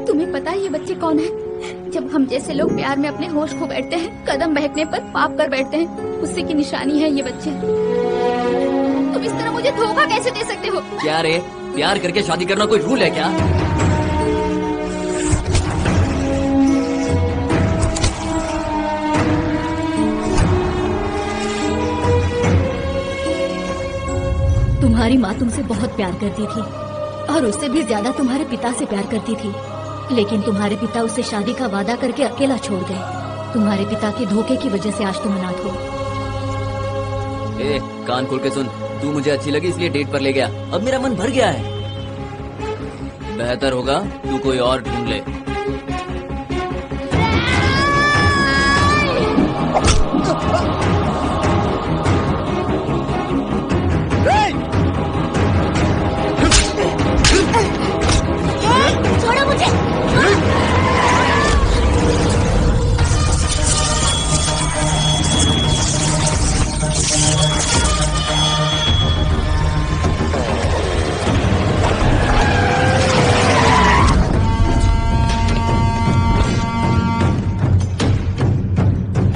तुम्हें पता है ये बच्चे कौन है? जब हम जैसे लोग प्यार में अपने होश खो बैठते हैं, कदम बहकने पर पाप कर बैठते हैं, उसी की निशानी है ये बच्चे। तुम इस तरह मुझे धोखा कैसे दे सकते हो? क्या रे, प्यार करके शादी करना कोई रूल है क्या? तुम्हारी माँ तुमसे बहुत प्यार करती थी और उससे भी ज्यादा तुम्हारे पिता से प्यार करती थी, लेकिन तुम्हारे पिता उससे शादी का वादा करके अकेला छोड़ गए। तुम्हारे पिता के धोखे की वजह से आज तुम अनाथ हो। कान खोल के सुन, तू मुझे अच्छी लगी इसलिए डेट पर ले गया, अब मेरा मन भर गया है। बेहतर होगा तू कोई और ढूंढ ले। छोड़ो मुझे।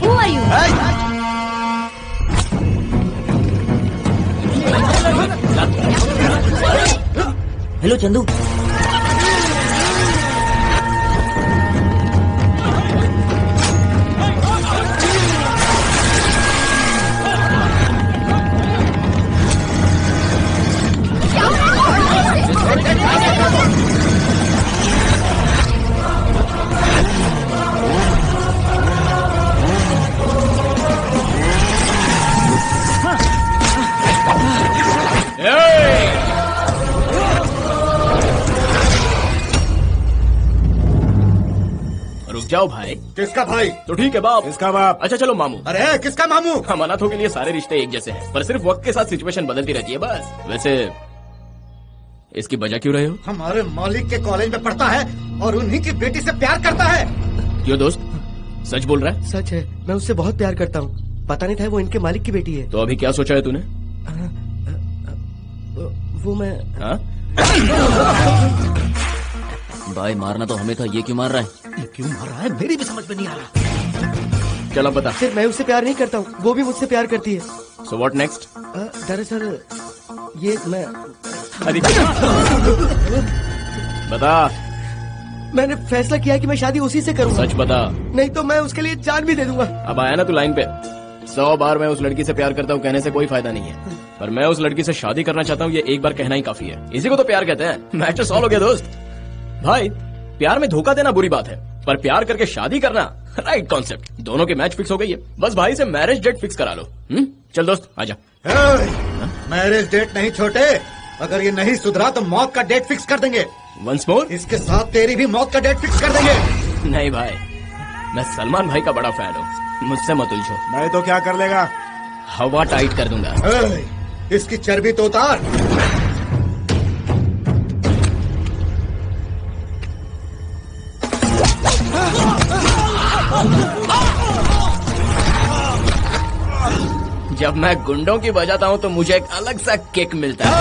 Who are you? Hello Chandu. रुक जाओ भाई। किसका भाई? तो ठीक है बाप। किसका बाप? अच्छा चलो मामू। अरे किसका मामू? हम अनाथों के लिए सारे रिश्ते एक जैसे हैं, पर सिर्फ वक्त के साथ सिचुएशन बदलती रहती है बस। वैसे इसकी वजह क्यों रहे हो? हमारे मालिक के कॉलेज में पढ़ता है और उन्हीं की बेटी से प्यार करता है। क्यों दोस्त, सच बोल रहा है? सच है, मैं उससे बहुत प्यार करता हूँ। पता नहीं था वो इनके मालिक की बेटी है। तो अभी क्या सोचा है तूने? वो मैं भाई मारना तो हमें था, ये क्यों मार रहा है? ये क्यों मार रहा है मेरी भी समझ में नहीं आ रहा। चलो बता। सिर्फ मैं उससे प्यार नहीं करता हूँ, वो भी मुझसे प्यार करती है। So what next? दरअसल ये मैं बता। मैंने फैसला किया कि मैं शादी उसी से करूंगा। सच बता। नहीं तो मैं उसके लिए जान भी दे दूंगा। अब आया ना तू लाइन पे। 100 बार मैं उस लड़की से प्यार करता हूँ कहने से कोई फायदा नहीं है, पर मैं उस लड़की से शादी करना चाहता हूँ, ये एक बार कहना ही काफी है। इसी को तो प्यार कहते हैं। मैटर सॉल्व हो गया दोस्त। भाई प्यार में धोखा देना बुरी बात है, पर प्यार करके शादी करना राइट कॉन्सेप्ट। दोनों की मैच फिक्स हो गई है, बस भाई से मैरिज डेट फिक्स करा लो। चल दोस्त आजा। मैरिज डेट नहीं छोटे, अगर ये नहीं सुधरा तो मौत का डेट फिक्स कर देंगे। वंस मोर, इसके साथ तेरी भी मौत का डेट फिक्स कर देंगे। नहीं भाई, मैं सलमान भाई का बड़ा फैन हूँ, मुझसे मत उलझो। मैं तो क्या कर लेगा? हवा टाइट कर दूंगा। इसकी चर्बी तो उतार। जब मैं गुंडों की बजाता हूँ तो मुझे एक अलग सा किक मिलता है।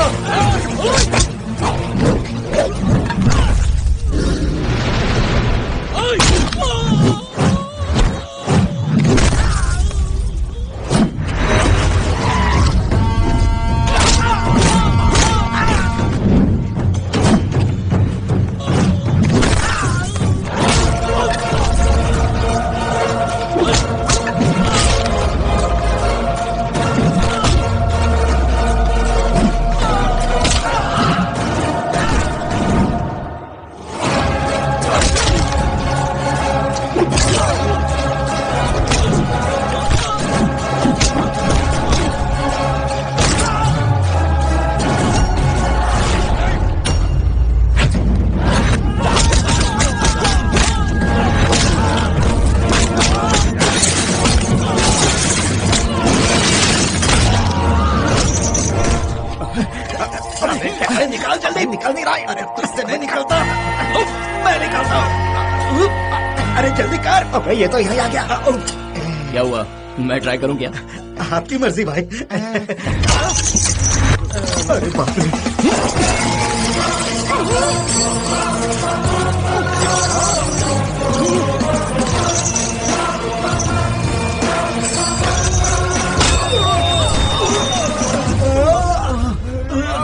निकाल जल्दी, निकल नहीं रहा है। अरे तुझसे नहीं निकलता, मैं निकलता हूँ। अरे जल्दी कर। अबे ये तो यहीं आ गया। क्या हुआ, मैं ट्राई करूँ क्या? आपकी मर्जी भाई। अरे बाप रे।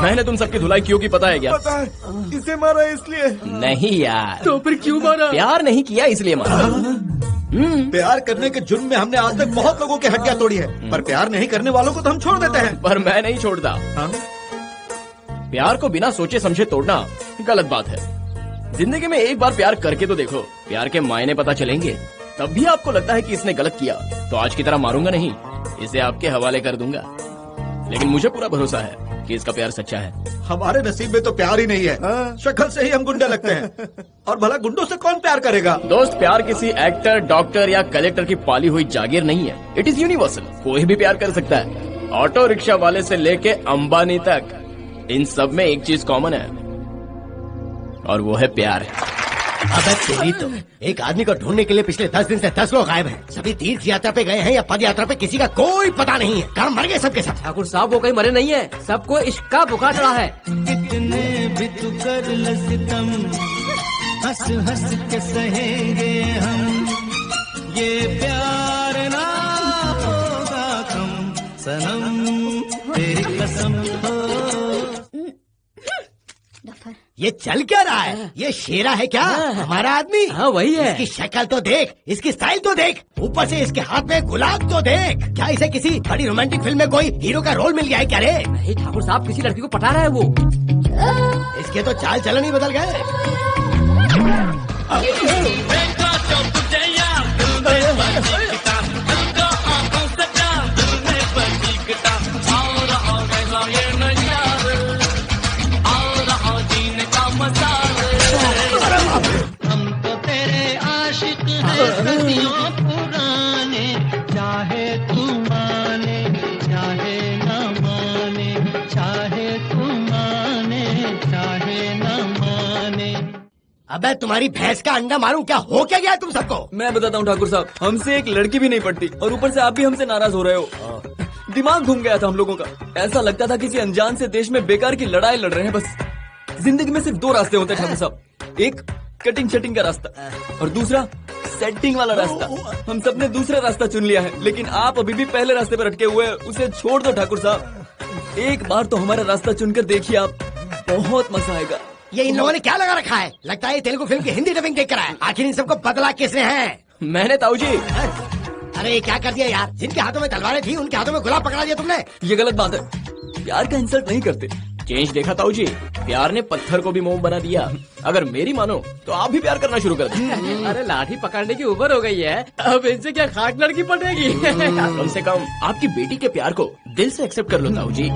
मैंने तुम सबकी धुलाई क्यों की पता है क्या? पता है, इसे मारा इसलिए। नहीं यार, तो फिर क्यों मारा? प्यार नहीं किया इसलिए मारा। प्यार करने के जुर्म में हमने आज तक बहुत लोगों की हड्डियां तोड़ी है, पर प्यार नहीं करने वालों को तो हम छोड़ देते हैं। पर मैं नहीं छोड़ता। हाँ? प्यार को बिना सोचे समझे तोड़ना गलत बात है। जिंदगी में एक बार प्यार करके तो देखो, प्यार के मायने पता चलेंगे। तब भी आपको लगता है कि इसने गलत किया तो आज की तरह मारूंगा नहीं, इसे आपके हवाले कर दूंगा। लेकिन मुझे पूरा भरोसा है कि इसका प्यार सच्चा है। हमारे नसीब में तो प्यार ही नहीं है। शक्ल से ही हम गुंडे लगते हैं, और भला गुंडों से कौन प्यार करेगा? दोस्त, प्यार किसी एक्टर, डॉक्टर या कलेक्टर की पाली हुई जागीर नहीं है। It is universal. कोई भी प्यार कर सकता है, ऑटो रिक्शा वाले से लेके अंबानी तक। इन सब में एक चीज कॉमन है, और वो है प्यार। अबे तेरी तो, एक आदमी को ढूंढने के लिए पिछले 10 दिन से 10 लोग गायब हैं। सभी तीर्थ यात्रा पे गए हैं या पद यात्रा पे, किसी का कोई पता नहीं है। कहाँ मर गए सबके सब? ठाकुर साहब वो कहीं मरे नहीं है, सबको इश्क का बुखार चढ़ा है। कितने भी तू कर ल सितम, हंस हंस के सहेंगे हम, ये प्यार ना होगा कम सनम, तेरी कसम हो। ये चल क्या रहा है? ये शेरा है क्या? हमारा आदमी? हाँ वही है। इसकी शक्ल तो देख, इसकी स्टाइल तो देख, ऊपर से इसके हाथ में गुलाब तो देख। क्या इसे किसी बड़ी रोमांटिक फिल्म में कोई हीरो का रोल मिल गया है क्या रे? नहीं ठाकुर साहब, किसी लड़की को पटा रहा है वो। इसके तो चाल चलन ही बदल गए। हम तो तेरे आशिक हैं सदियों पुराने, चाहे तू माने चाहे न माने, चाहे तू माने चाहे न माने। अबे तुम्हारी भैंस का अंडा मारूं क्या? हो क्या गया तुम सबको? मैं बताता हूँ ठाकुर साहब, हमसे एक लड़की भी नहीं पटती, और ऊपर से आप भी हमसे नाराज हो रहे हो। दिमाग घूम गया था हम लोगों का। ऐसा लगता था किसी अनजान से देश में बेकार की लड़ाई लड़ रहे हैं। बस जिंदगी में सिर्फ 2 रास्ते होते हैं ठाकुर साहब, एक कटिंग शटिंग का रास्ता और दूसरा सेटिंग वाला रास्ता। हम सबने दूसरा रास्ता चुन लिया है, लेकिन आप अभी भी पहले रास्ते पर अटके हुए हैं। उसे छोड़ दो ठाकुर साहब, एक बार तो हमारा रास्ता चुनकर देखिए आप, बहुत मजा आएगा। ये इन लोगों ने क्या लगा रखा है? लगता है ये तेलुगु फिल्म की हिंदी डबिंग देख कर आए। आखिर इन सबको बदला किसने है? मैंने ताऊ जी। अरे ये क्या कर दिया यार? जिनके हाथों में तलवारें थी उनके हाथों में गुलाब पकड़ा दिया तुमने। ये गलत बात है, प्यार का इंसल्ट नहीं करते। चेंज देखा ताऊ जी, प्यार ने पत्थर को भी मोम बना दिया। अगर मेरी मानो तो आप भी प्यार करना शुरू कर दें। अरे लाठी पकड़ने की उम्र हो गई है, अब इनसे क्या खाक लड़की पटेगी? कम से कम आपकी बेटी के प्यार को दिल से एक्सेप्ट कर लो ताऊ जी।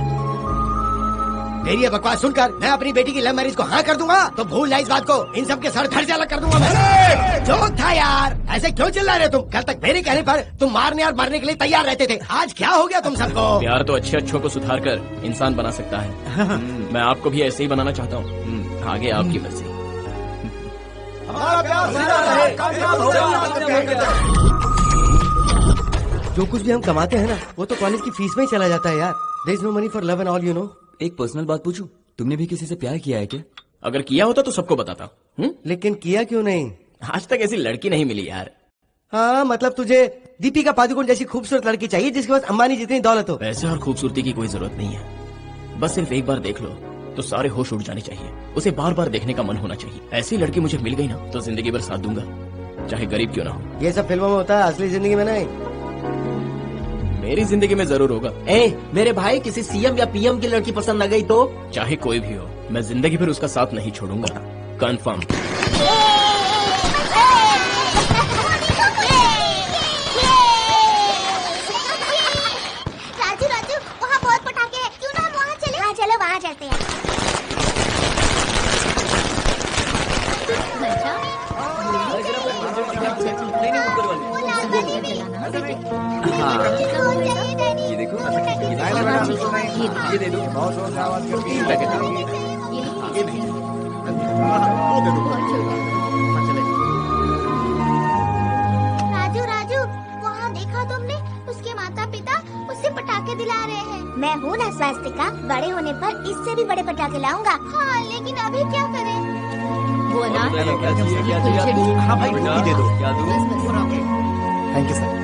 मेरी ये बकवास सुनकर मैं अपनी बेटी की लव मैरिज को हाँ कर दूंगा तो भूल जाए इस बात को। इन सब के सर धड़ से अलग कर दूंगा मैं। जोक था यार, ऐसे क्यों चिल्ला रहे तुम? कल तक मेरे कहने पर तुम मारने और मरने के लिए तैयार रहते थे, आज क्या हो गया तुम सबको? प्यार तो अच्छे अच्छों को सुधार कर इंसान बना सकता है। मैं आपको भी ऐसे ही बनाना चाहता हूँ। आगे आपकी मर्जी। जो कुछ भी हम कमाते हैं ना, वो तो कॉलेज की फीस में ही चला जाता है यार। There is no money for love and all, you know. एक पर्सनल बात पूछूं, तुमने भी किसी से प्यार किया है क्या? अगर किया होता तो सबको बताता। लेकिन किया क्यों नहीं? आज तक ऐसी लड़की नहीं मिली यार। हाँ मतलब तुझे दीपिका पादुकोण जैसी खूबसूरत लड़की चाहिए जिसके पास अंबानी जितनी दौलत हो। पैसे और खूबसूरती की कोई जरूरत नहीं है, बस सिर्फ एक बार देख लो तो सारे होश उड़ जाने चाहिए। उसे बार बार देखने का मन होना चाहिए। ऐसी लड़की मुझे मिल गई ना तो जिंदगी भर साथ दूंगा, चाहे गरीब क्यों ना हो। ये सब फिल्मों में होता है, असली जिंदगी में नहीं। मेरी जिंदगी में जरूर होगा। मेरे भाई किसी सीएम या पीएम की लड़की पसंद न गई तो? चाहे कोई भी हो, मैं जिंदगी भर उसका साथ नहीं छोड़ूंगा, कंफर्म। राजू राजू, वहाँ बहुत पटाखे हैं, क्यों ना हम वहाँ चले? हाँ चलो वहाँ चलते हैं। ये देखो, ये दे दो। राजू राजू, वहाँ देखा तुमने? उसके माता पिता उससे पटाखे दिला रहे हैं। मैं हूँ ना स्वास्तिका, बड़े होने पर इससे भी बड़े पटाखे लाऊंगा। हाँ लेकिन अभी क्या करें? वो अनार क्या चाहिए, क्या चाहिए? हाँ भाई, वो भी दे दो। क्या दूँ? Thank you sir.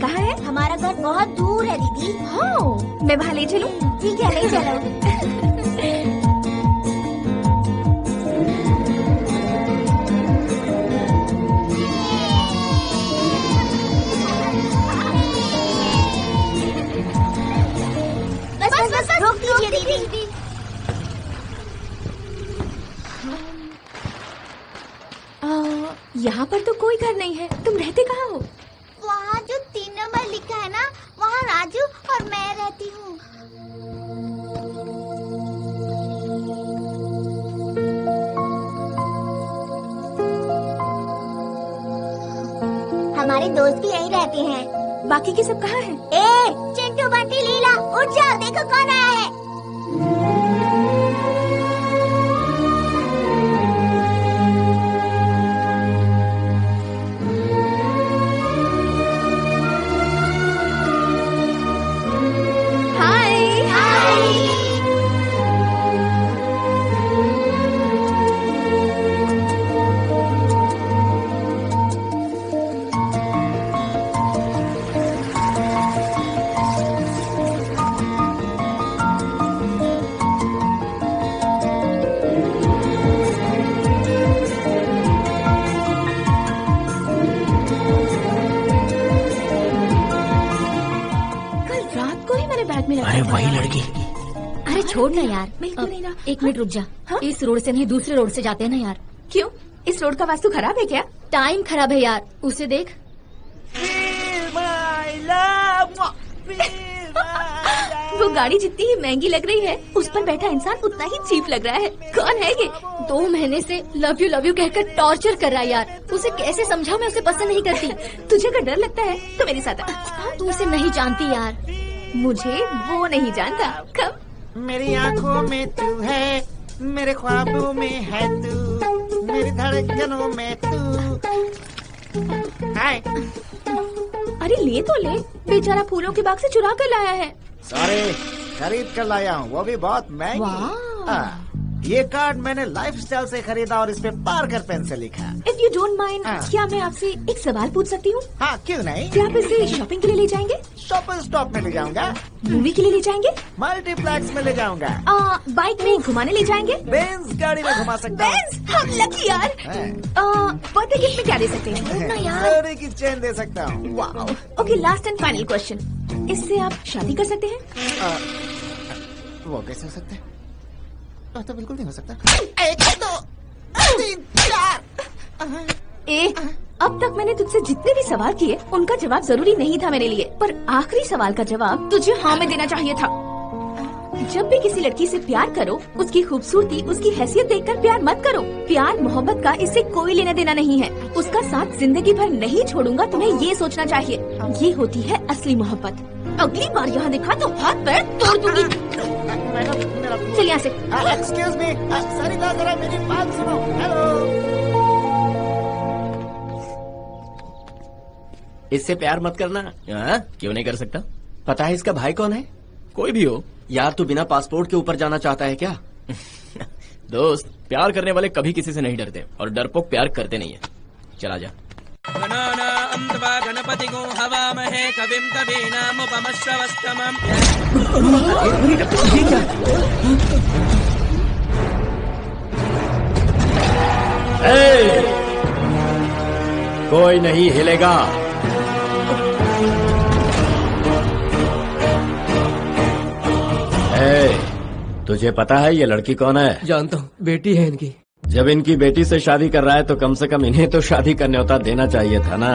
कहाँ है? हमारा घर बहुत दूर है दीदी। हाँ, मैं वहाँ ले चलूं? ठीक है, ले चलो। बस रोक दीजिए दीदी। यहाँ पर तो कोई घर नहीं है। तुम रहते कहाँ हो? वहाँ जो 3 नंबर लिखा है ना, वहाँ राजू और मैं रहती हूँ। हमारे दोस्त भी यहीं रहते हैं। बाकी के सब कहाँ हैं? चिंटू, बंटी, लीला, उठ जाओ, देखो कौन आया है। अरे वही लड़की। अरे छोड़ ना यार, बिल्कुल नहीं ना। एक मिनट रुक जा। इस रोड से नहीं, दूसरे रोड से जाते हैं ना यार। क्यों? इस रोड का वास्तु खराब है क्या? टाइम खराब है यार, उसे देख। वो गाड़ी जितनी ही महंगी लग रही है, उस पर बैठा इंसान उतना ही चीप लग रहा है। कौन है ये? 2 महीने से लव यू कहकर टॉर्चर कर रहा है यार। उसे कैसे समझाऊं, मैं उसे पसंद नहीं करती। तुझे अगर डर लगता है तो मेरे साथ आ। तू उसे नहीं जानती यार। मुझे वो नहीं जानता। कब? मेरी आँखों में तू है, मेरे ख्वाबों में है तू, मेरी धड़कनों में तू। हाय। अरे ले तो ले, बेचारा फूलों के बाग से चुरा कर लाया है। सारे खरीद कर लाया हूँ, वो भी बहुत महंगी। ये कार्ड मैंने लाइफस्टाइल से खरीदा और इस पे पार्कर पेन से लिखा। इफ यू डोंट माइंड, क्या मैं आपसे एक सवाल पूछ सकती हूँ? हाँ, क्यों नहीं। क्या आप इसे शॉपिंग के लिए ले जाएंगे? शॉपिंग स्टॉप में ले जाऊंगा। मूवी के लिए ले जाएंगे? मल्टीप्लेक्स में ले जाऊंगा। बाइक में घुमाने ले जाएंगे? बेंज गाड़ी में घुमा सकता हूँ। बेंज? हम लकी यार। बर्थडे गिफ्ट में क्या दे सकते हैं? सोने की चेन दे सकता हूँ। Wow. Okay, last and final question, इससे आप शादी कर सकते हैं? वो कैसे हो सकता है? तो बिल्कुल नहीं हो सकता। 1 2 3 4। अब तक मैंने तुझसे जितने भी सवाल किए, उनका जवाब जरूरी नहीं था मेरे लिए, पर आखिरी सवाल का जवाब तुझे हाँ में देना चाहिए था। जब भी किसी लड़की से प्यार करो, उसकी खूबसूरती, उसकी हैसियत देखकर प्यार मत करो। प्यार मोहब्बत का इससे कोई लेना देना नहीं है। उसका साथ जिंदगी भर नहीं छोड़ूंगा, तुम्हें ये सोचना चाहिए। ये होती है असली मोहब्बत। अगली बार यहाँ देखा तो हाथ पैर तोड़ दूंगी। चल यहाँ से। एक्सक्यूज मी, सरिता, जरा मेरी बात सुनो। हेलो। इससे प्यार मत करना। क्यों नहीं कर सकता? पता है इसका भाई कौन है? कोई भी हो यार, तू बिना पासपोर्ट के ऊपर जाना चाहता है क्या? दोस्त, प्यार करने वाले कभी किसी से नहीं डरते, और डरपोक प्यार करते नहीं है। चला जा। गणपति को हवामहे कविं कवीनामुपमश्रवस्तमम्। कोई नहीं हिलेगा। तुझे पता है ये लड़की कौन है? जानता हूँ, बेटी है इनकी। जब इनकी बेटी से शादी कर रहा है तो कम से कम इन्हें तो शादी का न्योता देना चाहिए था ना।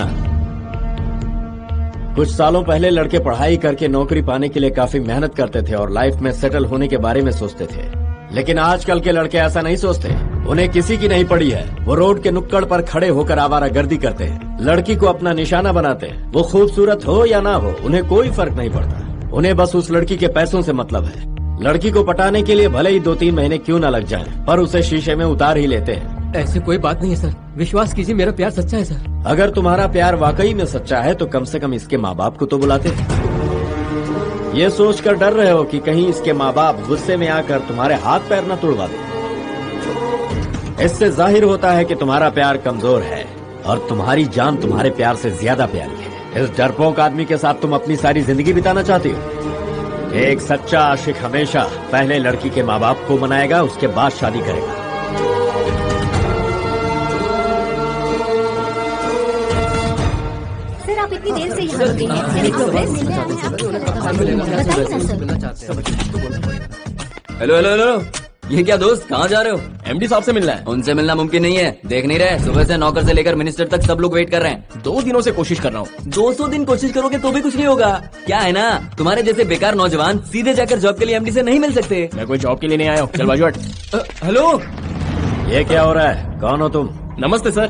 कुछ सालों पहले लड़के पढ़ाई करके नौकरी पाने के लिए काफी मेहनत करते थे और लाइफ में सेटल होने के बारे में सोचते थे, लेकिन आजकल के लड़के ऐसा नहीं सोचते। उन्हें किसी की नहीं पड़ी है। वो रोड के नुक्कड़ पर खड़े होकर आवारागर्दी करते हैं, लड़की को अपना निशाना बनाते हैं। वो खूबसूरत हो या ना हो, उन्हें कोई फर्क नहीं पड़ता। उन्हें बस उस लड़की के पैसों से मतलब है। लड़की को पटाने के लिए भले ही 2-3 महीने क्यों न लग जाएं, पर उसे शीशे में उतार ही लेते हैं। ऐसी कोई बात नहीं है सर, विश्वास कीजिए, मेरा प्यार सच्चा है सर। अगर तुम्हारा प्यार वाकई में सच्चा है तो कम से कम इसके माँ बाप को तो बुलाते। ये सोचकर डर रहे हो कि कहीं इसके माँ बाप गुस्से में आकर तुम्हारे हाथ पैर न तोड़वा दे। इससे जाहिर होता है कि तुम्हारा प्यार कमजोर है और तुम्हारी जान तुम्हारे प्यार से ज्यादा प्यारी है। इस डरपोक आदमी के साथ तुम अपनी सारी जिंदगी बिताना चाहती हो? एक सच्चा आशिक हमेशा पहले लड़की के माँ बाप को मनाएगा, उसके बाद शादी करेगा। सर आप इतनी देर से यहाँ रुके हैं, मेरी प्रोग्रेस बताइए ना सर। हेलो हेलो हेलो, ये क्या दोस्त, कहाँ जा रहे हो? एमडी साहब से मिलना है। उनसे मिलना मुमकिन नहीं है, देख नहीं रहे सुबह से नौकर से लेकर मिनिस्टर तक सब लोग वेट कर रहे हैं। 2 दिनों से कोशिश कर रहा हूँ। 200 दिन कोशिश करोगे तो भी कुछ नहीं होगा। क्या है ना, तुम्हारे जैसे बेकार नौजवान सीधे जाकर जॉब के लिए एमडी से नहीं मिल सकते। मैं कोई जॉब के लिए नहीं आया हूँ, चल बाजू हट। हेलो, ये क्या हो रहा है? कौन हो तुम? नमस्ते सर।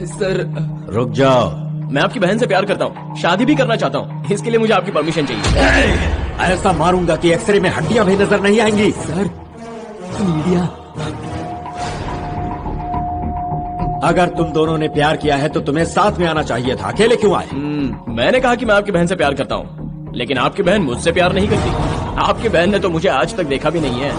सर रुक जाओ। मैं आपकी बहन से प्यार करता हूँ, शादी भी करना चाहता हूँ, इसके लिए मुझे आपकी परमिशन चाहिए। ऐसा मारूंगा कि एक्सरे में हड्डियां भी नजर नहीं आएंगी। सर मीडिया, अगर तुम दोनों ने प्यार किया है तो तुम्हें साथ में आना चाहिए था, अकेले क्यों आए? मैंने कहा कि मैं आपकी बहन से प्यार करता हूँ, लेकिन आपकी बहन मुझसे प्यार नहीं करती। आपकी बहन ने तो मुझे आज तक देखा भी नहीं है।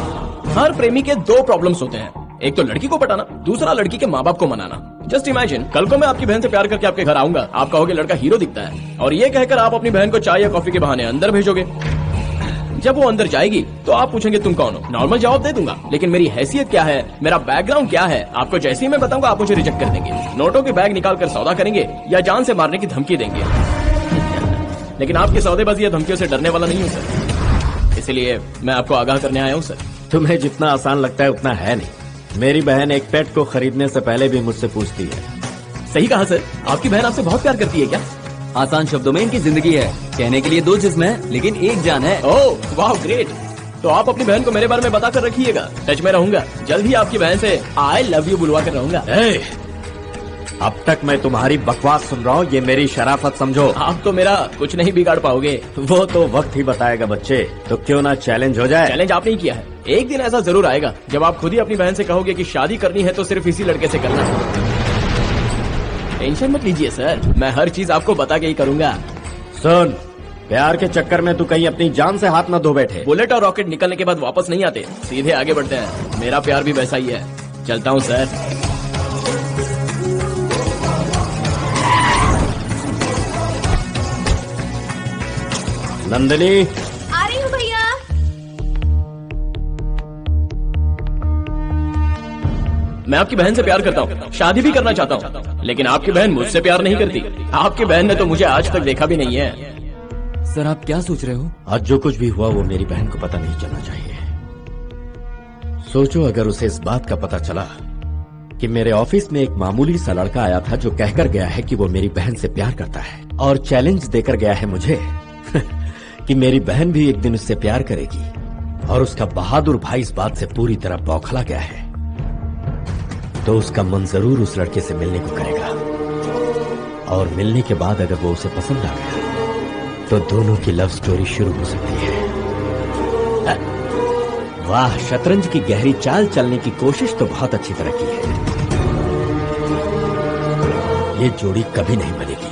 हर प्रेमी के 2 प्रॉब्लम्स होते हैं, एक तो लड़की को पटाना, दूसरा लड़की के माँ बाप को मनाना। जस्ट इमेजिन, कल को मैं आपकी बहन से प्यार करके आपके घर आऊंगा, आप कहोगे लड़का हीरो दिखता है, और ये कहकर आप अपनी बहन को चाय या कॉफी के बहाने अंदर भेजोगे। जब वो अंदर जाएगी तो आप पूछेंगे तुम कौन हो, नॉर्मल जवाब दे दूंगा, लेकिन मेरी हैसियत क्या है, मेरा बैकग्राउंड क्या है, आपको जैसे ही मैं बताऊंगा आप मुझे रिजेक्ट कर देंगे। नोटों के बैग निकाल कर सौदा करेंगे या जान से मारने की धमकी देंगे। लेकिन आपके सौदेबाजी या धमकियों से डरने वाला नहीं हूँ सर, इसलिए मैं आपको आगाह करने आया हूँ सर। तुम्हें जितना आसान लगता है उतना है नहीं। मेरी बहन एक पेट को खरीदने से पहले भी मुझसे पूछती है। सही कहा सर, आपकी बहन आपसे बहुत प्यार करती है क्या? आसान शब्दों में इनकी जिंदगी है, कहने के लिए 2 जिस्म है लेकिन एक जान है। ओह वाह ग्रेट, तो आप अपनी बहन को मेरे बारे में बता कर रखिएगा, टच में रहूंगा, जल्द ही आपकी बहन से आई लव यू बुलवा कर रहूंगा। अब तक मैं तुम्हारी बकवास सुन रहा हूँ, ये मेरी शराफत समझो। आप तो मेरा कुछ नहीं बिगाड़ पाओगे। वो तो वक्त ही बताएगा बच्चे, तो क्यों ना चैलेंज हो जाए। चैलेंज आपने ही किया है, एक दिन ऐसा जरूर आएगा जब आप खुद ही अपनी बहन से कहोगे कि शादी करनी है तो सिर्फ इसी लड़के से करना है। टेंशन मत लीजिए सर, मैं हर चीज आपको बता के ही करूंगा। सुन, प्यार के चक्कर में तू कहीं अपनी जान से हाथ न धो बैठे। बुलेट और रॉकेट निकलने के बाद वापस नहीं आते, सीधे आगे बढ़ते हैं। मेरा प्यार भी वैसा ही है। चलता हूँ सर। नंदिनी, आ रही हूँ भैया। मैं आपकी बहन से प्यार करता हूँ, शादी भी करना चाहता हूँ, लेकिन आपकी बहन मुझसे प्यार नहीं करती। आपकी बहन ने तो मुझे आज तक देखा भी नहीं है। सर आप क्या सोच रहे हो? आज जो कुछ भी हुआ वो मेरी बहन को पता नहीं चलना चाहिए। सोचो अगर उसे इस बात का पता चला कि मेरे ऑफिस में एक मामूली सा लड़का आया था जो कहकर गया है कि वो मेरी बहन से प्यार करता है, और चैलेंज देकर गया है मुझे कि मेरी बहन भी एक दिन उससे प्यार करेगी, और उसका बहादुर भाई इस बात से पूरी तरह बौखला गया है, तो उसका मन जरूर उस लड़के से मिलने को करेगा। और मिलने के बाद अगर वो उसे पसंद आ गया तो दोनों की लव स्टोरी शुरू हो सकती है। वाह, शतरंज की गहरी चाल चलने की कोशिश तो बहुत अच्छी तरह की है। ये जोड़ी कभी नहीं बनेगी।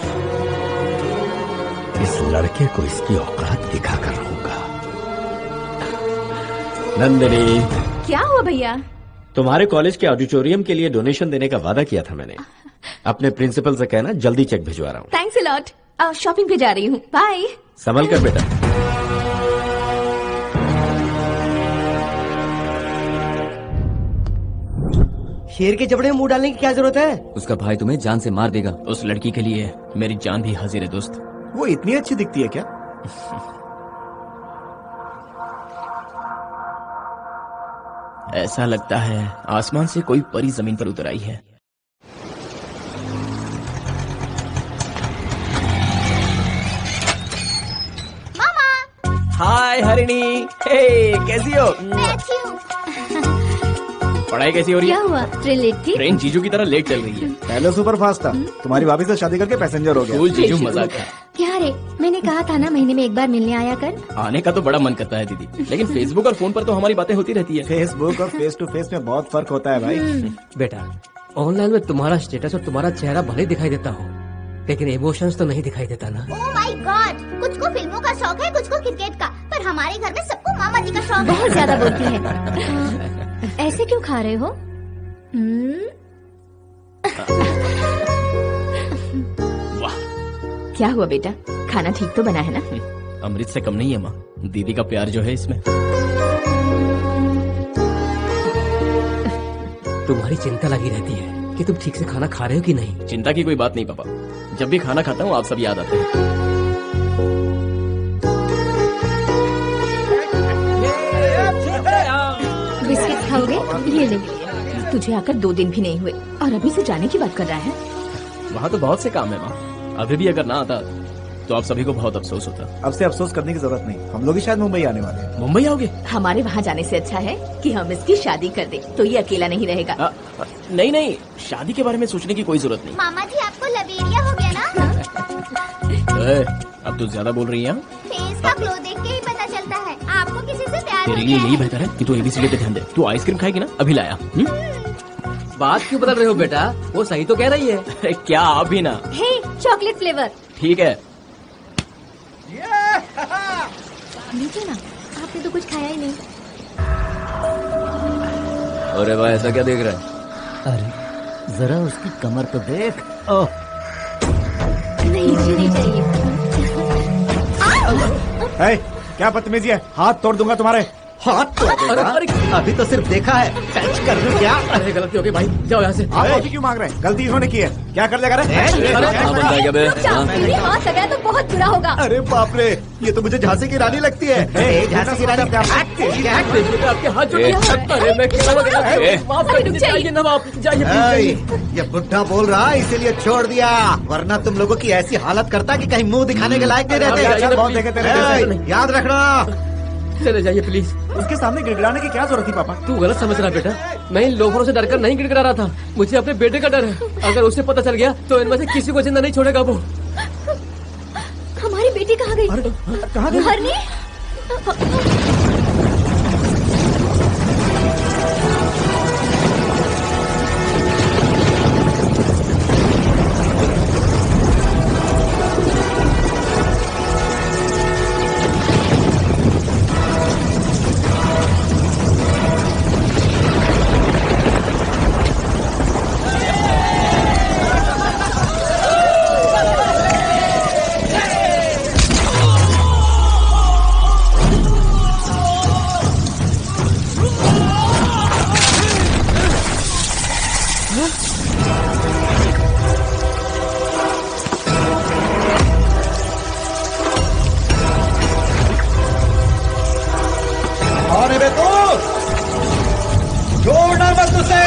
इस लड़के को इसकी औकात दिखाकर रहूंगा। नंदिनी, क्या हुआ भैया? तुम्हारे कॉलेज के ऑडिटोरियम के लिए डोनेशन देने का वादा किया था मैंने। अपने प्रिंसिपल से कहना जल्दी चेक भिजवा रहा हूँ। Thanks a lot. शॉपिंग पे जा रही हूँ, बाय। संभल कर बेटा। शेर के जबड़े में मुंह डालने की क्या जरूरत है? उसका भाई तुम्हें जान से मार देगा। उस लड़की के लिए मेरी जान भी हाजिर है दोस्त। वो इतनी अच्छी दिखती है क्या? ऐसा लगता है आसमान से कोई परी जमीन पर उतर आई है। मामा। हाय हरिणी, हे कैसी हो? मैं अच्छी हूँ। पढ़ाई कैसी हो रही क्या है? हुआ, ट्रेन लेट थी? ट्रेन जीजू की तरह लेट चल रही है। पहले सुपर फास्ट था, तुम्हारी भाभी से शादी करके पैसेंजर हो गया। कूल जीजू, मजाक है। क्या रे, मैंने कहा था ना महीने में एक बार मिलने आया कर। आने का तो बड़ा मन करता है दीदी, लेकिन फेसबुक और फोन पर तो हमारी बातें होती रहती है। फेसबुक और फेस टू फेस में बहुत फर्क होता है भाई। बेटा, ऑनलाइन में तुम्हारा स्टेटस और तुम्हारा चेहरा भले दिखाई देता हो, लेकिन इमोशंस तो नहीं दिखाई देता ना। ओह माय गॉड, कुछ को फिल्मों का शौक है, कुछ को क्रिकेट का, पर हमारे घर में सबको मामा जी का शौक है। बहुत ज्यादा बोलती है। ऐसे क्यों खा रहे हो? वाह, क्या हुआ बेटा, खाना ठीक तो बना है ना? अमृत से कम नहीं है माँ, दीदी का प्यार जो है इसमें। तुम्हारी चिंता लगी रहती है कि तुम ठीक से खाना खा रहे हो कि नहीं। चिंता की कोई बात नहीं पापा, जब भी खाना खाता हूँ आप सब याद आते हैं। बिस्किट खाओगे? ये ले। तुझे आकर 2 दिन भी नहीं हुए और अभी से जाने की बात कर रहा है। वहाँ तो बहुत से काम है माँ, अभी भी अगर ना आता तो आप सभी को बहुत अफसोस होता। अब से अफसोस करने की जरूरत नहीं, हम लोग ही शायद मुंबई आने वाले हैं। मुंबई आओगे? हमारे वहाँ जाने से अच्छा है कि हम इसकी शादी कर दें, तो ये अकेला नहीं रहेगा। नहीं नहीं, शादी के बारे में सोचने की कोई जरूरत नहीं। मामा जी आपको लवेरिया हो गया ना? अब तो ज्यादा बोल रही है। फेस का ग्लो देख के ही पता चलता है आपको किसी से प्यार तेरे हो लिए गया यही है। बेहतर है कि तू एबीसीडी पे ध्यान दे। तू आइसक्रीम खाएगी ना, अभी लाया। बात क्यों बदल रहे हो बेटा, वो सही तो कह रही है। अरे क्या अभी ना। हे, चॉकलेट फ्लेवर। ठीक है। लीजिए ना, आपने तो कुछ खाया ही नहीं। अरे भाई ऐसा क्या देख रहा है? अरे जरा उसकी कमर तो देख। ओह नहीं, मुझे नहीं चाहिए। है, क्या बदतमीजी है, हाथ तोड़ दूंगा तुम्हारे। हाथ तोड़ देगा? अभी तो सिर्फ देखा है, टच कर दूं क्या? अरे गलती हो गई भाई, जाओ यहाँ से। आप माफी क्यों मांग रहे हैं? गलती इन्होंने की है, क्या कर लेगा रे? मेरे हाथ लगाया तो बहुत बुरा होगा। अरे बाप रे, ये तो मुझे झांसी की रानी लगती है। झांसी की रानी क्या? आपके हाथ जोड़ दिया। अरे मैं क्या ये बुढ़ा बोल रहा है इसीलिए छोड़ दिया, वरना तुम लोगों की ऐसी हालत करता कि कहीं मुंह दिखाने के लायक नहीं रहते। याद रखना। चले जाइए प्लीज। उसके सामने गिड़गिड़ाने की क्या जरूरत थी पापा? तू गलत समझ रहा बेटा, मैं इन लोगों से डरकर नहीं गिड़गिड़ा रहा था, मुझे अपने बेटे का डर है। अगर उसे पता चल गया तो इनमें से किसी को जिंदा नहीं छोड़ेगा वो। हमारी बेटी कहाँ गई? कहाँ गई? घर में? छोड़ना मत उसे।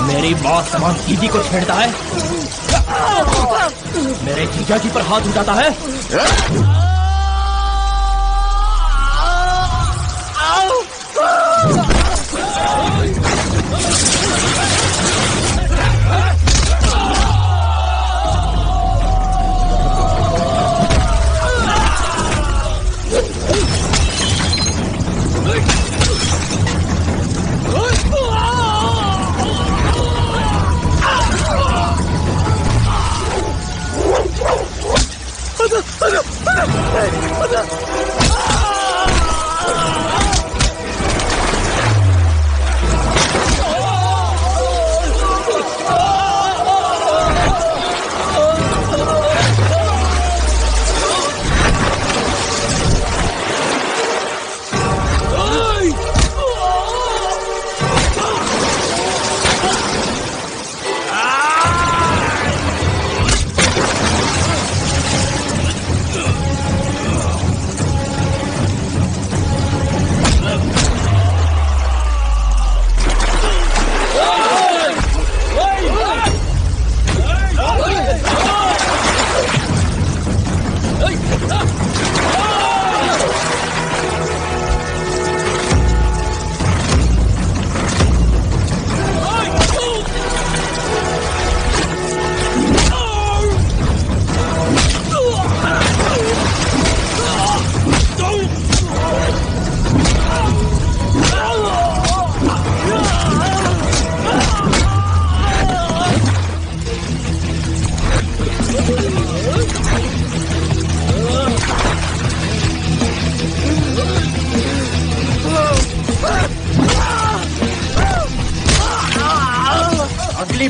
मेरी बात समान दीदी को छेड़ता है, मेरे जीजा जी पर हाथ उठाता है।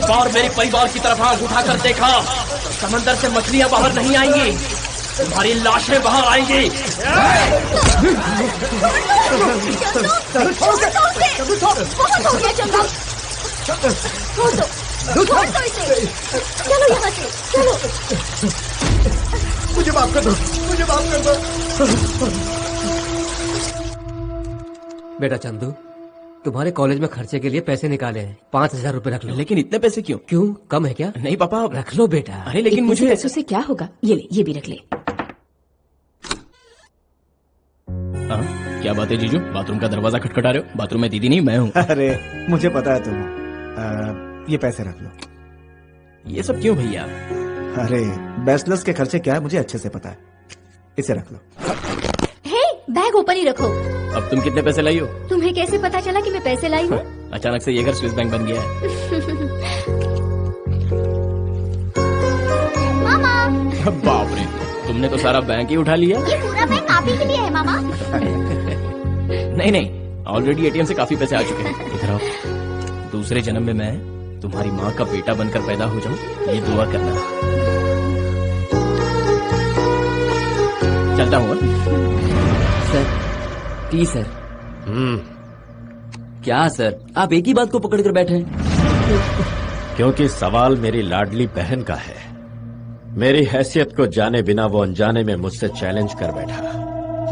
बार मेरे परिवार की तरफ आंख उठाकर देखा तो समंदर से मछलियां बाहर नहीं आएंगी, तुम्हारी लाशें बाहर आएंगी। चलो यहाँ से, चलो। मुझे माफ कर दो, मुझे माफ कर दो। बेटा चंदू, तुम्हारे कॉलेज में खर्चे के लिए पैसे निकाले हैं, 5,000 रुपए रख लो। लेकिन इतने पैसे क्यों? क्यों, कम है क्या? नहीं पापा, रख लो बेटा। अरे लेकिन इतने मुझे पैसों से क्या होगा? ये ले, ये भी रख ले। क्या बात है जीजू, बाथरूम का दरवाजा खटखटा रहे हो? बाथरूम में दीदी नहीं, मैं हूँ। अरे मुझे पता है तुम। ये पैसे रख लो। ये सब क्यों भैया? अरे बैचलर्स के खर्चे क्या है मुझे अच्छे से पता है, इसे रख लो। हे, बैग ओपन ही रखो। अब तुम कितने पैसे लाई हो? तुम्हें कैसे पता चला कि मैं पैसे लाई हूँ? अचानक से ये घर स्विस बैंक बन गया है। मामा, बाप रे, तुमने तो सारा बैंक ही उठा लिया। ये पूरा बैंक आप ही के लिए है मामा। नहीं नहीं, ऑलरेडी एटीएम से काफी पैसे आ चुके हैं। इधर आओ, दूसरे जन्म में मैं तुम्हारी माँ का बेटा बनकर पैदा हो जाऊं, ये दुआ करना। चलता हूँ। Sir, please sir. क्या सर, आप एक ही बात को पकड़ कर बैठे हैं? क्योंकि सवाल मेरी लाडली बहन का है। मेरी हैसियत को जाने बिना वो अनजाने में मुझसे चैलेंज कर बैठा।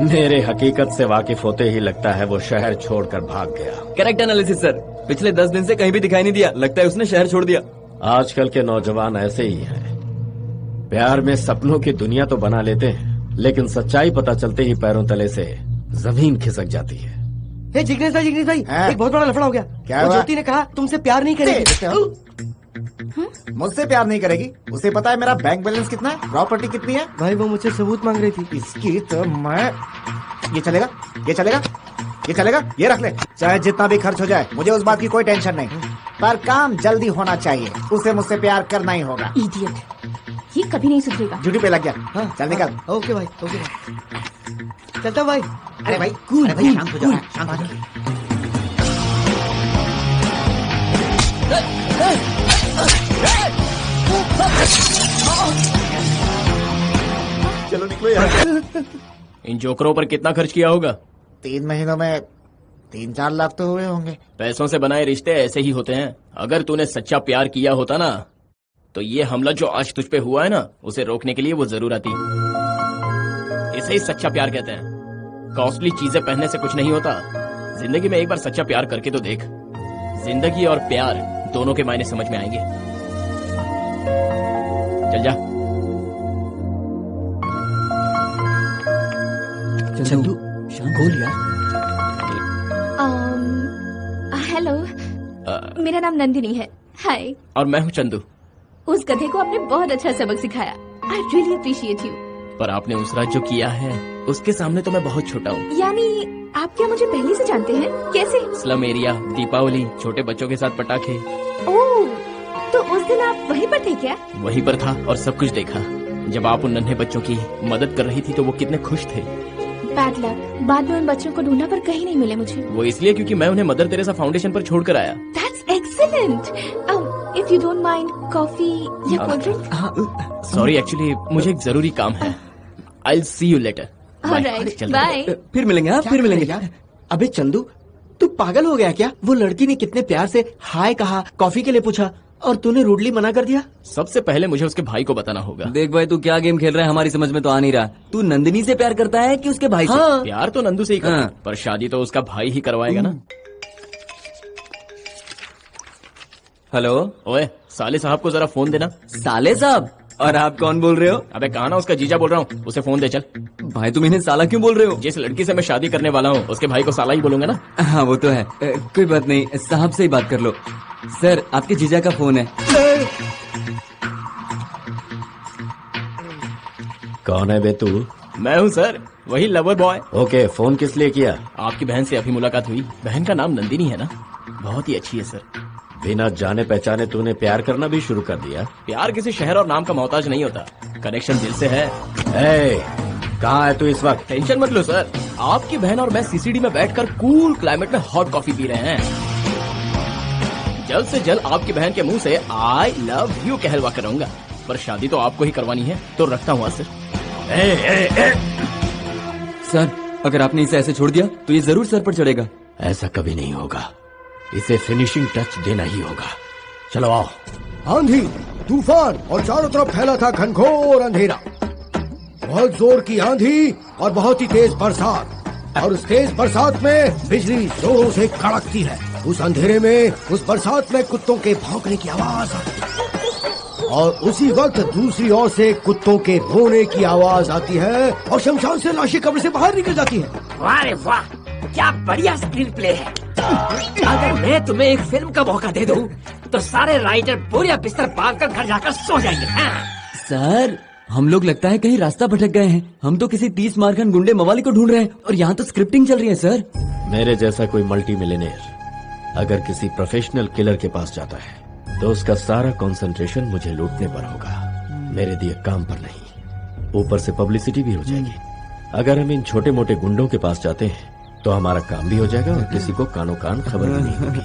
मेरे हकीकत से वाकिफ होते ही लगता है वो शहर छोड़कर भाग गया। करेक्ट एनालिसिस सर, पिछले 10 दिन से कहीं भी दिखाई नहीं दिया, लगता है उसने शहर छोड़ दिया। आजकल के नौजवान ऐसे ही हैं। प्यार में सपनों की दुनिया तो बना लेते हैं, लेकिन सच्चाई पता चलते ही पैरों तले से जमीन खिसक जाती है। जिग्नेश भाई, एक बहुत बड़ा लफड़ा हो गया। क्या वो हुआ? ज्योति ने कहा तुमसे प्यार नहीं करेगी। मुझसे प्यार नहीं करेगी? उसे पता है मेरा बैंक बैलेंस कितना है, प्रॉपर्टी कितनी है? भाई वो मुझसे सबूत मांग रही थी। इसकी तो मैं, ये चलेगा, ये चलेगा, ये चलेगा, ये रख ले। चाहे जितना भी खर्च हो जाए, मुझे उस बात की कोई टेंशन नहीं, पर काम जल्दी होना चाहिए। उसे मुझसे प्यार करना ही होगा। इडियट, ये कभी नहीं सुधरेगा। ड्यूटी पे लग गया। चल निकल। ओके भाई, ओके भाई, चलता हूँ भाई। अरे भाई, अरे भाई शांत हो जाओ, शांत हो जाओ। चलो निकलो यार। इन जोकरों पर कितना खर्च किया होगा? 3 महीनों में 3-4 लाख तो हुए होंगे। पैसों से बनाए रिश्ते ऐसे ही होते हैं। अगर तूने सच्चा प्यार किया होता ना, तो ये हमला जो आज तुझ पे हुआ है ना, उसे रोकने के लिए वो जरूर आती। इसे ही सच्चा प्यार कहते हैं। कॉस्टली चीजें पहनने से कुछ नहीं होता। जिंदगी में एक बार सच्चा प्यार करके तो देख, जिंदगी और प्यार दोनों के मायने समझ में आएंगे। चल जा। चंदू, बोल यार। हेलो, मेरा नाम नंदिनी है। हाय। और मैं हूँ चंदू। उस गधे को आपने बहुत अच्छा सबक सिखाया। I really appreciate you. पर आपने उस रात जो किया है, उसके सामने तो मैं बहुत छोटा हूँ। यानी आप क्या मुझे पहले से जानते हैं? कैसे? स्लम एरिया, दीपावली, छोटे बच्चों के साथ पटाखे। ओह, तो उस दिन आप वहीं पर थे क्या? वहीं पर था और सब कुछ देखा। जब आप उन नन्हे बच्चों की मदद कर रही थी तो वो कितने खुश थे। बैड लक, बाद में उन बच्चों को ढूंढा पर कहीं नहीं मिले मुझे। वो इसलिए क्योंकि मैं उन्हें मदर तेरेसा फाउंडेशन पर छोड़कर आया। That's excellent. If you don't mind, coffee या कोल्ड ड्रिंक? सॉरी, एक्चुअली मुझे एक जरूरी काम है। I'll see you later. Alright, bye. फिर मिलेंगे, हाँ फिर मिलेंगे। अबे चंदू, तू पागल हो गया क्या? वो लड़की ने कितने प्यार से हाय कहा, कॉफी के लिए पूछा, और तूने रूडली मना कर दिया। सबसे पहले मुझे उसके भाई को बताना होगा। देख भाई, तू क्या गेम खेल रहा है हमारी समझ में तो आ नहीं रहा। तू नंदिनी से प्यार करता है कि उसके भाई से? हाँ। प्यार तो नंदू से ही करता, पर शादी तो उसका भाई ही करवाएगा ना। हेलो। ओए, साले साहब को जरा फोन देना। साले साहब? और आप कौन बोल रहे हो? अबे कहा ना, उसका जीजा बोल रहा हूँ, उसे फोन दे चल। भाई तुम इन्हें साला क्यों बोल रहे हो? जिस लड़की से मैं शादी करने वाला हूँ, उसके भाई को साला ही बोलूंगा ना। हाँ वो तो है। कोई बात नहीं, साहब से ही बात कर लो। सर, आपके जीजा का फोन है। कौन है बे तू? मैं हूँ सर, वही लवर बॉय। ओके, फोन किस लिए किया? आपकी बहन से अभी मुलाकात हुई। बहन का नाम नंदिनी है ना? बहुत ही अच्छी है सर। बिना जाने पहचाने तूने प्यार करना भी शुरू कर दिया? प्यार किसी शहर और नाम का मोहताज नहीं होता, कनेक्शन दिल से है। कहाँ है तू इस वक्त? टेंशन मत लो सर, आपकी बहन और मैं सीसीडी में बैठकर कूल क्लाइमेट में हॉट कॉफी पी रहे हैं। जल्द से जल्द आपकी बहन के मुंह से आई लव यू कहलवा कराऊंगा। पर शादी तो आपको ही करवानी है, तो रखता हूँ सर। सर, अगर आपने इसे ऐसे छोड़ दिया तो ये जरूर सर पर चढ़ेगा। ऐसा कभी नहीं होगा, इसे फिनिशिंग टच देना ही होगा। चलो आओ। आंधी, तूफान और चारों तरफ फैला था घनघोर अंधेरा। बहुत जोर की आंधी और बहुत ही तेज बरसात, और उस तेज बरसात में बिजली जोरों से कड़कती है। उस अंधेरे में, उस बरसात में कुत्तों के भौंकने की आवाज आती है, और उसी वक्त दूसरी ओर से कुत्तों के रोने की आवाज आती है, और शमशान से लाशें कब्र से बाहर निकल जाती है। वाह रे वाह, क्या बढ़िया स्क्रीन प्ले है। अगर मैं तुम्हें एक फिल्म का मौका दे दूं, तो सारे राइटर पूरे बिस्तर बांधकर घर जाकर सो जाएंगे। सर, हम लोग लगता है कहीं रास्ता भटक गए हैं। हम तो किसी 30 मारखंड गुंडे मवाली को ढूंढ रहे हैं और यहाँ तो स्क्रिप्टिंग चल रही है सर। मेरे जैसा कोई मल्टी मिलियनेयर अगर किसी प्रोफेशनल किलर के पास जाता है तो उसका सारा कंसंट्रेशन मुझे लूटने पर होगा, मेरे दिए काम पर नहीं। ऊपर से पब्लिसिटी भी हो जाएगी। अगर हम इन छोटे मोटे गुंडों के पास जाते हैं तो हमारा काम भी हो जाएगा और किसी को कानो कान खबर भी नहीं होगी।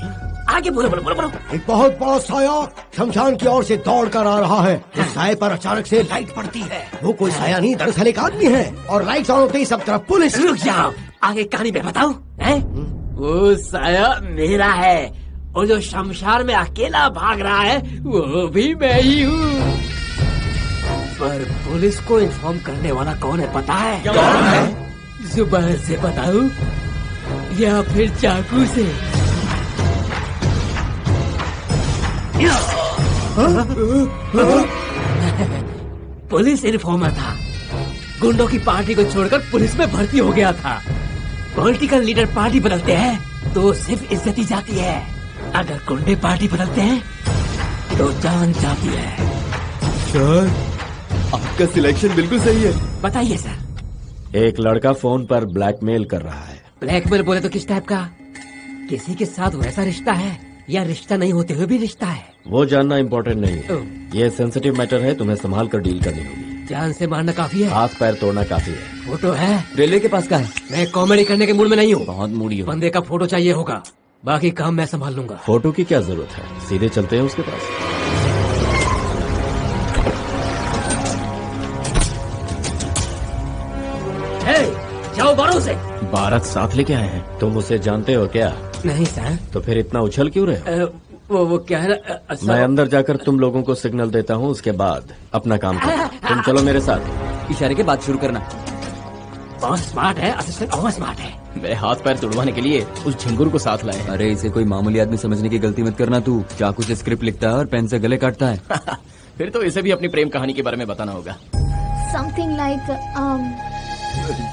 आगे बोलो बोलो बोलो बोलो। एक बहुत बड़ा साया शमशान की ओर से दौड़ कर आ रहा है। उस साये पर अचानक से लाइट पड़ती है। वो कोई साया नहीं, दरअसल एक आदमी है, और लाइट ऑन होते ही सब तरफ पुलिस। रुक जाओ, आगे कहानी में बताओ। वो साया मेरा है, और जो शमशान में अकेला भाग रहा है वो भी मैं ही हूँ। पर पुलिस को इन्फॉर्म करने वाला कौन है पता है? कौन है? जुबान से बताऊं या फिर चाकू से? पुलिस इन्फॉर्मर था, गुंडों की पार्टी को छोड़कर पुलिस में भर्ती हो गया था। पॉलिटिकल लीडर पार्टी बदलते हैं तो सिर्फ इज्जत ही जाती है, अगर गुंडे पार्टी बदलते हैं तो जान जाती है। सर, आपका सिलेक्शन बिल्कुल सही है। बताइए सर। एक लड़का फोन पर ब्लैकमेल कर रहा है। ब्लैकमेल बोले तो किस टाइप का? किसी के साथ वैसा रिश्ता है या रिश्ता नहीं होते हुए भी रिश्ता है? वो जानना इम्पोर्टेंट नहीं है। ये सेंसिटिव मैटर है, तुम्हें संभाल कर डील करनी होगी। जान से मारना काफी है, हाथ पैर तोड़ना काफी है। फोटो है? रेलवे के पास का है। मैं कॉमेडी करने के मूड में नहीं हूँ। बहुत मूडी हो। बंदे का फोटो चाहिए होगा, बाकी काम मैं संभाल लूंगा। फोटो की क्या जरूरत है, सीधे चलते हैं उसके पास। जाओ बारों से। बारात साथ लेके आए हैं, तुम उसे जानते हो क्या? नहीं सर। तो फिर इतना उछल क्यों रहे हो? वो क्या है? मैं अंदर जाकर तुम लोगों को सिग्नल देता हूँ, उसके बाद अपना काम करो। तुम चलो मेरे साथ। इशारे के बाद शुरू करना। बहुत स्मार्ट है असिस्टेंट, बहुत स्मार्ट है। मेरे हाथ पैर तुड़वाने के लिए उस झिंगुर को साथ लाए। अरे इसे कोई मामूली आदमी समझने की गलती मत करना। तू चाकू से स्क्रिप्ट लिखता है और पेन से गले काटता है। फिर तो इसे भी अपनी प्रेम कहानी के बारे में बताना होगा। समथिंग लाइक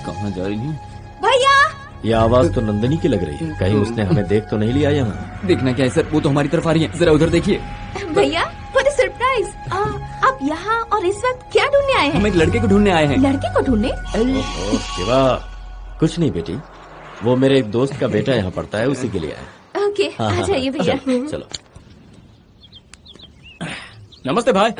कहाँ जा रही है भैया? ये आवाज तो नंदिनी की लग रही है, कहीं उसने हमें देख तो नहीं लिया यहाँ? देखना क्या है सर, वो तो हमारी तरफ आ रही है, जरा उधर देखिए। भैया व्हाट अ सरप्राइज! आप यहाँ और इस वक्त क्या ढूंढने आए हैं? हम एक लड़के को ढूंढने आए हैं। लड़के को ढूंढने? ओह शिवा, कुछ नहीं बेटी, वो मेरे एक दोस्त का बेटा यहाँ पढ़ता है, उसी के लिए आया। ओके, आ जाइए भैया। चलो। नमस्ते भाई।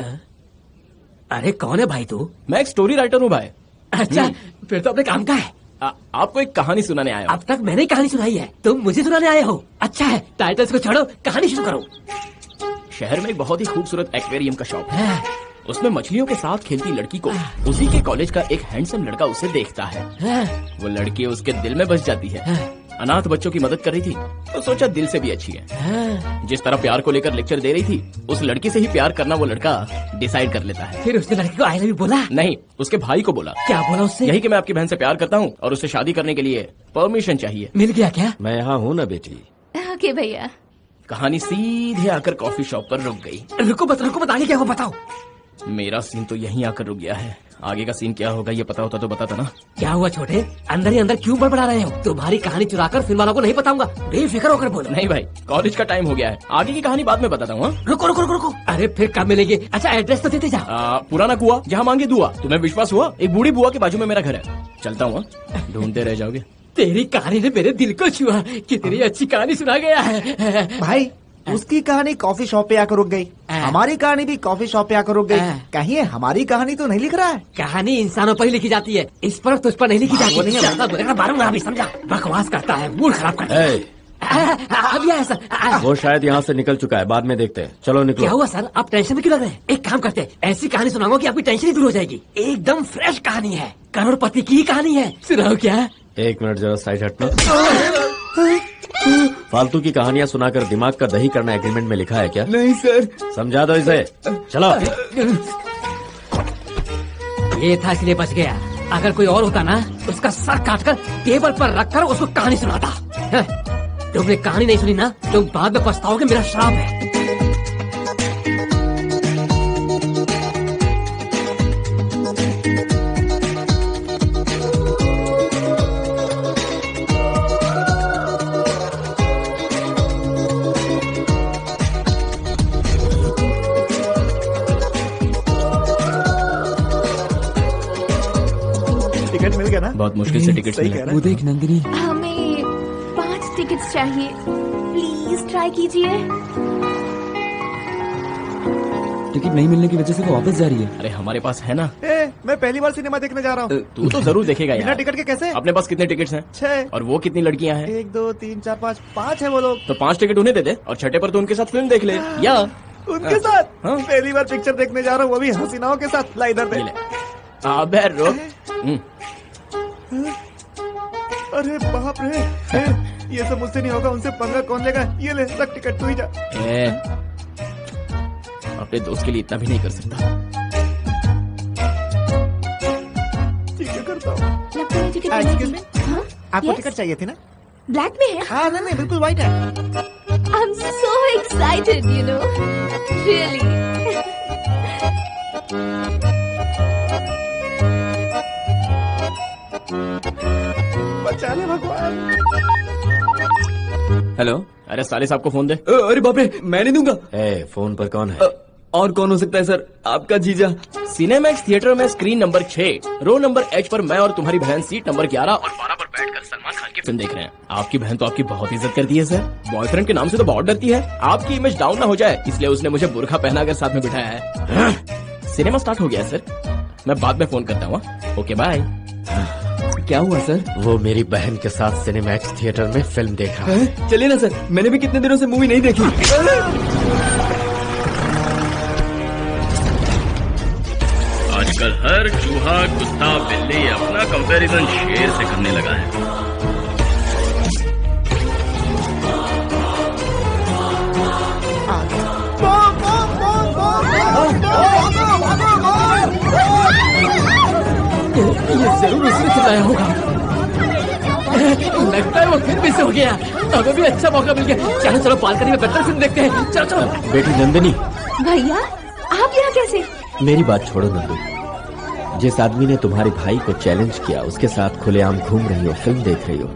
अरे कौन है भाई तू? मैं एक स्टोरी राइटर हूँ भाई। अच्छा, फिर तो अपने काम का है। आपको एक कहानी सुनाने आया हूँ। अब तक मैंने कहानी सुनाई है, तुम मुझे सुनाने आए हो? अच्छा है, टाइटल्स को छोड़ो, कहानी शुरू करो। शहर में एक बहुत ही खूबसूरत एक्वेरियम का शॉप है। उसमें मछलियों के साथ खेलती लड़की को उसी के कॉलेज का एक हैंडसम लड़का उसे देखता है। वो लड़की उसके दिल में बस जाती है। अनाथ बच्चों की मदद कर रही थी तो सोचा दिल से भी अच्छी है। जिस तरह प्यार को लेकर लेक्चर दे रही थी, उस लड़की से ही प्यार करना वो लड़का डिसाइड कर लेता है। फिर उसने लड़की को आई लव यू बोला? नहीं, उसके भाई को बोला। क्या बोला उससे? यही कि मैं आपकी बहन से प्यार करता हूँ और उससे शादी करने के लिए परमिशन चाहिए। मिल गया क्या? मैं यहाँ हूँ ना बेटी। ओके भैया। कहानी सीधे आकर कॉफी शॉप पर रुक गई। रुको मत आगे क्या हो बताओ। मेरा सीन तो यहीं आकर रुक गया है, आगे का सीन क्या होगा ये पता होता तो बताता ना। क्या हुआ छोटे, अंदर ही अंदर क्यों बड़बड़ा रहे हो? तुम्हारी कहानी चुराकर फिल्म वालों को नहीं बताऊंगा, बेफिक्र होकर बोलो। नहीं भाई, कॉलेज का टाइम हो गया है, आगे की कहानी बाद में बताता हूँ। रुको। अरे फिर कब मिलेंगे? अच्छा एड्रेस तो देते जाओ। पुराना कुआं, जहाँ मांगे दुआ। तुम्हें विश्वास हुआ? एक बूढ़ी बुआ के बाजू में मेरा घर है। चलता हूँ, ढूंढते रह जाओगे। तेरी कहानी ने मेरे दिल को छुआ, कितनी अच्छी कहानी सुना गया है। भाई उसकी कहानी कॉफी शॉप पे आकर रुक गई, हमारी कहानी भी कॉफी शॉप पे आकर रुक गई। कहीं हमारी कहानी तो नहीं लिख रहा है? कहानी इंसानों पर ही लिखी जाती है, इस पर तुझ पर नहीं लिखी जाती। मारूंगा अभी, समझा? बकवास करता है, मूड खराब करता है। अभी आया सर। वो शायद यहाँ से निकल चुका है, बाद में देखते हैं। चलो क्या निकलो। हुआ सर, आप टेंशन में क्यों लग रहे हैं? एक काम करते हैं, ऐसी कहानी सुनाऊंगा कि आपकी टेंशन ही दूर हो जाएगी। एकदम फ्रेश कहानी है, करोड़पति की कहानी है। सुनाओ क्या? एक मिनट जरा साइड हटना। फालतू की कहानियां सुनाकर दिमाग का दही करना एग्रीमेंट में लिखा है क्या? नहीं सर। समझा दो इसे। चलो। ये था इसलिए बच गया, अगर कोई और होता ना उसका सर काटकर टेबल पर रखकर उसको कहानी सुनाता। तुमने कहानी नहीं सुनी ना तो बाद में पछताओगे, मेरा श्राप है। टिकट मिल गया ना? बहुत मुश्किल से टिकट सही मिला। कह रहा है। वो देख नंदिनी, हमें 5 टिकट्स चाहिए, प्लीज ट्राई कीजिए। टिकट नहीं मिलने की वजह से वो वापस जा रही है। अरे हमारे पास है ना। मैं पहली बार सिनेमा देखने जा रहा हूँ। तू तो जरूर देखेगा बिना यार। टिकट के कैसे? अपने पास कितने टिकट्स हैं? 6। और वो कितनी लड़कियां हैं? 1 2 3 4 5 5 है वो लोग। तो 5 टिकट उन्हें दे दे और छठे पर तो उनके साथ फिल्म देख ले। या उनके साथ? हाँ। पहली बार पिक्चर देखने जा रहा हूँ, वो भी हसीनाओं के साथ। ला इधर दे। ये ले। अबे रुक। अरे बाप रे, ये सब मुझसे नहीं होगा, उनसे पंगा कौन लेगा? ये ले, रख टिकट, तू ही जा। अपने दोस्त के लिए इतना भी नहीं कर सकता। ठीक है, करता हूँ। लगता है टिकट Excuse me? हाँ? आपको Yes? टिकट चाहिए थी ना? ब्लैक में है। हाँ नहीं बिल्कुल व्हाइट है। I'm so excited, you know. Really. बचा ले भगवान। हेलो। अरे साले साहब को फोन दे। अरे बाप रे, मैं नहीं दूंगा। फोन पर कौन है? और कौन हो सकता है सर? आपका जीजा। सिनेमैक्स थिएटर में screen number 6 row number H पर मैं और तुम्हारी बहन सीट नंबर 11 और 12 पर बैठकर सलमान खान की फिल्म देख रहे हैं। आपकी बहन तो आपकी बहुत इज्जत करती है सर, बॉयफ्रेंड के नाम से तो बहुत डरती है। आपकी इमेज डाउन ना हो जाए इसलिए उसने मुझे बुर्खा पहनाकर साथ में बिठाया है। सिनेमा स्टार्ट हो गया है सर, मैं बाद में फोन करता हूँ। Okay bye. क्या हुआ सर? वो मेरी बहन के साथ सिनेमैक्स थिएटर में फिल्म देख रहा है। चलिए ना सर, मैंने भी कितने दिनों से मूवी नहीं देखी। आजकल हर चूहा कुत्ता बिल्ली अपना कंपैरिजन शेर से करने लगा है। ये जरूर उसने खिलाया होगा। लगता है वो फिर भी सो गया। अब भी अच्छा मौका मिल गया। चलो चलो बालकनी में बेहतर फिल्म देखते हैं। चलो चलो। बेटी नंदिनी, भैया आप यहाँ कैसे? मेरी बात छोड़ो नंदू। जिस आदमी ने तुम्हारे भाई को चैलेंज किया उसके साथ खुलेआम घूम रही हो, फिल्म देख रही हो,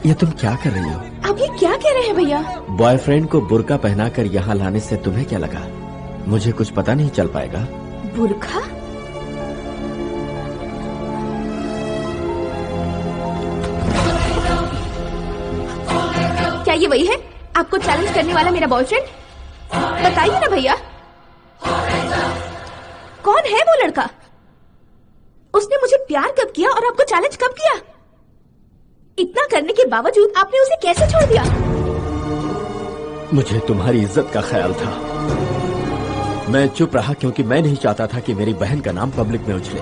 ये तुम क्या कर रही हो? आप ये क्या कह रहे हैं भैया? बॉयफ्रेंड को बुर्का पहनाकर यहाँ लाने से तुम्हें क्या लगा? मुझे कुछ पता नहीं चल पाएगा? बुर्खा? क्या ये वही है आपको चैलेंज करने वाला मेरा बॉयफ्रेंड? बताइए ना भैया, कौन है वो लड़का? उसने मुझे प्यार कब किया और आपको चैलेंज कब किया? इतना करने के बावजूद आपने उसे कैसे छोड़ दिया? मुझे तुम्हारी इज्जत का ख्याल था। मैं चुप रहा क्योंकि मैं नहीं चाहता था कि मेरी बहन का नाम पब्लिक में उछले।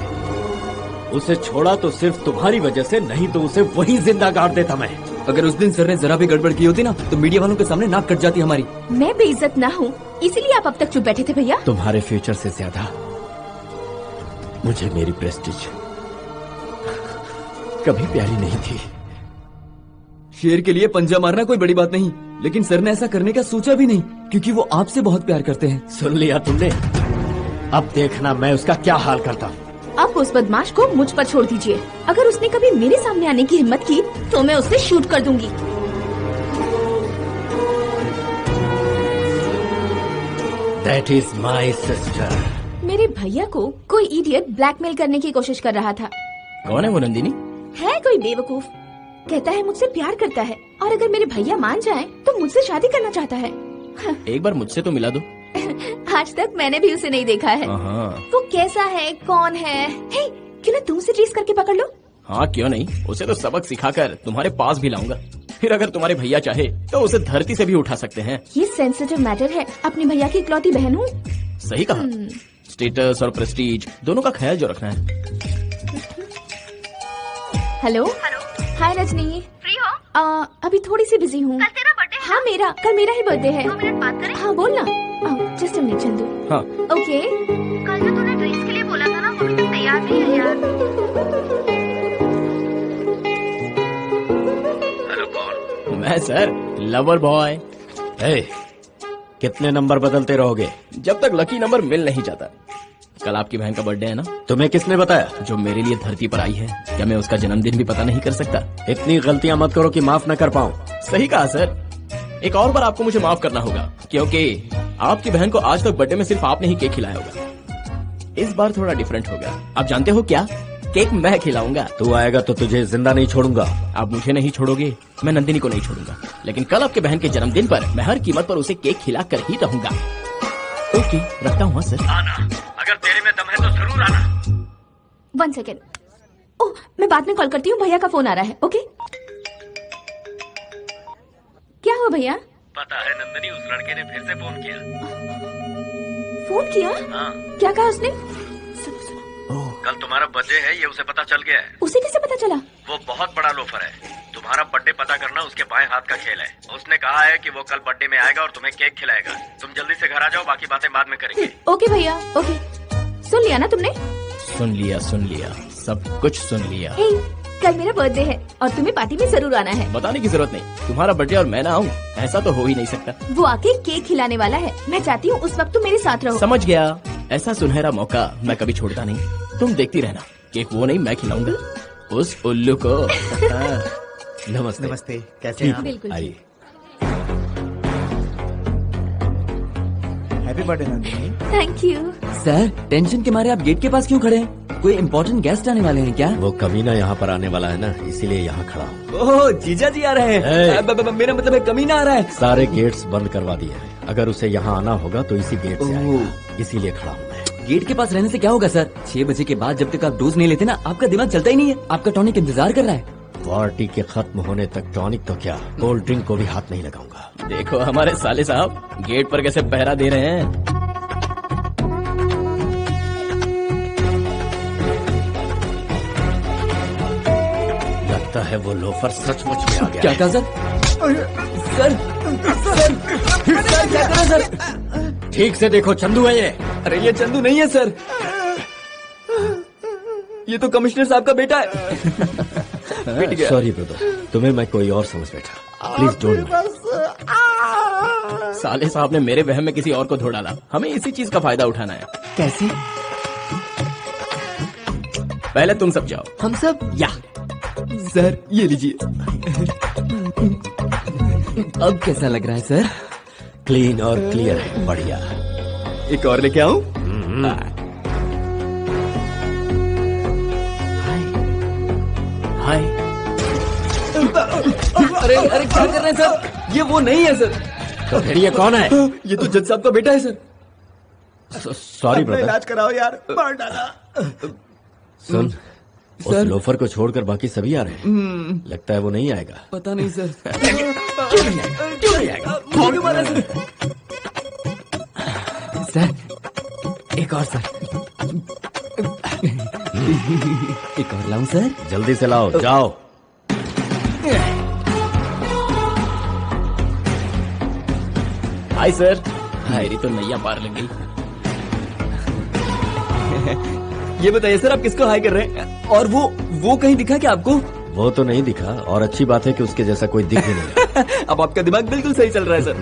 उसे छोड़ा तो सिर्फ तुम्हारी वजह से, नहीं तो उसे वहीं जिंदा गाड़ देता मैं। अगर उस दिन सर ने जरा भी गड़बड़ की होती ना तो मीडिया वालों के सामने नाक कट जाती हमारी। मैं बेइज्जत ना हूँ इसीलिए आप अब तक चुप बैठे थे भैया? तुम्हारे फ्यूचर से ज्यादा मुझे मेरी प्रेस्टीज कभी प्यारी नहीं थी। शेर के लिए पंजा मारना कोई बड़ी बात नहीं, लेकिन सर ने ऐसा करने का सोचा भी नहीं क्योंकि वो आपसे बहुत प्यार करते हैं। सुन लिया तुमने? अब देखना मैं उसका क्या हाल करता हूँ। अब उस बदमाश को मुझ पर छोड़ दीजिए। अगर उसने कभी मेरे सामने आने की हिम्मत की तो मैं उसे शूट कर दूंगी। That is my sister. मेरे भैया को कोई इडियट ब्लैकमेल करने की कोशिश कर रहा था। कौन है वो नंदिनी? है कोई बेवकूफ, कहता है मुझसे प्यार करता है और अगर मेरे भैया मान जाएं तो मुझसे शादी करना चाहता है। एक बार मुझसे तो मिला दो। आज तक मैंने भी उसे नहीं देखा है। वो कैसा है, कौन है? हे, क्यों ना तुमसे ट्रेस करके पकड़ लो? हाँ क्यों नहीं, उसे तो सबक सिखाकर तुम्हारे पास भी लाऊंगा। फिर अगर तुम्हारे भैया चाहे तो उसे धरती से भी उठा सकते हैं। ये सेंसिटिव मैटर है। अपनी भैया की इकलौती बहन हूँ। सही कहा। स्टेटस और प्रेस्टीज दोनों का ख्याल जो रखना है। हेलो। हाय रजनी। फ्री हो? अभी थोड़ी सी बिजी हूँ। कल तेरा बर्थडे है? हाँ कल मेरा ही बर्थडे है। 2 मिनट बात करें? हाँ बोल ना। Just a minute Chandu. हाँ ओके। कल जो तूने ड्रेस के लिए बोला था ना, वो भी तैयार नहीं है यार। हेलो कौन? मैं सर लवर बॉय। कितने नंबर बदलते रहोगे जब तक लकी नंबर मिल नहीं जाता। कल आपकी बहन का बर्थडे है ना? तुम्हें किसने बताया? जो मेरे लिए धरती पर आई है। क्या मैं उसका जन्मदिन भी पता नहीं कर सकता? इतनी गलतियां मत करो कि माफ न कर पाऊं। सही कहा सर। एक और बार आपको मुझे माफ करना होगा, क्योंकि आपकी बहन को आज तक बर्थडे में सिर्फ आपने ही केक खिलाया होगा। इस बार थोड़ा डिफरेंट हो गया। आप जानते हो क्या? केक मैं खिलाऊंगा। तू आएगा तो तुझे जिंदा नहीं छोड़ूंगा। आप मुझे नहीं छोड़ोगे, मैं नंदिनी को नहीं छोड़ूंगा। लेकिन कल आपके बहन के जन्मदिन पर मैं हर कीमत पर उसे केक खिला कर ही रहूंगा। ओके, रखता हूँ सर। आना, अगर तेरे में दम है तो जरूर आना। 1 सेकेंड। ओह, मैं बाद में कॉल करती हूँ, भैया का फोन आ रहा है। ओके। क्या हुआ भैया? पता है नंदिनी, उस लड़के ने फिर से फोन किया। फोन किया? हाँ। क्या कहा उसने? कल तुम्हारा बर्थडे है, ये उसे पता चल गया है। उसे कैसे पता चला? वो बहुत बड़ा लोफर है। तुम्हारा बर्थडे पता करना उसके बाएं हाथ का खेल है। उसने कहा है कि वो कल बर्थडे में आएगा और तुम्हें केक खिलाएगा। तुम जल्दी से घर आ जाओ, बाकी बातें बाद में करेंगे। ओके भैया, ओके। सुन लिया ना तुमने? सुन लिया, सब कुछ सुन लिया। हे, कल मेरा बर्थडे है और तुम्हें पार्टी में जरूर आना है। बताने की जरूरत नहीं। तुम्हारा बर्थडे और मैं ना आऊँ, ऐसा तो हो ही नहीं सकता। वो आके केक खिलाने वाला है। मैं चाहती हूँ उस वक्त तुम मेरे साथ रहो। समझ गया। ऐसा सुनहरा मौका मैं कभी छोड़ता नहीं। तुम देखती रहना, केक वो नहीं मैं खिलाऊंगा उस उल्लू को। नमस्ते। नमस्ते, कैसे हैं आप? बिल्कुल। आइए। Happy birthday Nandini. Thank you. Sir, tension के मारे आप गेट के पास क्यों खड़े हैं? कोई इम्पोर्टेंट गेस्ट आने वाले हैं क्या? वो कमीना यहाँ पर आने वाला है ना, इसीलिए यहाँ खड़ा हूँ। ओह, जीजा जी आ रहे हैं। मेरा मतलब है कमीना आ रहा है। सारे गेट्स बंद करवा दिए हैं। अगर उसे यहाँ आना होगा तो इसी गेट से आएगा, इसीलिए खड़ा हूँ मैं। गेट के पास रहने से क्या होगा सर? 6 बजे के बाद जब तक आप डोज नहीं लेते ना, आपका दिमाग चलता ही नहीं है। आपका टॉनिक इंतजार कर रहा है। पार्टी के खत्म होने तक टॉनिक तो क्या, कोल्ड ड्रिंक को भी हाथ नहीं लगाऊंगा। देखो हमारे साले साहब गेट पर कैसे पहरा दे रहे हैं। लगता है वो लोफर सचमुच में आ गया। क्या कहा सर? सर क्या करा सर? ठीक से देखो, चंदू है ये। अरे ये चंदू नहीं है सर, ये तो कमिश्नर साहब का बेटा है। पिट गया। सॉरी ब्रदर, तुम्हें मैं कोई और समझ बैठा। Please don't. साले साहब ने मेरे वहम में किसी और को धो डाला। हमें इसी चीज का फायदा उठाना है। कैसे? पहले तुम सब जाओ। हम सब? या सर ये लीजिए। अब कैसा लग रहा है सर? क्लीन और क्लियर है, बढ़िया। एक और लेके आऊं? हाय। अरे क्या कर रहे हैं सर? ये वो नहीं है सर। तो फिर ये कौन है? ये तो जज साहब का बेटा है सर। Sorry brother. इलाज कराओ यार, मार डाला। सुन, उस लोफर को छोड़कर बाकी सभी आ रहे हैं। लगता है वो नहीं आएगा। पता नहीं सर। क्यों नहीं आएगा? क्यों मारा सर? सर एक और सर। एक और लाऊं सर? जल्दी से लाओ, जाओ। Hi sir. मेरी तो नैया पार लग गई। ये बताइए सर, आप किसको हाई कर रहे हैं? और वो कहीं दिखा क्या आपको? वो तो नहीं दिखा, और अच्छी बात है कि उसके जैसा कोई दिख भी नहीं। अब आपका दिमाग बिल्कुल सही चल रहा है सर।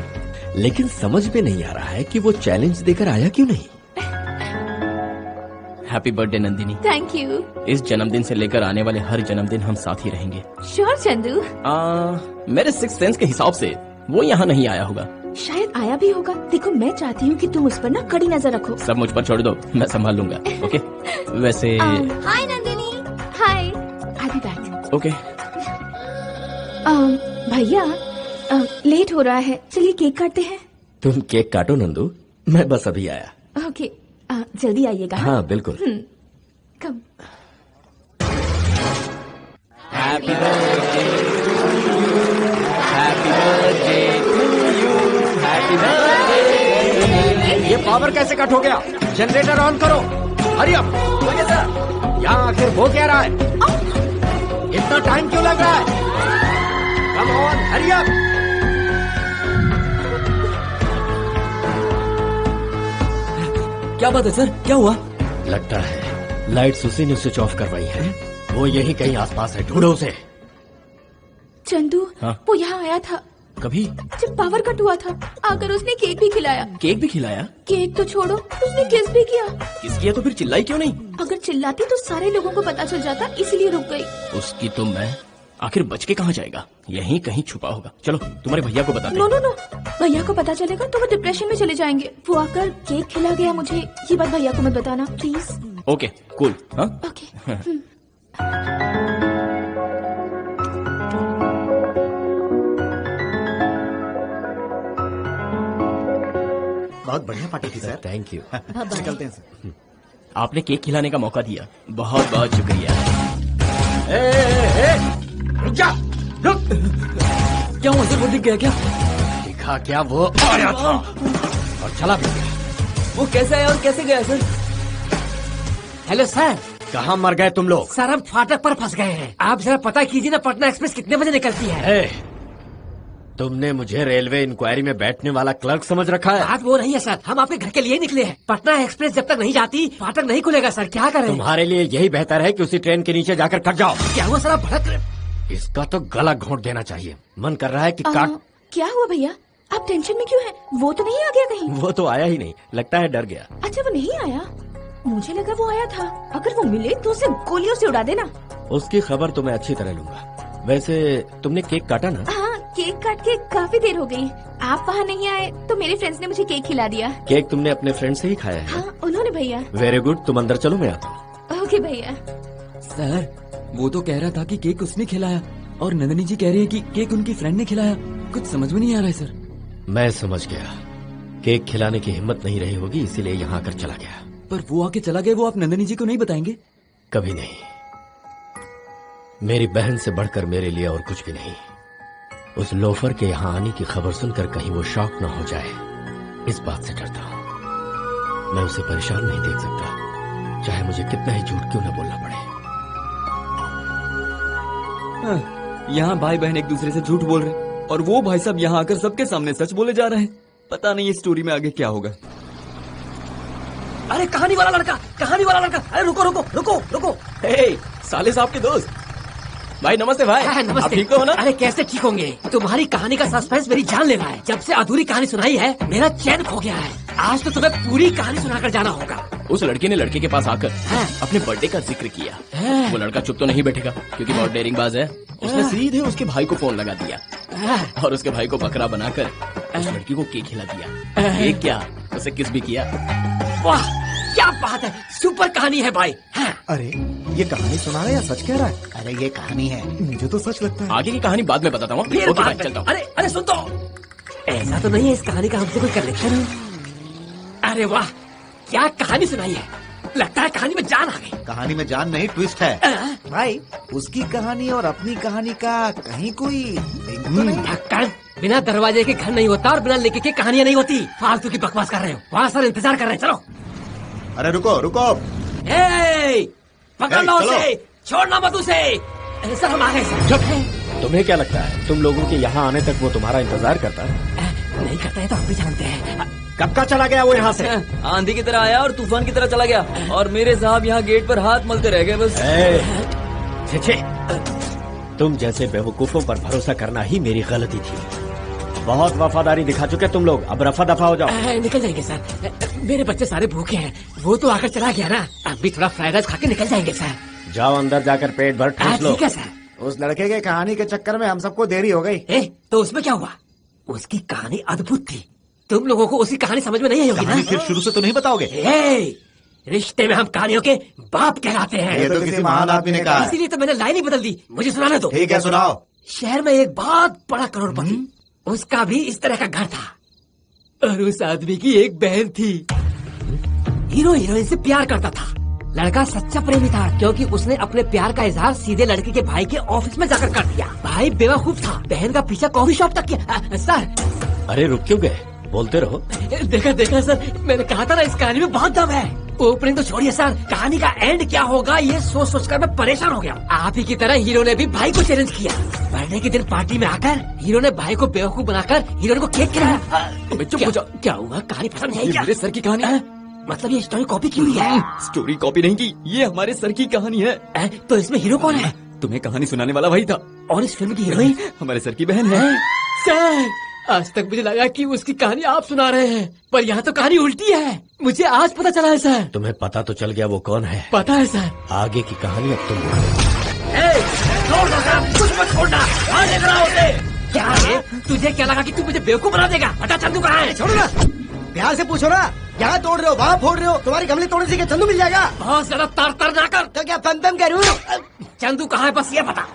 लेकिन समझ में नहीं आ रहा है कि वो चैलेंज देकर आया क्यों नहीं। Happy birthday Nandini. Thank you. इस जन्मदिन से लेकर आने वाले हर जन्मदिन हम साथ ही रहेंगे। श्योर चंदू। मेरे 6th सेंस के हिसाब से वो यहाँ नहीं आया होगा। शायद आया भी होगा। देखो मैं चाहती हूँ कि तुम उस पर ना कड़ी नजर रखो। सब मुझ पर छोड़ दो, मैं संभाल लूंगा। ओके? वैसे हाय नंदिनी। हाय, आई बी बैक। ओके। भैया लेट हो रहा है, चलिए केक काटते हैं। तुम केक काटो नंदू, मैं बस अभी आया। ओके, जल्दी आइएगा। हाँ बिल्कुल। कम। हैप्पी बर्थडे ये पावर कैसे कट हो गया? जनरेटर ऑन करो, हरी अप। यहाँ आखिर हो क्या रहा है? इतना टाइम क्यों लग रहा है? Come on, hurry up. क्या बात है सर, क्या हुआ? लगता है लाइट्स उसी ने स्विच ऑफ करवाई है। वो यही कहीं आसपास है, ढूंढो उसे। चंदू, हाँ? वो यहाँ आया था कभी? जब पावर कट हुआ था। आकर उसने केक भी खिलाया। केक भी खिलाया? केक तो छोड़ो, उसने किस भी किया। किस किया? तो फिर चिल्लाई क्यों नहीं? अगर चिल्लाती तो सारे लोगों को पता चल जाता, इसलिए रुक गई। उसकी तो मैं आखिर बच के कहाँ जाएगा? यहीं कहीं छुपा होगा। चलो तुम्हारे भैया को बताते नो नो नो, भैया को पता चलेगा तो वो डिप्रेशन में चले जाएंगे। वो आकर केक खिला गया मुझे, ये बात भैया को मत बताना प्लीज। Okay cool. हाँ ओके। बहुत बढ़िया पार्टी थी सर। Thank you. निकलते हैं सर। आपने केक खिलाने का मौका दिया, बहुत बहुत शुक्रिया। रुक जा, रुक। क्या हुआ सर, वो दिख गया क्या? दिखा क्या? वो आया था और चला भी गया। वो कैसे आया और कैसे गया सर? Hello sir. कहाँ मर गए तुम लोग? सर हम फाटक पर फंस गए हैं। आप जरा पता कीजिए ना, पटना एक्सप्रेस कितने बजे निकलती है? तुमने मुझे रेलवे इंक्वायरी में बैठने वाला क्लर्क समझ रखा है? बात वो नहीं है सर, हम आपके घर के लिए निकले हैं। पटना एक्सप्रेस जब तक नहीं जाती फाटक नहीं खुलेगा सर, क्या करें? तुम्हारे लिए यही बेहतर है कि उसी ट्रेन के नीचे जाकर कट जाओ। क्या हुआ सर, आप भड़क? इसका तो गला घोंट देना चाहिए। मन कर रहा है कि काट। क्या हुआ भैया, आप टेंशन में क्यों हैं? वो तो नहीं आ गया कहीं? वो तो आया ही नहीं, लगता है डर गया। अच्छा वो नहीं आया, मुझे लगा वो आया था। अगर वो मिले तो उसे गोलियों से उड़ा देना। उसकी खबर तो मैं अच्छी तरह लूंगा। वैसे तुमने केक काटा ना? हाँ, केक काट के काफी देर हो गई। आप वहाँ नहीं आए तो मेरे फ्रेंड्स ने मुझे केक खिला दिया। केक तुमने अपने फ्रेंड से ही खाया है? हाँ उन्होंने भैया। वेरी गुड, तुम अंदर चलो, मैं आता हूँ। ओके भैया। सर वो तो कह रहा था कि केक उसने खिलाया और नंदिनी जी कह रही है कि केक उनकी फ्रेंड ने खिलाया। कुछ समझ में नहीं आ रहा है सर। मैं समझ गया, केक खिलाने की हिम्मत नहीं रही होगी इसीलिए यहाँ आकर चला गया। पर वो आके चला गया, वो आप नंदिनी जी को नहीं बताएंगे? कभी नहीं। मेरी बहन से बढ़कर मेरे लिए और कुछ भी नहीं। उस लोफर के यहाँ आने की खबर सुनकर कहीं वो शॉक न हो जाए, इस बात से डरता हूँ। मैं उसे परेशान नहीं देख सकता, चाहे मुझे कितना ही झूठ क्यों न बोलना पड़े। यहाँ भाई बहन एक दूसरे से झूठ बोल रहे हैं और वो भाई साहब यहाँ आकर सबके सामने सच बोले जा रहे हैं। पता नहीं इस स्टोरी में आगे क्या होगा। अरे कहानी वाला लड़का, कहानी वाला लड़का, अरे रुको रुको रुको रुको। साले साहब के दोस्त भाई, नमस्ते भाई। नमस्ते। आप ठीक तो हो ना? अरे कैसे ठीक होंगे, तुम्हारी कहानी का सस्पेंस मेरी जान ले रहा है। जब से अधूरी कहानी सुनाई है मेरा चैन खो गया है। आज तो तुम्हें पूरी कहानी सुनाकर जाना होगा। उस लड़के ने लड़के के पास आकर अपने बर्थडे का जिक्र किया। वो लड़का चुप तो नहीं बैठेगा क्योंकि बहुत डेयरिंग बाज है। उसने सीधे उसके भाई को फोन लगा दिया और उसके भाई को बकरा बनाकर उस लड़की को केक खिला दिया। केक क्या, उसे किस भी किया। वाह क्या बात है, सुपर कहानी है भाई। अरे ये कहानी सुना रहा है या सच कह रहा है? अरे ये कहानी है, मुझे तो सच लगता है। आगे की कहानी बाद में बताता हूँ। ओके भाई, चलता हूँ। अरे अरे सुन तो, ऐसा तो नहीं है इस कहानी का हमसे कोई कनेक्शन? अरे वाह क्या कहानी सुनाई है, लगता है कहानी में जान आ गई। कहानी में जान नहीं, ट्विस्ट है भाई। उसकी कहानी और अपनी कहानी का कहीं कोई लिंक तो नहीं? ढक्कन, बिना दरवाजे के घर नहीं होता और बिना लेके के कहानियां नहीं होती। फालतू की बकवास कर रहे हो, वहाँ सर इंतजार कर रहे हैं, चलो। अरे रुको रुको, पकड़ लो उसे, छोड़ना मत उसे। सर हम आ गए सर। तुम्हें क्या लगता है तुम लोगों के यहाँ आने तक वो तुम्हारा इंतजार करता है? नहीं करता है तो हम भी जानते हैं। कब का चला गया वो यहाँ से? आंधी की तरह आया और तूफान की तरह चला गया और मेरे साहब यहाँ गेट पर हाथ मलते रह गए बस। छे, तुम जैसे बेवकूफों पर भरोसा करना ही मेरी गलती थी। बहुत वफादारी दिखा चुके तुम लोग, अब रफा दफा हो जाओ। निकल जाएंगे सर, मेरे बच्चे सारे भूखे हैं। वो तो आकर चला गया ना, अब भी थोड़ा फ्राइड राइस खा के निकल जाएंगे सर। जाओ अंदर जाकर पेट भर ठूस लो। ठीक है सर। उस लड़के के कहानी के चक्कर में हम सबको देरी हो गई। तो उसमें क्या हुआ? उसकी कहानी अद्भुत थी, तुम लोगों को उसकी कहानी समझ में नहीं आई होगी ना? फिर शुरू से तो नहीं बताओगे? रिश्ते में हम कहानियों के बाप कहलाते हैं। ये तो किसी महान आदमी ने कहा। इसीलिए तो मैंने लाइन ही बदल दी। मुझे सुनाने दो। ठीक है सुनाओ। शहर में एक बहुत बड़ा करोड़पति, उसका भी इस तरह का घर था और उस आदमी की एक बहन थी। हीरो हीरोइन से प्यार करता था। लड़का सच्चा प्रेमी था क्योंकि उसने अपने प्यार का इजहार सीधे लड़के के भाई के ऑफिस में जाकर कर दिया। भाई बेवकूफ था, बहन का पीछा कॉफी शॉप तक किया। सर अरे रुक क्यों गए? बोलते रहो। देखा देखा सर, मैंने कहा था ना इस कहानी में बहुत दम है। ओपनिंग तो छोड़िए सर, कहानी का एंड क्या होगा ये सोच सोचकर मैं परेशान हो गया। आप ही की तरह हीरो ने भी भाई को चैलेंज किया। बर्थडे के दिन पार्टी में आकर हीरो ने भाई को बेवकूफ बनाकर हीरोइन को केक खिलाया। चुप हो जाओ। क्या हुआ, कहानी पसंद नहीं ये क्या? मेरे सर की कहानी है। मतलब ये स्टोरी कॉपी की हुई है? स्टोरी कॉपी नहीं की, ये हमारे सर की कहानी है। तो इसमें हीरो कौन है? तुम्हें कहानी सुनाने वाला वही था। और इस फिल्म की हीरोइन हमारे सर की बहन है। सर, आज तक मुझे लगा कि उसकी कहानी आप सुना रहे हैं, पर यहाँ तो कहानी उल्टी है। मुझे आज पता चला है सर। तुम्हें पता तो चल गया वो कौन है? पता है सर। आगे की कहानी अब तुम कुछ मत छोड़ना, देख रहा होते। क्या है, तुझे क्या लगा कि तू मुझे बेवकूफ बना देगा? बता चंदू कहाँ है? छोड़ो ना, प्यार से पूछो ना। यहाँ तोड़ रहे हो, वहाँ फोड़ रहे हो, तुम्हारी गमले तोड़ने से क्या चंदू मिल जाएगा? बहुत ज्यादा तार ना कर। तो क्या पम करूँ? चंदू कहाँ है बस ये बता।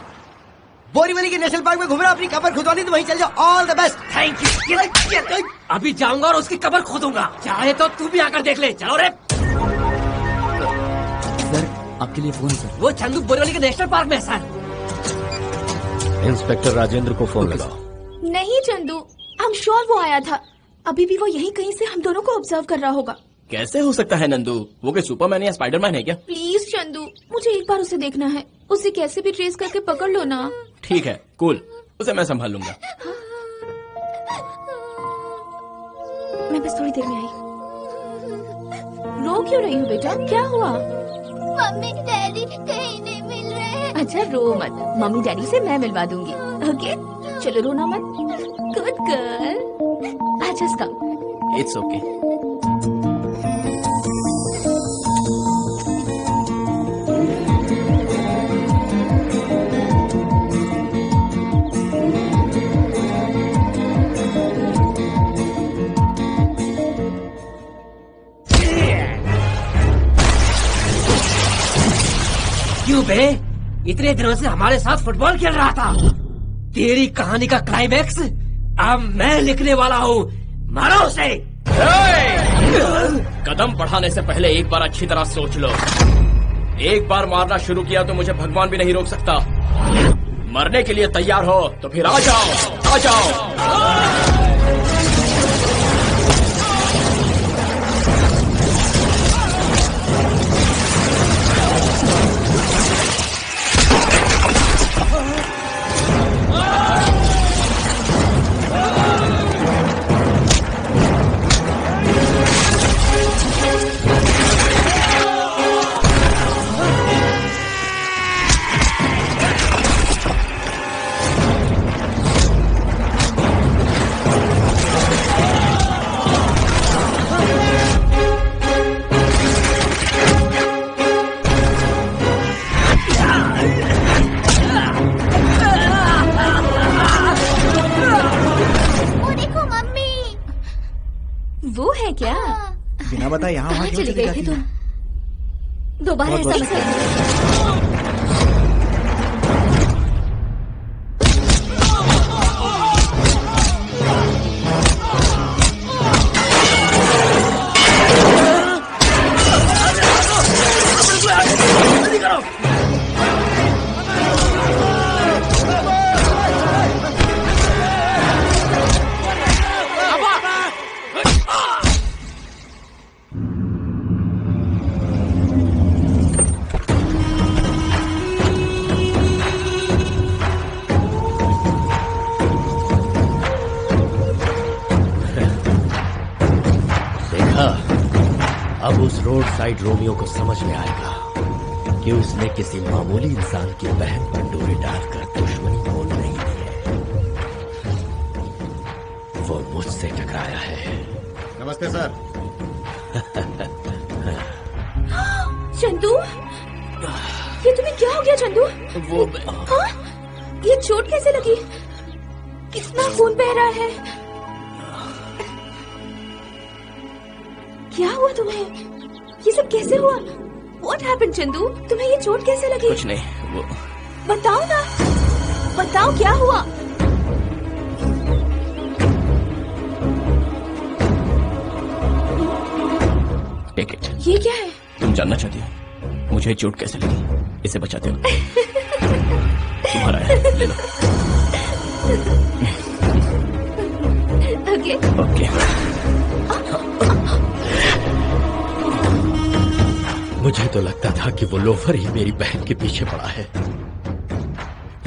बोरीवली के नेशनल पार्क में घूम रहा, अपनी कबर खुदवानी तो वहीं चल जाओ। All the best. Thank you. अभी जाऊंगा और उसकी कबर खोदूंगा, चाहे तो तू भी आकर देख ले। चलो रे। सर आपके लिए फोन सर। वो चंदू बोरीवली के नेशनल पार्क में है सर। इंस्पेक्टर राजेंद्र को फोन लगाओ। नहीं चंदू, हम श्योर वो आया था। अभी भी वो यहीं कहीं से हम दोनों को ऑब्जर्व कर रहा होगा। कैसे हो सकता है नंदू? वो कोई सुपरमैन या स्पाइडरमैन है क्या? प्लीज चंदू, मुझे एक बार उसे देखना है। उसे कैसे भी ट्रेस करके पकड़ लो ना। ठीक है, कूल, उसे मैं संभाल लूंगा। मैं बस थोड़ी देर में आई। रो क्यों रही हो बेटा, क्या हुआ? मम्मी डैडी कहीं नहीं मिल रहे हैं। अच्छा रो मत, मम्मी डैडी से मैं मिलवा दूंगी। ओके चलो रोना मत। Good girl. Just come. It's okay. क्यों बे, इतने दिनों से हमारे साथ फुटबॉल खेल रहा था। तेरी कहानी का क्लाइमैक्स अब मैं लिखने वाला हूँ। मारो उसे। कदम बढ़ाने से पहले एक बार अच्छी तरह सोच लो। एक बार मारना शुरू किया तो मुझे भगवान भी नहीं रोक सकता। मरने के लिए तैयार हो तो फिर आ जाओ, आ जाओ। बिना बताए यहाँ वहाँ क्यों चली चली गई थी जाती है? तुम? दोबारा बहुत ऐसा बहुत मत करना। अब उस रोड साइड रोमियो को समझ में आएगा कि उसने किसी मामूली इंसान की बहन पर डोरी डालकर दुश्मनी मोल नहीं दी है। वो मुझसे टकराया है। नमस्ते सर। चंदू, ये तुम्हें क्या हो गया चंदू? वो हाँ? ये चोट कैसे लगी? कितना खून बह रहा है? क्या हुआ तुम्हें? ये सब कैसे हुआ? What happened Chandu? तुम्हें ये चोट कैसे लगी? कुछ नहीं, वो बताओ ना, बताओ क्या हुआ? Take it. ये क्या है? तुम जानना चाहती हो मुझे चोट कैसे लगी? इसे बचाते हो। तुम्हारा है, ले लो। ओके जाएंगे। ओके। मुझे तो लगता था कि वो लोफर ही मेरी बहन के पीछे पड़ा है,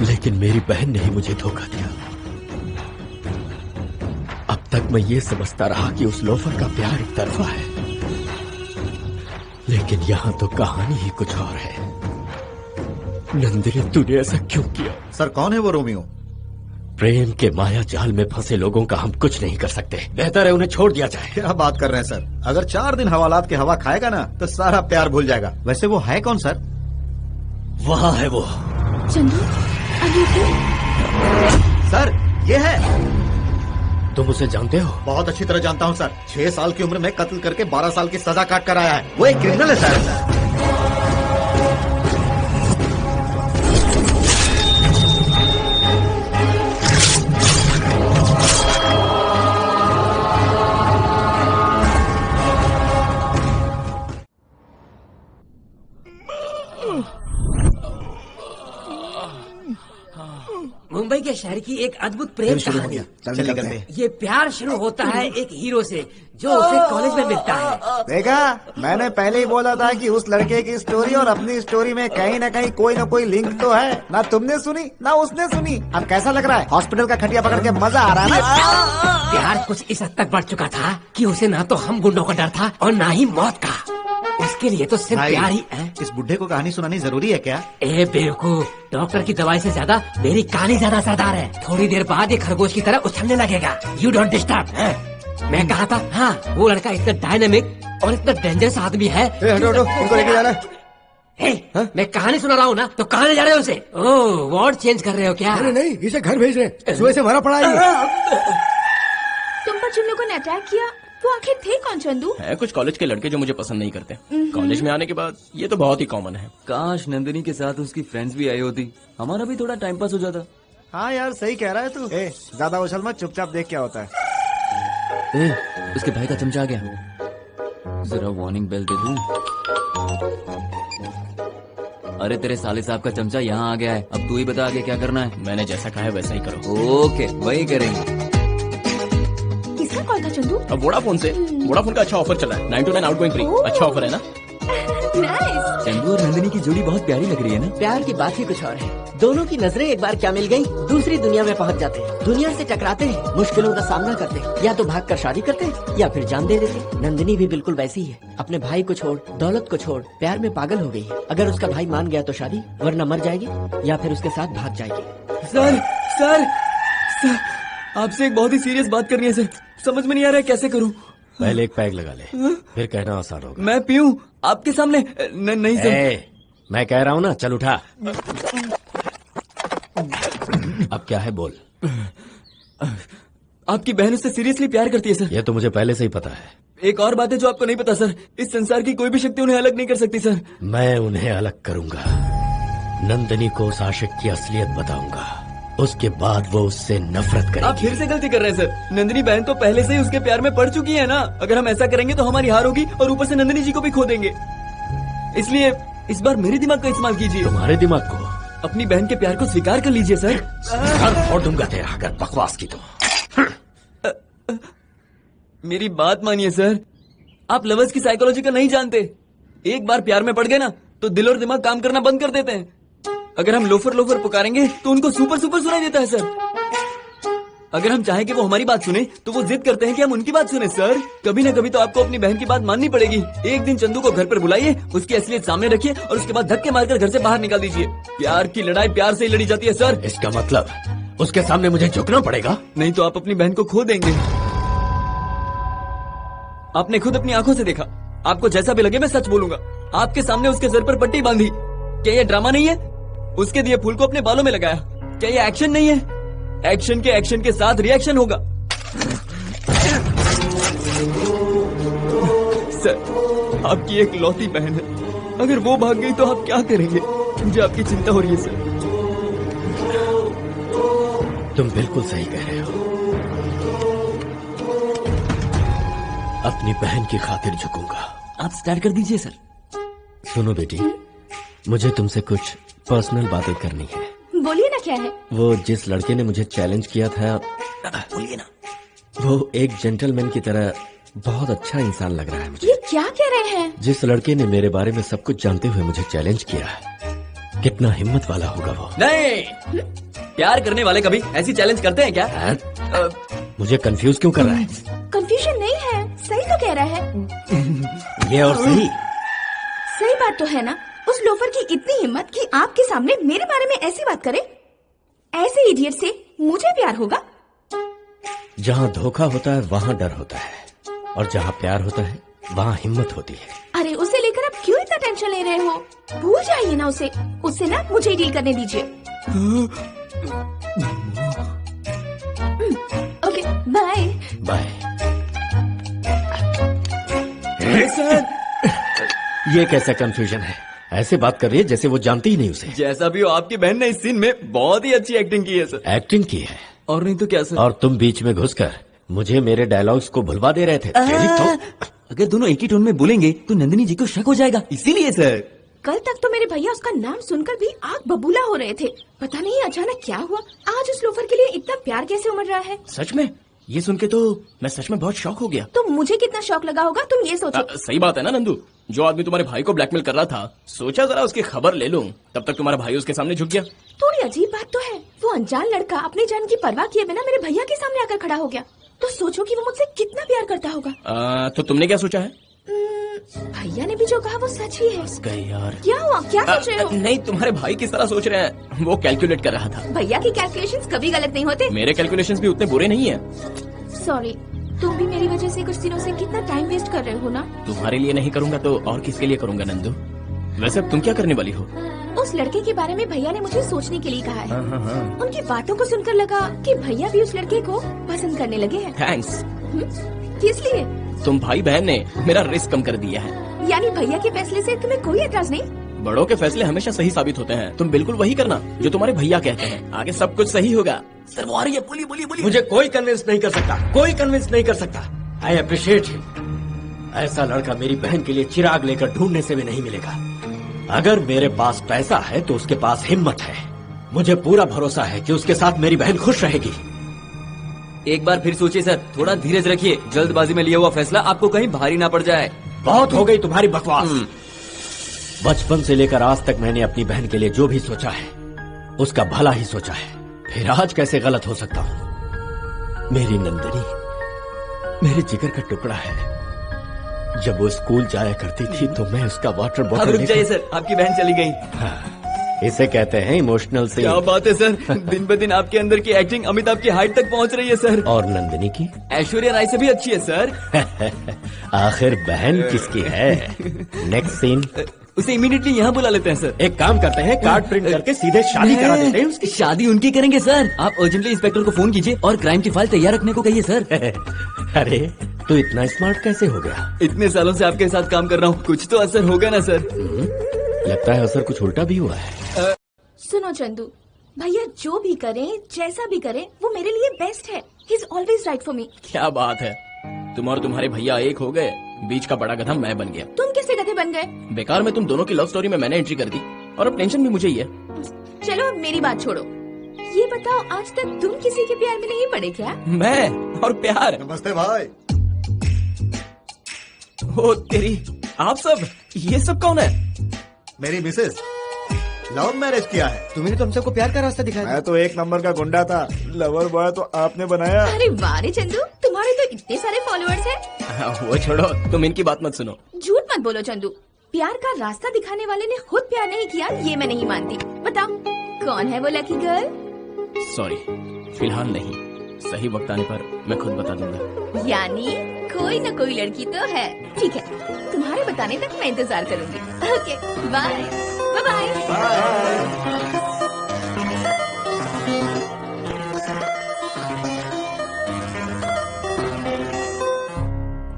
लेकिन मेरी बहन ने ही मुझे धोखा दिया। अब तक मैं ये समझता रहा कि उस लोफर का प्यार एक तरफा है, लेकिन यहाँ तो कहानी ही कुछ और है। नंदिनी, तूने ऐसा क्यों किया? सर, कौन है वो रोमियो? प्रेम के माया जाल में फंसे लोगों का हम कुछ नहीं कर सकते। बेहतर है उन्हें छोड़ दिया जाए। क्या बात कर रहे हैं सर? अगर 4 दिन हवालात की हवा खाएगा ना तो सारा प्यार भूल जाएगा। वैसे वो है कौन सर? वहाँ है वो। चंदू, सर, ये है। तुम उसे जानते हो? बहुत अच्छी तरह जानता हूँ सर। 6 साल की उम्र में कत्ल करके 12 साल की सजा काट कर आया है। वो एक क्रिमिनल है सर। मुंबई के शहर की एक अद्भुत प्रेम कहानी। ये प्यार शुरू होता है एक हीरो से जो उसे कॉलेज में मिलता है। देखा, मैंने पहले ही बोला था कि उस लड़के की स्टोरी और अपनी स्टोरी में कहीं न कहीं कोई न कोई लिंक तो है। ना तुमने सुनी ना उसने सुनी। अब कैसा लग रहा है? हॉस्पिटल का खटिया पकड़ के मजा आ रहा है ना? प्यार कुछ इस हद तक बढ़ चुका था कि उसे ना तो हम गुंडों का डर था और ना ही मौत का। उसके लिए तो सिर्फ प्यार ही है। इस बुढ़े को कहानी सुनानी जरूरी है क्या? ए बेवकूफ, डॉक्टर की दवाई से ज्यादा मेरी कहानी ज्यादा असरदार है। थोड़ी देर बाद ये खरगोश की तरह उछलने लगेगा। You don't disturb. मैं कहा था, हाँ, वो लड़का इतना डायनेमिक और इतना डेंजरस आदमी है। हटो, उनको लेके जाना। मैं कहानी सुना रहा हूँ ना, तो कहाँ ले जा रहे हो उसे? ओह, वार्ड चेंज कर रहे हो क्या? नहीं, इसे घर भेज रहे। सुबह से भरा पड़ा है। तुम पर जिन लोगों ने अटैक किया वो आखिर थे कौन चंदू? है कुछ कॉलेज के लड़के जो मुझे पसंद नहीं करते। कॉलेज में आने के बाद ये तो बहुत ही कॉमन है। काश नंदिनी के साथ उसकी फ्रेंड्स भी आई होती, हमारा भी थोड़ा टाइम पास हो जाता। हाँ यार, सही कह रहा है तू। ज्यादा उछल मत, चुपचाप देख क्या होता है। उसके भाई का चमचा आ गया। जरा वार्निंग बेल दे दूं। अरे तेरे साले साहब का चमचा यहाँ आ गया है। अब तू ही बता आगे क्या करना है। मैंने जैसा कहा है वैसा ही करो। ओके, वही करेंगे। किसका कॉल था चंदू? अब वोडाफोन से। वोडाफोन का अच्छा ऑफर चला है, 9 to 9 आउटगोइंग फ्री। अच्छा ऑफर है ना? नाइस। चंदू और नंदिनी की जोड़ी बहुत प्यारी लग रही है ना? प्यार की बात ही कुछ और है। दोनों की नजरें एक बार क्या मिल गई, दूसरी दुनिया में पहुंच जाते हैं। दुनिया से टकराते हैं, मुश्किलों का सामना करते हैं, या तो भागकर शादी करते हैं या फिर जान दे देते। नंदिनी भी बिल्कुल वैसी ही है। अपने भाई को छोड़, दौलत को छोड़, प्यार में पागल हो गई है। अगर उसका भाई मान गया तो शादी, वरना मर जाएगी या फिर उसके साथ भाग जाएगी। सर, सर, सर, आपसे एक बहुत ही सीरियस बात करनी है सर। समझ में नहीं आ रहा है कैसे करूं। पहले एक पैग लगा ले, फिर कहना आसान होगा। मैं पीऊं आपके सामने? नहीं सर। मैं कह रहा हूँ ना, चल उठा। अब क्या है बोल। आपकी बहन उससे सीरियसली प्यार करती है सर। ये तो मुझे पहले से ही पता है। एक और बात है जो आपको नहीं पता सर, इस संसार की कोई भी शक्ति उन्हें अलग नहीं कर सकती सर। मैं उन्हें अलग करूंगा। नंदिनी को उस आशिक की असलियत बताऊंगा, उसके बाद वो उससे नफरत करेगी। आप फिर से गलती कर रहे हैं सर। नंदिनी बहन तो पहले से ही उसके प्यार में पड़ चुकी है ना। अगर हम ऐसा करेंगे तो हमारी हार होगी और ऊपर से नंदिनी जी को भी खो देंगे। इसलिए इस बार मेरे दिमाग का इस्तेमाल कीजिए। तुम्हारे दिमाग को? अपनी बहन के प्यार को स्वीकार कर लीजिए सर। सर फोड़ दूंगा तेरा अगर बकवास की तो। मेरी बात मानिए सर, आप लवर्स की साइकोलॉजी का नहीं जानते। एक बार प्यार में पड़ गए ना तो दिल और दिमाग काम करना बंद कर देते हैं। अगर हम लोफर लोफर पुकारेंगे तो उनको सुपर सुपर सुनाई देता है सर। अगर हम चाहें कि वो हमारी बात सुने तो वो जिद करते हैं कि हम उनकी बात सुने सर। कभी ना कभी तो आपको अपनी बहन की बात माननी पड़ेगी। एक दिन चंदू को घर पर बुलाइए, उसकी असलियत सामने रखिए और उसके बाद धक्के मारकर घर से बाहर निकाल दीजिए। प्यार की लड़ाई प्यार से ही लड़ी जाती है सर। इसका मतलब उसके सामने मुझे झुकना पड़ेगा? नहीं तो आप अपनी बहन को खो देंगे। आपने खुद अपनी आंखों से देखा। आपको जैसा भी लगे मैं सच बोलूंगा। आपके सामने उसके सर पर पट्टी बांधी। क्या ये ड्रामा नहीं है? उसके दिए फूल को अपने बालों में लगाया। क्या ये एक्शन नहीं है? एक्शन के साथ रिएक्शन होगा। सर, आपकी एक लौती बहन है। अगर वो भाग गई तो आप क्या करेंगे? मुझे आपकी चिंता हो रही है सर। तुम बिल्कुल सही कह रहे हो। अपनी बहन की खातिर झुकूंगा। आप स्टार्ट कर दीजिए सर। सुनो बेटी, मुझे तुमसे कुछ पर्सनल बातें करनी है। बोलिए ना, क्या है? वो जिस लड़के ने मुझे चैलेंज किया था, बोलिए ना। वो एक जेंटलमैन की तरह बहुत अच्छा इंसान लग रहा है मुझे। ये क्या कह रहे हैं? जिस लड़के ने मेरे बारे में सब कुछ जानते हुए मुझे चैलेंज किया, कितना हिम्मत वाला होगा वो। नहीं, प्यार करने वाले कभी ऐसी चैलेंज करते हैं क्या? मुझे कंफ्यूज क्यों कर रहा है? कंफ्यूजन नहीं है, सही तो कह रहा है। ये और सही सही बात तो है ना। उस लोफर की इतनी हिम्मत कि आपके सामने मेरे बारे में ऐसी बात करे। ऐसे इडियट से मुझे प्यार होगा? जहाँ धोखा होता है वहाँ डर होता है, और जहाँ प्यार होता है वहाँ हिम्मत होती है। अरे उसे लेकर आप क्यों इतना टेंशन ले रहे हो? भूल जाइए ना उसे। उससे ना मुझे डील करने दीजिए। Okay, bye bye. सर, ये कैसा कंफ्यूजन है? ऐसे बात कर रही है जैसे वो जानती ही नहीं उसे। जैसा भी हो, आपकी बहन ने इस सीन में बहुत ही अच्छी एक्टिंग की है सर। एक्टिंग की है? और नहीं तो क्या सर। और तुम बीच में घुसकर मुझे मेरे डायलॉग्स को भुलवा दे रहे थे। तेरी तो अगर दोनों एक ही टोन में बोलेंगे तो नंदिनी जी को शक हो जाएगा, इसीलिए सर। कल तक तो मेरे भैया उसका नाम सुनकर भी आग बबूला हो रहे थे। पता नहीं अचानक क्या हुआ, आज उस लोफर के लिए इतना प्यार कैसे उमड़ रहा है। सच में? ये सुन के तो मैं सच में बहुत शॉक हो गया। तो मुझे कितना शौक लगा होगा तुम ये सोचो। सही बात है ना नंदू, जो आदमी तुम्हारे भाई को ब्लैकमेल कर रहा था, सोचा जरा उसकी खबर ले लूं, तब तक तुम्हारा भाई उसके सामने झुक गया। थोड़ी अजीब बात तो है। वो अनजान लड़का अपनी जान की परवाह किए बिना मेरे भैया के सामने आकर खड़ा हो गया। तो सोचो कि वो मुझसे कितना प्यार करता होगा। तो तुमने क्या सोचा है? भैया ने भी जो कहा वो सच ही है। गई यार। क्या हुआ, क्या सोच रहे हो? नहीं, तुम्हारे भाई किस तरह सोच रहे हैं, वो कैलकुलेट कर रहा था। भैया की कैलकुलेशंस कभी गलत नहीं होते। मेरे कैलकुलेशंस भी उतने बुरे नहीं है। सॉरी, तुम भी मेरी वजह से कुछ दिनों से कितना टाइम वेस्ट कर रहे हो ना। तुम्हारे लिए नहीं करूंगा तो और किसके लिए करूंगा नंदू? वैसे अब तुम क्या करने वाली हो? उस लड़के के बारे में भैया ने मुझे सोचने के लिए कहा है। उनकी बातों को सुनकर लगा कि भैया भी उस लड़के को पसंद करने लगे हैं। थैंक्स। किस लिए? तुम भाई बहन ने मेरा रिस्क कम कर दिया है। यानी भैया के फैसले से तुम्हें कोई एतराज नहीं? बड़ों के फैसले हमेशा सही साबित होते हैं। तुम बिल्कुल वही करना जो तुम्हारे भैया कहते हैं, आगे सब कुछ सही होगा। सर वो आ रही है, बोलिए बोलिए बोलिए। मुझे कोई कन्विंस नहीं कर सकता, कोई कन्विंस नहीं कर सकता। I appreciate him. ऐसा लड़का मेरी बहन के लिए चिराग लेकर ढूंढने से भी नहीं मिलेगा। अगर मेरे पास पैसा है तो उसके पास हिम्मत है। मुझे पूरा भरोसा है कि उसके साथ मेरी बहन खुश रहेगी। एक बार फिर सोचिए सर, थोड़ा धीरज रखिए। जल्दबाजी में लिया हुआ फैसला आपको कहीं भारी ना पड़ जाए। बहुत हो गई तुम्हारी बकवास। बचपन से लेकर आज तक मैंने अपनी बहन के लिए जो भी सोचा है उसका भला ही सोचा है, फिर आज कैसे गलत हो सकता हूँ? मेरी नंदिनी मेरे जिगर का टुकड़ा है। जब वो स्कूल जाया करती थी तो मैं उसका वाटर बॉटल। रुक जाइए सर, आपकी बहन चली गई। हाँ, इसे कहते हैं इमोशनल से। क्या बात है सर, दिन ब दिन आपके अंदर की एक्टिंग अमिताभ की हाइट तक पहुंच रही है सर। और नंदिनी की? ऐश्वर्या राय से भी अच्छी है सर। आखिर बहन किसकी है? Next scene. उसे इमीडिएटली यहाँ बुला लेते हैं सर। एक काम करते हैं, कार्ड प्रिंट करके सीधे शादी करा देते हैं उसकी। शादी उनकी करेंगे सर। आप अर्जेंटली इंस्पेक्टर को फोन कीजिए और क्राइम की फाइल तैयार रखने को कहिए सर। अरे तू इतना स्मार्ट कैसे हो गया? इतने सालों से आपके साथ काम कर रहा हूँ, कुछ तो असर होगा ना सर। लगता है असर कुछ उल्टा भी हुआ है। सुनो चंदू, भैया जो भी करें, जैसा भी करें, वो मेरे लिए बेस्ट है। He is always right for me. क्या बात है, तुम और तुम्हारे भैया एक हो गए, बीच का बड़ा गधा मैं बन गया। तुम किससे गधे बन गए? बेकार में तुम दोनों की लव स्टोरी में मैंने एंट्री कर दी, और अब टेंशन भी मुझे ही है। चलो अब मेरी बात छोड़ो, ये बताओ आज तक तुम किसी के प्यार में नहीं पड़े क्या? मैं और प्यार? नमस्ते भाई। ओ तेरी, आप सब, ये सब कौन है? मेरी मिसेस, लव मैरिज किया है। तुमने तो हम सबको प्यार का रास्ता दिखाया। मैं तो एक नंबर का गुंडा था, लवर बॉय तो आपने बनाया। अरे वाह रे चंदू, तुम्हारे तो इतने सारे फॉलोअर्स हैं। वो छोड़ो, तुम इनकी बात मत सुनो। झूठ मत बोलो चंदू, प्यार का रास्ता दिखाने वाले ने खुद प्यार नहीं किया, ये मैं नहीं मानती। बताओ कौन है वो लकी गर्ल? सॉरी, फिलहाल नहीं, सही वक्त आने पर मैं खुद बता दूंगा। यानी कोई न कोई लड़की तो है। ठीक है, तुम्हारे बताने तक मैं इंतजार करूंगी। Okay bye bye bye.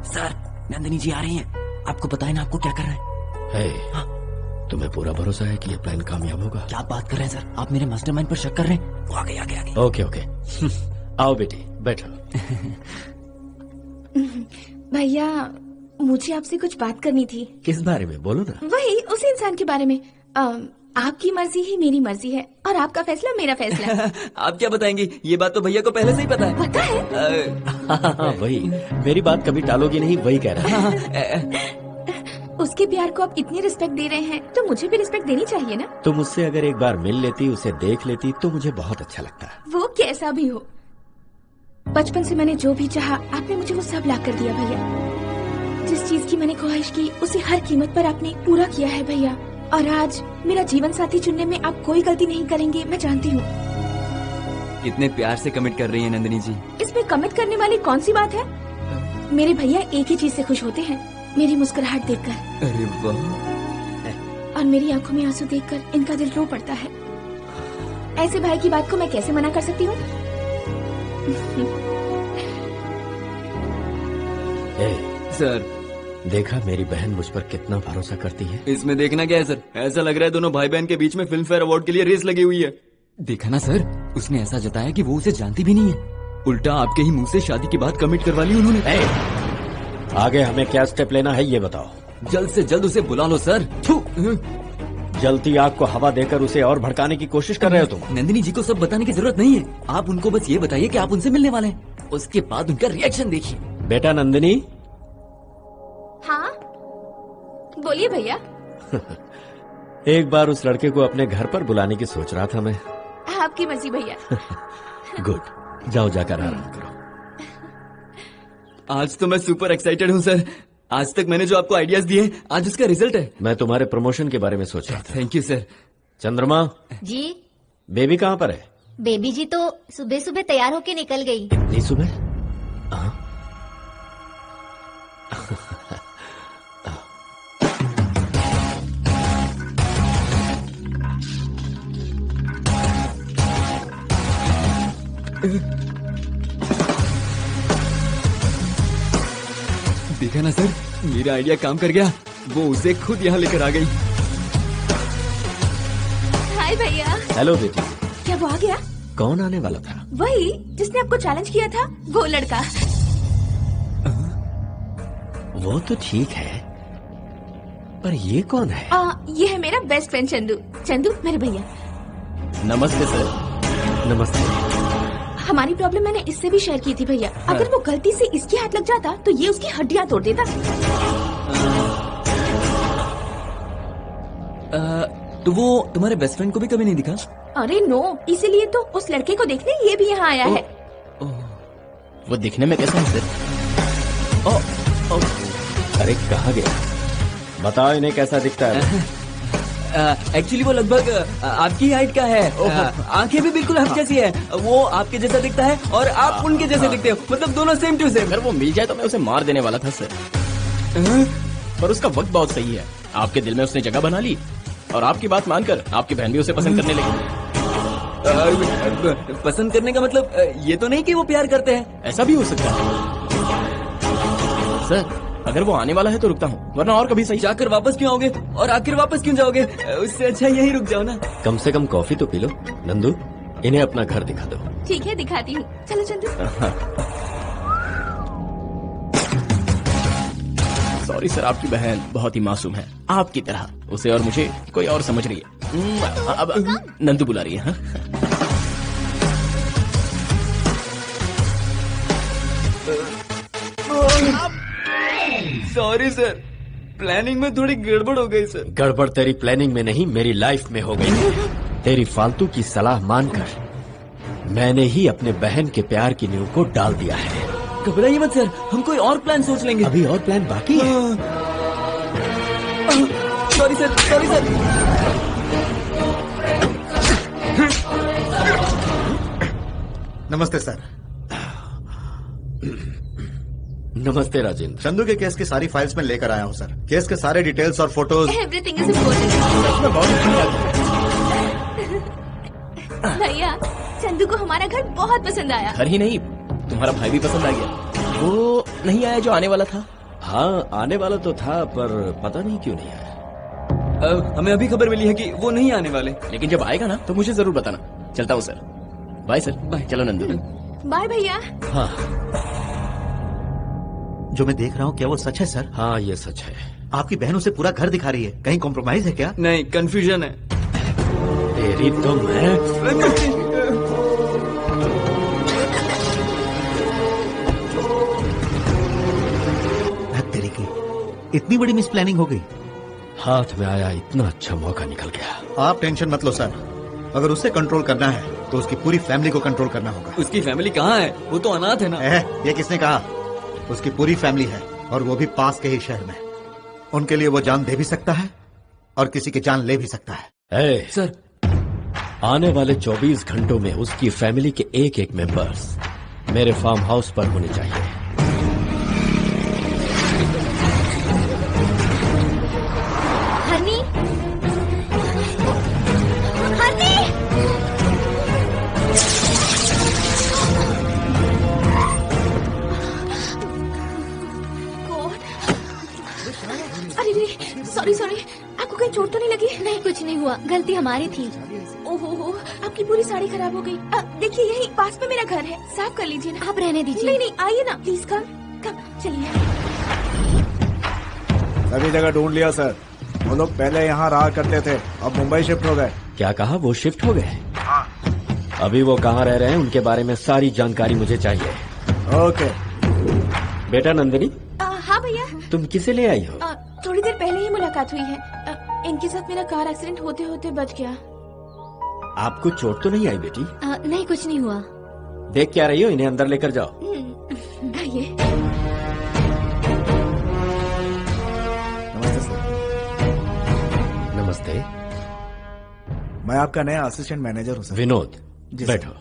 Sir Nandini ji आ रही हैं। आपको पता है ना आपको क्या कर रहा है? हाँ। तुम्हें पूरा भरोसा है कि ये प्लान कामयाब होगा? क्या बात कर रहे हैं सर, आप मेरे मास्टरमाइंड पर शक कर रहे हैं? वो आगे आगे आगे। ओके ओके आओ बेटी बैठो। भैया मुझे आपसे कुछ बात करनी थी। किस बारे में, बोलो ना। वही उसी इंसान के बारे में। आपकी मर्जी ही मेरी मर्जी है और आपका फैसला मेरा फैसला है। आप क्या बताएंगी? ये बात तो भैया को पहले से ही पता है। पता है? हाँ, वही मेरी बात कभी टालोगी नहीं, वही कह रहा है। उसके प्यार को आप इतनी रिस्पेक्ट दे रहे हैं तो मुझे भी रिस्पेक्ट देनी चाहिए ना। तुम मुझसे अगर एक बार मिल लेती, उसे देख लेती तो मुझे बहुत अच्छा लगता। वो कैसा भी हो, बचपन से मैंने जो भी चाहा आपने मुझे वो सब ला कर दिया भैया। जिस चीज की मैंने ख्वाहिश की उसे हर कीमत पर आपने पूरा किया है भैया। और आज मेरा जीवन साथी चुनने में आप कोई गलती नहीं करेंगे, मैं जानती हूँ। कितने प्यार से कमिट कर रही है नंदिनी जी। इसमें कमिट करने वाली कौन सी बात है? मेरे भैया एक ही चीज से खुश होते हैं, मेरी मुस्कुराहट देखकर। अरे वाह। और मेरी आंखों में आंसू देखकर इनका दिल रो पड़ता है। ऐसे भाई की बात को मैं कैसे मना कर सकती हूँ? सर, देखा मेरी बहन मुझ पर कितना भरोसा करती है। इसमें देखना क्या है सर? ऐसा लग रहा है दोनों भाई बहन के बीच में फिल्म फेयर अवार्ड के लिए रेस लगी हुई है। देखा ना सर, उसने ऐसा जताया कि वो उसे जानती भी नहीं है, उल्टा आपके ही मुंह से शादी की बात कमिट करवा ली उन्होंने। आगे हमें क्या स्टेप लेना है ये बताओ। जल्द से जल्द उसे बुला लो सर। जलती आग को हवा देकर उसे और भड़काने की कोशिश कर रहे हो तुम। नंदिनी जी को सब बताने की जरूरत नहीं है, आप उनको बस ये बताइए कि आप उनसे मिलने वाले हैं, उसके बाद उनका रिएक्शन देखिए। बेटा नंदिनी। हाँ बोलिए भैया। एक बार उस लड़के को अपने घर पर बुलाने की सोच रहा था मैं। आपकी मर्जी भैया। गुड, जाओ जाकर आराम करो। आज तो मैं सुपर एक्साइटेड हूँ सर। आज तक मैंने जो आपको आइडियाज दिए, आज उसका रिजल्ट है। मैं तुम्हारे प्रमोशन के बारे में सोच रहा था। Thank you sir. चंद्रमा जी। बेबी कहाँ पर है? बेबी जी तो सुबह सुबह तैयार होके निकल गई। इतनी सुबह? देखा ना सर, मेरा आइडिया काम कर गया। वो उसे खुद यहाँ लेकर आ गई। हाय भैया। हेलो बेटी। क्या वो आ गया? कौन आने वाला था? वही जिसने आपको चैलेंज किया था, वो लड़का। वो तो ठीक है, पर ये कौन है? ये है मेरा बेस्ट फ्रेंड चंदू। चंदू मेरे भैया। नमस्ते सर। नमस्ते। हमारी प्रॉब्लम मैंने इससे भी शेयर की थी भैया। अगर वो गलती से इसके हाथ लग जाता तो ये उसकी हड्डियां तोड़ देता। तो वो तुम्हारे बेस्ट फ्रेंड को भी कभी नहीं दिखा? अरे नो, इसीलिए तो उस लड़के को देखने ये भी यहाँ आया है। वो दिखने में कैसा है सर? अरे कहाँ गया? बताओ इन्हें कैसा दिखता है? एक्चुअली वो लगभग आपकी हाइट का है। आंखें भी बिल्कुल आपकी जैसी है। वो आपके जैसा दिखता है और आप उनके जैसे दिखते हो, मतलब दोनों सेम टू सेम। अगर वो मिल जाए तो मैं उसे मार देने वाला था सर, पर उसका वक्त बहुत सही है। आपके दिल में उसने जगह बना ली और आपकी बात मानकर आपकी बहन भी उसे पसंद करने लगी। पसंद करने का मतलब ये तो नहीं कि वो प्यार करते हैं। ऐसा भी हो सकता है सर। अगर वो आने वाला है तो रुकता हूँ, वरना और कभी सही। जाकर वापस क्यों आओगे और आखिर वापस क्यों जाओगे? उससे अच्छा यही रुक जाओ ना। कम से कम कॉफी तो पी लो। नंदू, इन्हें अपना घर दिखा दो। ठीक है, दिखाती हूँ। चलो चंदू। सॉरी सर, आपकी बहन बहुत ही मासूम है, आपकी तरह। उसे और मुझे कोई और समझ रही है। अब नंदू बुला रही है। हाँ? सॉरी सर, प्लानिंग में थोड़ी गड़बड़ हो गई सर। गड़बड़ तेरी प्लानिंग में नहीं, मेरी लाइफ में हो गई। तेरी फालतू की सलाह मानकर मैंने ही अपने बहन के प्यार की नींव को डाल दिया है। घबराइए मत सर, हम कोई और प्लान सोच लेंगे। अभी और प्लान बाकी है। Sorry sir, sorry sir. नमस्ते सर। नमस्ते राजेंद्र। चंदू के केस की सारी फाइल्स में लेकर आया हूँ सर। केस के सारे डिटेल्स और फोटोज। Everything is important. भैया, चंदू को हमारा घर बहुत पसंद आया। घर ही नहीं, तुम्हारा भाई भी पसंद आ गया। वो नहीं आया जो आने वाला था? हाँ, आने वाला तो था, पर पता नहीं क्यों नहीं आया। हमें अभी खबर मिली है कि वो नहीं आने वाले, लेकिन जब आएगा ना तो मुझे जरूर बताना। चलता हूँ सर। Bye sir. बाय। चलो नंदू। बाय भैया। हाँ, जो मैं देख रहा हूँ क्या वो सच है सर? हाँ ये सच है। आपकी बहन उसे पूरा घर दिखा रही है, कहीं कॉम्प्रोमाइज है क्या? नहीं, कंफ्यूजन है। तेरी तो मैं तेरी की इतनी बड़ी मिस प्लानिंग हो गई। हाथ में आया इतना अच्छा मौका निकल गया। आप टेंशन मत लो सर, अगर उसे कंट्रोल करना है तो उसकी पूरी फैमिली को कंट्रोल करना होगा। उसकी फैमिली कहाँ है? वो तो अनाथ है ना। ये किसने कहा? उसकी पूरी फैमिली है और वो भी पास के ही शहर में। उनके लिए वो जान दे भी सकता है और किसी की जान ले भी सकता है। सर, आने वाले 24 घंटों में उसकी फैमिली के एक एक मेंबर्स मेरे फार्म हाउस पर होने चाहिए। हरनी, हरनी, अरे सॉरी सॉरी, आपको कहीं चोट तो नहीं लगी? नहीं, कुछ नहीं हुआ, गलती हमारी थी। ओहो, आपकी पूरी साड़ी खराब हो गई। देखिए यही पास में मेरा घर है, साफ कर लीजिए ना। आप रहने दीजिए। नहीं नहीं, आइए ना प्लीज। कम चलिए। सभी जगह ढूंढ लिया सर। वो लोग पहले यहाँ रहा करते थे, अब मुंबई शिफ्ट हो गए। क्या कहा? वो शिफ्ट हो गए? अभी वो कहाँ रह रहे हैं उनके बारे में सारी जानकारी मुझे चाहिए। ओके। बेटा नंदिनी। हाँ भैया। तुम किसे ले आई हो? थोड़ी देर पहले ही मुलाकात हुई है। इनके साथ मेरा कार एक्सीडेंट होते होते बच गया। आपको चोट तो नहीं आई बेटी? नहीं, कुछ नहीं हुआ। देख क्या रही हो? इन्हें अंदर लेकर जाओ। आइए। नमस्ते सर। नमस्ते। मैं आपका नया असिस्टेंट मैनेजर हूँ सर। विनोद, जी बैठो।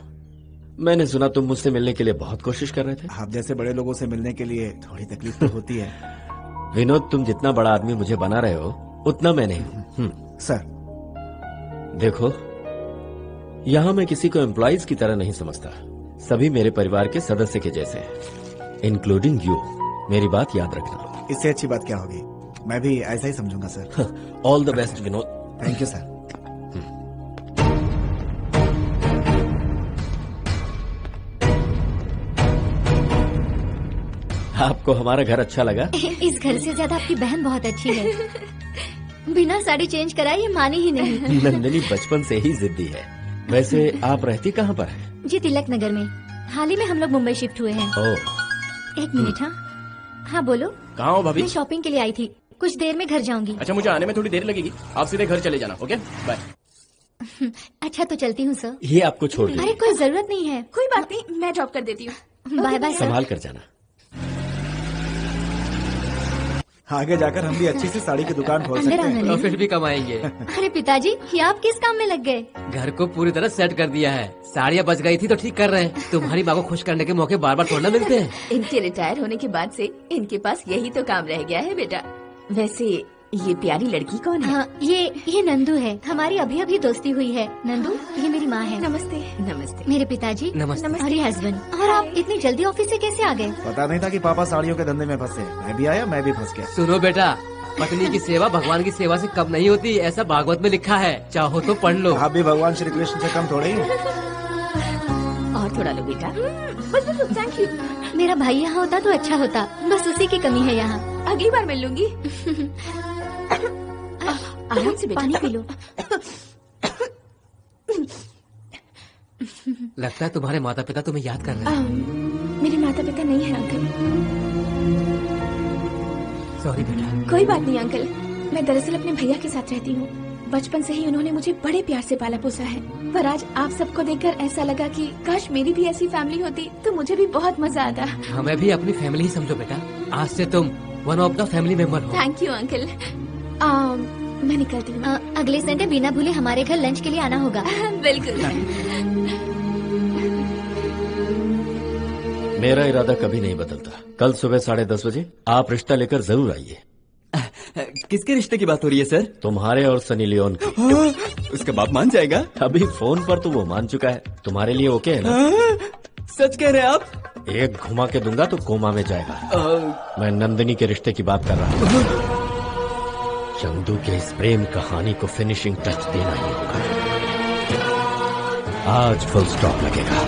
मैंने सुना तुम मुझसे मिलने के लिए बहुत कोशिश कर रहे थे। आप जैसे बड़े लोगों से मिलने के लिए थोड़ी तकलीफ तो होती है। विनोद, तुम जितना बड़ा आदमी मुझे बना रहे हो उतना मैं नहीं हूँ। सर देखो, यहाँ मैं किसी को एम्प्लॉइज की तरह नहीं समझता। सभी मेरे परिवार के सदस्य के जैसे हैं, इंक्लूडिंग यू। मेरी बात याद रखना। इससे अच्छी बात क्या होगी? मैं भी ऐसा ही समझूंगा sir. All the best Vinod. Thank you sir. आपको हमारा घर अच्छा लगा? इस घर से ज्यादा आपकी बहन बहुत अच्छी है। बिना साड़ी चेंज कराए ये मानी ही नहीं। नंदिनी बचपन से ही जिद्दी है। वैसे आप रहती कहाँ पर हैं? जी, तिलक नगर में। हाल ही में हम लोग मुंबई शिफ्ट हुए हैं। ओह। एक मिनट। हाँ हाँ, बोलो। कहाँ हो भाभी? मैं शॉपिंग के लिए आई थी, कुछ देर में घर जाऊंगी। अच्छा, मुझे आने में थोड़ी देर लगेगी, आप सीधे घर चले जाना। Okay, bye. अच्छा, तो चलती हूँ सर। ये आपको छोड़ दीजिए। अरे कोई जरूरत नहीं है। कोई बात नहीं, मैं ड्रॉप कर देती हूँ। Bye bye sir. संभाल कर जाना। आगे जाकर हम भी अच्छी सी साड़ी की दुकान खोल सकते हैं। प्रॉफिट भी कमाएंगे। अरे पिताजी, ये आप किस काम में लग गए? घर को पूरी तरह सेट कर दिया है। साड़ियाँ बच गई थी तो ठीक कर रहे हैं। तुम्हारी माँ को खुश करने के मौके बार बार थोड़ा मिलते हैं। इनके रिटायर होने के बाद से इनके पास यही तो काम रह गया है बेटा। वैसे ये प्यारी लड़की कौन है? हाँ, ये नंदू है। हमारी अभी अभी दोस्ती हुई है। नंदू, ये मेरी माँ है। नमस्ते। नमस्ते। मेरे पिताजी। नमस्ते। और ये हस्बैंड। और आप इतनी जल्दी ऑफिस से कैसे आ गए? पता नहीं था कि पापा साड़ियों के धंधे में फंसे। मैं भी आया, मैं भी फंस गया। सुनो बेटा, पत्नी की सेवा भगवान की सेवा से कम नहीं होती, ऐसा भागवत में लिखा है। चाहो तो पढ़ लो। आप भी भगवान श्री कृष्ण से कम थोड़े ही। और थोड़ा लो बेटा। बस बस, थैंक यू। मेरा भाई यहाँ होता तो अच्छा होता, बस उसी की कमी है यहाँ। अगली बार मिल लूंगी। आराम से बेटा। पानी पी लो। लगता है तुम्हारे माता पिता तुम्हें याद कर रहे हैं। मेरे माता पिता नहीं है अंकल। सॉरी बेटा। कोई बात नहीं अंकल, मैं दरअसल अपने भैया के साथ रहती हूँ। बचपन से ही उन्होंने मुझे बड़े प्यार से पाला पोसा है। पर आज आप सबको देखकर ऐसा लगा कि काश मेरी भी ऐसी फैमिली होती तो मुझे भी बहुत मजा आता। हमें भी अपनी फैमिली ही समझो बेटा। आज से तुम one of the family member हो। Thank you uncle. मैं निकलती हूँ। अगले संडे बिना भूले हमारे घर लंच के लिए आना होगा। बिल्कुल। मेरा इरादा कभी नहीं बदलता। कल सुबह 10:30 बजे आप रिश्ता लेकर जरूर आइए। किसके रिश्ते की बात हो रही है सर? तुम्हारे और सनी लियोन की। उसका बाप मान जाएगा? अभी फोन पर तो वो मान चुका है। तुम्हारे लिए ओके है ना? सच कह रहे हैं आप? एक घुमा के दूंगा तो कोमा में जाएगा। मैं नंदिनी के रिश्ते की बात कर रहा हूँ। चंदू के इस प्रेम कहानी को फिनिशिंग टच देना ही होगा। आज फुल स्टॉप लगेगा।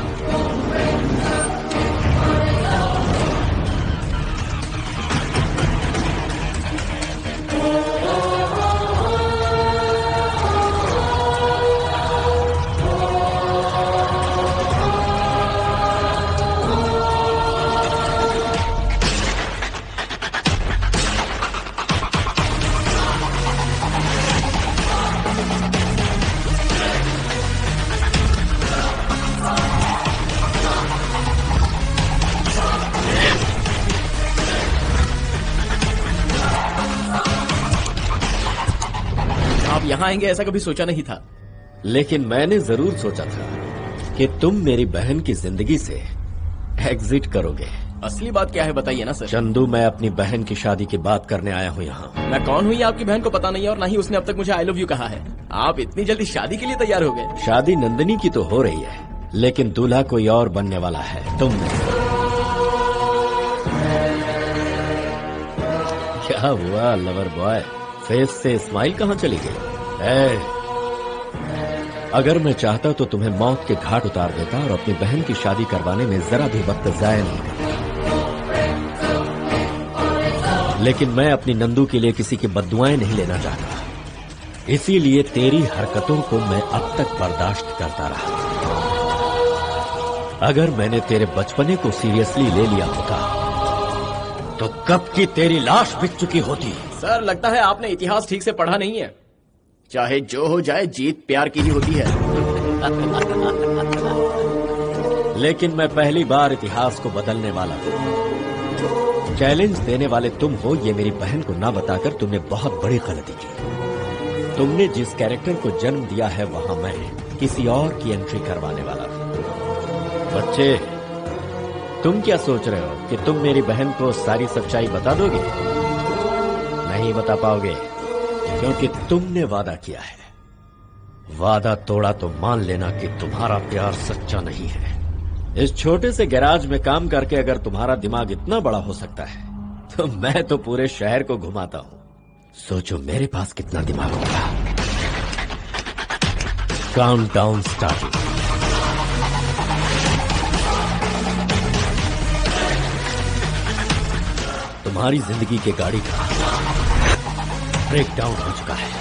यहाँ आएंगे ऐसा कभी सोचा नहीं था। लेकिन मैंने जरूर सोचा था कि तुम मेरी बहन की जिंदगी से एग्जिट करोगे। असली बात क्या है बताइए ना सर। चंदू, मैं अपनी बहन की शादी की बात करने आया हूँ यहाँ। मैं कौन हूँ ये आपकी बहन को पता नहीं है और ना ही उसने अब तक मुझे आई लव यू कहा है। आप इतनी जल्दी शादी के लिए तैयार हो गए? शादी नंदिनी की तो हो रही है, लेकिन दूल्हा कोई और बनने वाला है, तुम नहीं। क्या हुआ लवर बॉय, फेस से स्माइल कहाँ चली गई? अगर मैं चाहता तो तुम्हें मौत के घाट उतार देता और अपनी बहन की शादी करवाने में जरा भी वक्त जाया नहीं करता। लेकिन मैं अपनी नंदू के लिए किसी की बद्दुआएं नहीं लेना चाहता, इसीलिए तेरी हरकतों को मैं अब तक बर्दाश्त करता रहा। अगर मैंने तेरे बचपने को सीरियसली ले लिया होता तो कब की तेरी लाश बिक चुकी होती। सर लगता है आपने इतिहास ठीक से पढ़ा नहीं है। चाहे जो हो जाए, जीत प्यार की ही होती है। लेकिन मैं पहली बार इतिहास को बदलने वाला हूं। चैलेंज देने वाले तुम हो, ये मेरी बहन को ना बताकर तुमने बहुत बड़ी गलती की। तुमने जिस कैरेक्टर को जन्म दिया है वहां मैं किसी और की एंट्री करवाने वाला हूं। बच्चे, तुम क्या सोच रहे हो कि तुम मेरी बहन को सारी सच्चाई बता दोगे? नहीं बता पाओगे, क्योंकि तुमने वादा किया है। वादा तोड़ा तो मान लेना कि तुम्हारा प्यार सच्चा नहीं है। इस छोटे से गैराज में काम करके अगर तुम्हारा दिमाग इतना बड़ा हो सकता है तो मैं तो पूरे शहर को घुमाता हूं। सोचो मेरे पास कितना दिमाग होगा। Countdown starting. तुम्हारी जिंदगी के गाड़ी का ब्रेकडाउन हो चुका है।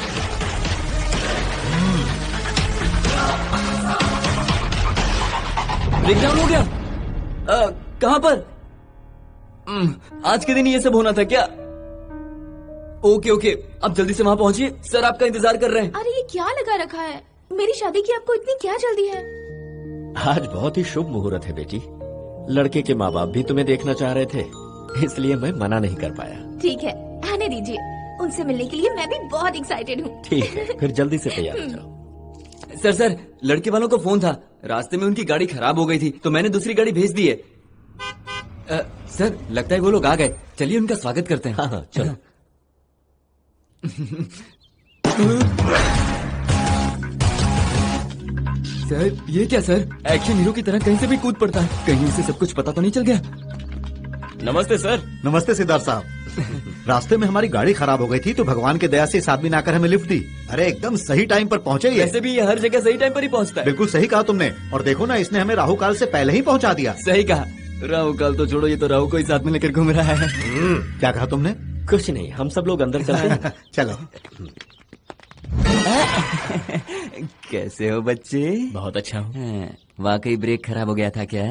ब्रेकडाउन हो गया? कहां पर? आज के दिन ये सब होना था क्या? ओके ओके, आप जल्दी से वहां पहुंचिए, सर आपका इंतजार कर रहे हैं। अरे ये क्या लगा रखा है? मेरी शादी की आपको इतनी क्या जल्दी है? आज बहुत ही शुभ मुहूर्त है बेटी। लड़के के माँ बाप भी तुम्हें देखना चाह रहे थे, इसलिए मैं मना नहीं कर पाया। ठीक है, आने दीजिए। उनसे मिलने के लिए मैं भी बहुत एक्साइटेड हूँ। ठीक है, फिर जल्दी से तैयार हो जाओ। सर लड़के वालों का फोन था, रास्ते में उनकी गाड़ी खराब हो गई थी तो मैंने दूसरी गाड़ी भेज दी है। सर लगता है वो लोग आ गए, चलिए उनका स्वागत करते हैं। हाँ चलो। सर ये क्या सर, एक्शन हीरो की तरह कहीं से भी कूद पड़ता है, कहीं उसे सब कुछ पता तो नहीं चल गया? नमस्ते सर। नमस्ते सिद्धार्थ साहब। रास्ते में हमारी गाड़ी खराब हो गई थी तो भगवान की दया से इस आदमी ने आकर हमें लिफ्ट दी। अरे एकदम सही टाइम पर पहुंचे ये। वैसे भी ये हर जगह सही टाइम पर ही पहुंचता है। बिल्कुल सही कहा तुमने, और देखो ना इसने हमें राहु काल से पहले ही पहुंचा दिया। सही कहा, राहु काल तो छोड़ो, ये तो राहु को ही साथ में लेकर घूम रहा है। क्या कहा तुमने? कुछ नहीं, हम सब लोग अंदर चलते हैं। चलो। कैसे हो बच्चे? बहुत अच्छा हूँ। वाकई ब्रेक खराब हो गया था क्या?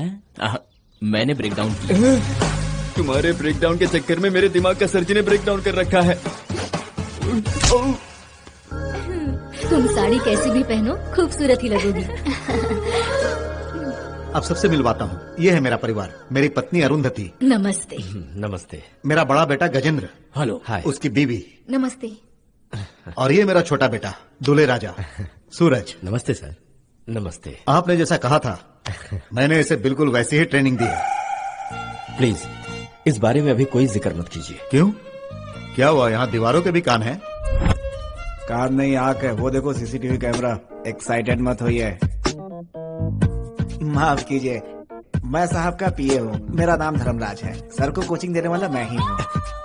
मैंने ब्रेकडाउन किया। तुम्हारे ब्रेकडाउन के चक्कर में मेरे दिमाग का सर्जन ने ब्रेकडाउन कर रखा है। तुम साड़ी कैसी भी पहनो खूबसूरत ही लगोगी। अब सबसे मिलवाता हूँ, ये है मेरा परिवार। मेरी पत्नी अरुंधति। नमस्ते। नमस्ते। मेरा बड़ा बेटा गजेंद्र। हेलो। हाय। उसकी बीवी। नमस्ते। और ये मेरा छोटा बेटा दूल्हे राजा सूरज। नमस्ते सर। नमस्ते। आपने जैसा कहा था मैंने इसे बिल्कुल वैसी ही ट्रेनिंग दी है। प्लीज इस बारे में अभी कोई जिक्र मत कीजिए। क्यों, क्या हुआ? यहाँ दीवारों के भी कान हैं? कान नहीं आंख है, वो देखो सीसीटीवी कैमरा। एक्साइटेड मत होइए। माफ कीजिए, मैं साहब का पीए हूँ। मेरा नाम धर्मराज है। सर को कोचिंग देने वाला मैं ही हूँ।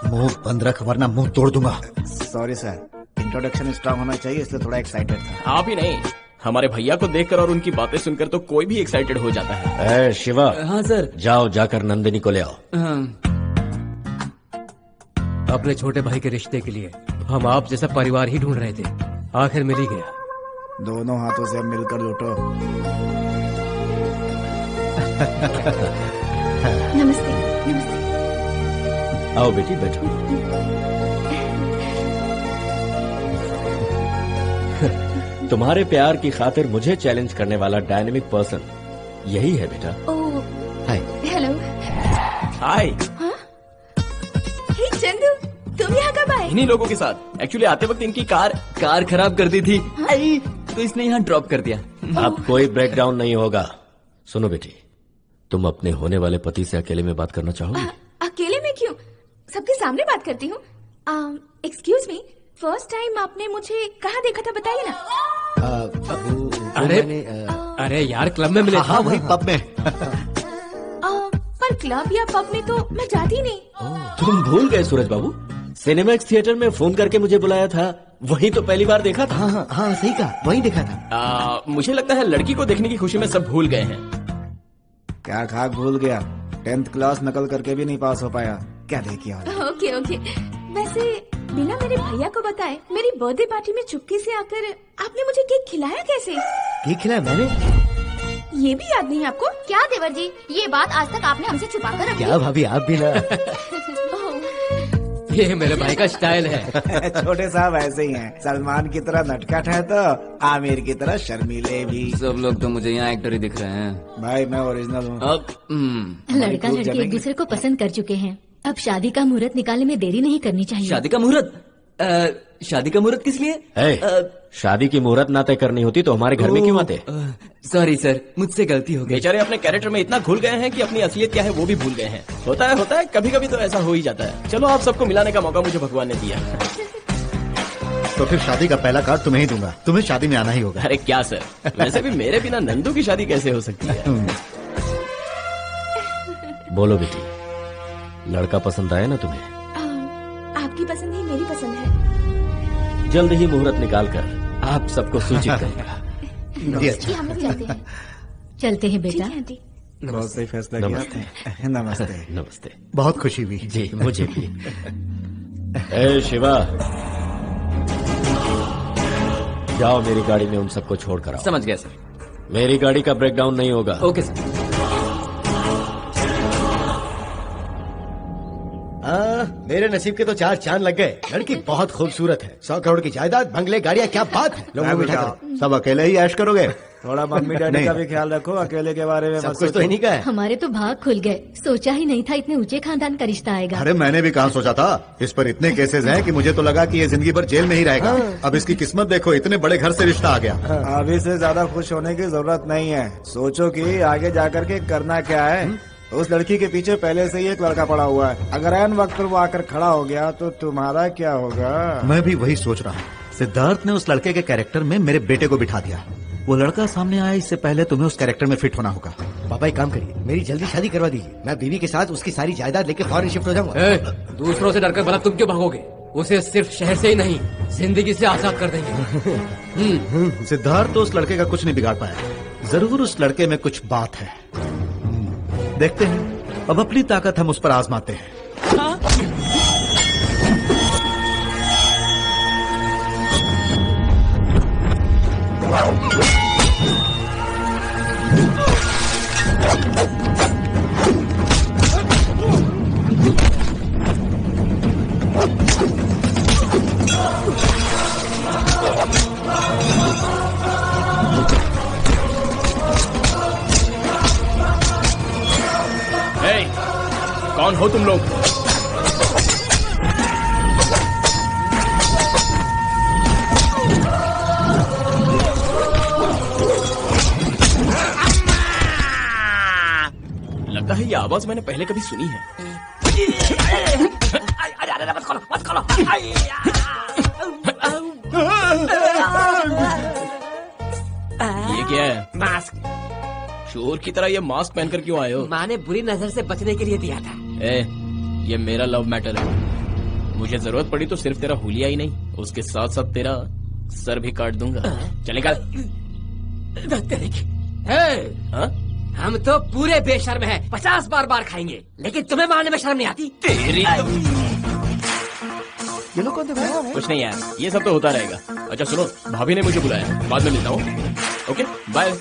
मुंह बंद रख वरना मुंह तोड़ दूंगा। सॉरी सर, इंट्रोडक्शन स्ट्रांग होना चाहिए इसलिए थोड़ा एक्साइटेड था। आप ही नहीं, हमारे भैया को देखकर और उनकी बातें सुनकर तो कोई भी एक्साइटेड हो जाता है। शिवा। हाँ सर। जाओ, जाकर नंदिनी को ले आओ। अपने छोटे भाई के रिश्ते के लिए हम आप जैसा परिवार ही ढूंढ रहे थे, आखिर मिल ही गया। दोनों हाथों से मिलकर लूटो। नमस्ते। नमस्ते। आओ बेटी बैठो। तुम्हारे प्यार की खातिर मुझे चैलेंज करने वाला डायनेमिक पर्सन यही है बेटा। ओह, हाय। हेलो। हाय। हाँ? हे चंदू, तुम यहाँ कब आए? इन्हीं लोगों के साथ। एक्चुअली आते वक्त इनकी कार खराब कर दी थी तो इसने यहाँ ड्रॉप कर दिया। अब कोई ब्रेकडाउन नहीं होगा। सुनो बेटी, तुम अपने होने वाले पति से अकेले में बात करना चाहोगी? अकेले में क्यों? सबके सामने बात करती हूँ। एक्सक्यूज मी, फर्स्ट टाइम आपने मुझे कहाँ देखा था बताइए ना। अरे यार, क्लब में मिले। हाँ, वही पब में। पर क्लब या पब में तो मैं जाती नहीं। तुम भूल गए सूरज बाबू, सिनेमैक्स थिएटर में फोन करके मुझे बुलाया था, वहीं तो पहली बार देखा था। हाँ सही कहा, वहीं देखा था। मुझे लगता है लड़की को देखने की खुशी में सब भूल गए हैं। क्या खाक भूल गया? 10th क्लास नकल करके भी नहीं पास हो पाया। क्या देखिए। Okay okay. वैसे बिना मेरे भैया को बताए मेरी बर्थडे पार्टी में चुपके से आकर आपने मुझे केक खिलाया कैसे? केक खिलाया मैंने? ये भी याद नहीं आपको? क्या देवर जी, ये बात आज तक आपने हमसे छुपा कर रखी। क्या भाभी, आप भी ना। ये मेरे भाई का स्टाइल है। छोटे साहब ऐसे ही हैं। सलमान की तरह नटखट है तो आमिर की तरह शर्मीले भी। सब लोग तो मुझे यहाँ एक्टर ही दिख रहे हैं। भाई मैं ओरिजिनल हूँ। लड़का लड़की एक दूसरे को पसंद कर चुके हैं। अब शादी का मुहूर्त निकालने में देरी नहीं करनी चाहिए। शादी का मुहूर्त? शादी का मुहूर्त किस लिए? शादी की मुहूर्त ना तय करनी होती तो हमारे घर में क्यों आते? सॉरी सर, मुझसे गलती हो गई। बेचारे अपने कैरेक्टर में इतना घुल गए हैं कि अपनी असलियत क्या है वो भी भूल गए हैं। होता है, कभी कभी तो ऐसा हो ही जाता है। चलो, आप सबको मिलाने का मौका मुझे भगवान ने दिया। तो फिर शादी का पहला कार्ड तुम्हें ही दूंगा। तुम्हें शादी में आना ही होगा। अरे क्या सर, वैसे भी मेरे बिना नंदू की शादी कैसे हो सकती है? बोलो बेटी, लड़का पसंद आया ना तुम्हें? आपकी पसंद ही मेरी पसंद है। जल्द ही मुहूर्त निकाल कर आप सबको सूचित करेगा। हम लोग चलते हैं। चलते हैं बेटा। बहुत सही फैसला किया। नमस्ते। नमस्ते। नमस्ते। बहुत खुशी हुई। जी मुझे भी। ए शिवा, जाओ मेरी गाड़ी में उन सबको छोड़ कर आओ। समझ गया सर। मेरी गाड़ी का ब्रेकडाउन नहीं होगा। Okay sir. मेरे नसीब के तो 4 चांद लग गए। लड़की बहुत खूबसूरत है। 100 करोड़ की जायदाद, बंगले, गाड़ियाँ, क्या बात है। लोगों को बिठा कर सब अकेले ही ऐश करोगे? थोड़ा मम्मी डैडी का भी ख्याल रखो। अकेले के बारे में सब कुछ तो इन्हीं का है। हमारे तो भाग खुल गए। सोचा ही नहीं था इतने ऊंचे खानदान का रिश्ता आएगा। अरे मैंने भी कहाँ सोचा था। इस पर इतने केसेस हैं कि मुझे तो लगा कि ये जिंदगी भर जेल में ही रहेगा। अब इसकी किस्मत देखो, इतने बड़े घर से रिश्ता आ गया। अभी से ज्यादा खुश होने की जरूरत नहीं है। सोचो कि आगे जाकर के करना क्या है। उस लड़की के पीछे पहले से ही एक लड़का पड़ा हुआ है। अगर ऐन वक्त पर वो आकर खड़ा हो गया तो तुम्हारा क्या होगा? मैं भी वही सोच रहा हूँ। सिद्धार्थ ने उस लड़के के कैरेक्टर में मेरे बेटे को बिठा दिया। वो लड़का सामने आए इससे पहले तुम्हें उस कैरेक्टर में फिट होना होगा। पापा एक काम करिए, मेरी जल्दी शादी करवा दीजिए। मैं बीवी के साथ उसकी सारी जायदाद लेके फौरन शिफ्ट हो जाऊंगा। दूसरों से डरकर भला तुम क्यों भागोगे? उसे सिर्फ शहर से ही नहीं, जिंदगी से आजाद कर देंगे। सिद्धार्थ तो उस लड़के का कुछ नहीं बिगाड़ पाया। जरूर उस लड़के में कुछ बात है। देखते हैं, अब अपनी ताकत हम उस पर आजमाते हैं। कौन हो तुम लोग? लगता है ये आवाज मैंने पहले कभी सुनी है। मत खोलो। ये क्या है? मास्क। चोर की तरह ये मास्क पहनकर क्यों आए हो? माँ ने बुरी नजर से बचने के लिए दिया था। ये मेरा लव मैटर है। मुझे जरूरत पड़ी तो सिर्फ तेरा हुलिया ही नहीं, उसके साथ साथ तेरा सर भी काट दूंगा। चले का। हम तो पूरे बेशर्म हैं, 50 बार खाएंगे, लेकिन तुम्हें मारने में शर्म नहीं आती? तेरी ये लोग कौन थे? कुछ नहीं यार, ये सब तो होता रहेगा। अच्छा सुनो, भाभी ने मुझे बुलाया, बाद में मिलता हूँ। Okay bye.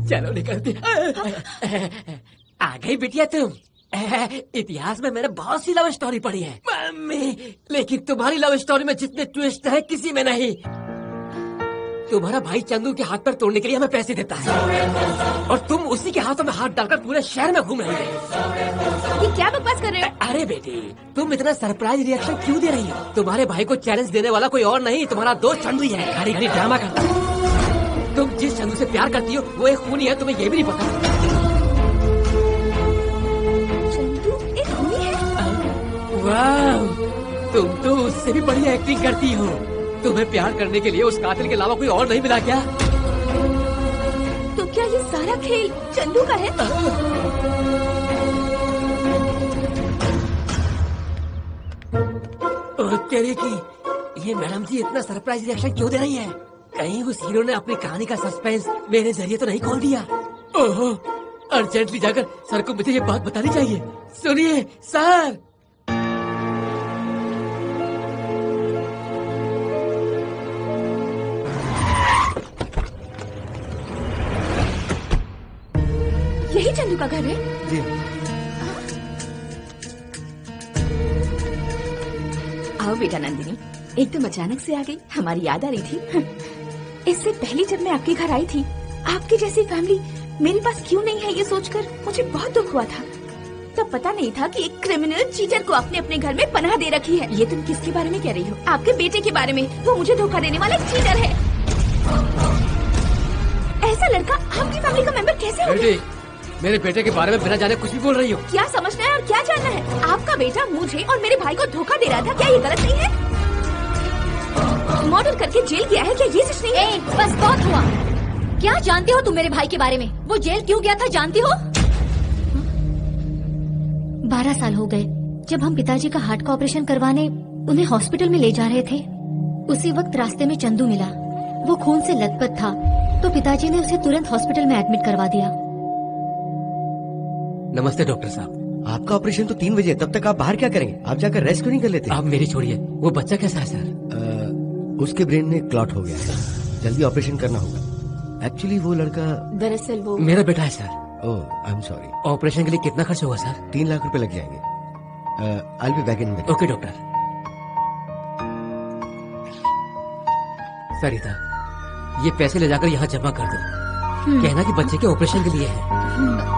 चलो निकलते। आ गई बिटिया तुम। इतिहास में मैंने बहुत सी लव स्टोरी पढ़ी है मम्मी, लेकिन तुम्हारी लव स्टोरी में जितने ट्विस्ट है किसी में नहीं। तुम्हारा भाई चंदू के हाथ पर तोड़ने के लिए हमें पैसे देता है और तुम उसी के हाथों में हाथ डालकर पूरे शहर में घूम रही हो। ये क्या बकवास कर रहे हो? अरे बेटी, तुम इतना सरप्राइज रिएक्शन क्यों दे रही हो? तुम्हारे भाई को चैलेंज देने वाला कोई और नहीं, तुम्हारा दोस्त चंदू ही है। घड़ी घड़ी ड्रामा करता है। तुम जिस चंदू से प्यार करती हो वो एक खूनी है, तुम्हें ये भी नहीं पता। चंदू एक खूनी है? वाह, तुम तो उससे भी बड़ी एक्टिंग करती हो। तुम्हें प्यार करने के लिए उस कातिल के अलावा कोई और नहीं मिला क्या? तो क्या ये सारा खेल चंदू का है? तेरे की ये मैडम जी इतना सरप्राइज रिएक्शन क्यों दे रही है? कहीं उस हीरो ने अपनी कहानी का सस्पेंस मेरे जरिए तो नहीं खोल दिया? ओहो, अर्जेंटली जाकर सर को मुझे ये बात बतानी चाहिए। सुनिए सर। यही चंदू का घर है? जी। आओ बेटा नंदिनी, एकदम अचानक से आ गई, हमारी याद आ रही थी। इससे पहले जब मैं आपके घर आई थी, आपकी जैसी फैमिली मेरे पास क्यों नहीं है ये सोचकर मुझे बहुत दुख हुआ था। तब पता नहीं था कि एक क्रिमिनल चीटर को आपने अपने घर में पनाह दे रखी है। ये तुम किसके बारे में कह रही हो? आपके बेटे के बारे में। वो मुझे धोखा देने वाला एक चीटर है। ऐसा लड़का आपकी फैमिली का मेंबर कैसे हो गया? मेरे बेटे के बारे में बिना जाने कुछ भी बोल रही हो। क्या समझना है और क्या जानना है? आपका बेटा मुझे और मेरे भाई को धोखा दे रहा था, क्या ये गलत नहीं है? मर्डर करके जेल गया है, क्या ये सच नहीं है? बस बहुत हुआ। क्या जानते हो तुम मेरे भाई के बारे में? वो जेल क्यों गया था जानती हो? 12 साल हो गए जब हम पिताजी का हार्ट का ऑपरेशन करवाने उन्हें हॉस्पिटल में ले जा रहे थे। उसी वक्त रास्ते में चंदू मिला। वो खून से लथपथ था तो पिताजी ने उसे तुरंत हॉस्पिटल में एडमिट करवा दिया। नमस्ते डॉक्टर साहब। आपका ऑपरेशन तो 3 बजे, तब तक आप बाहर क्या करेंगे? आप जाकर रेस्ट क्यों नहीं कर लेते? आप मेरी छोड़िए, वो बच्चा कैसा है सर? उसके ब्रेन में क्लॉट हो गया है, जल्दी ऑपरेशन करना होगा। एक्चुअली वो लड़का दरअसल वो मेरा बेटा है sir. Oh, I am sorry. Operation के लिए कितना खर्च होगा सर? 3 लाख रुपए लग जाएंगे। I will be back in minute. Okay doctor. Sarita, ये पैसे ले जाकर यहाँ जमा कर दो। कहना कि बच्चे के ऑपरेशन के लिए है।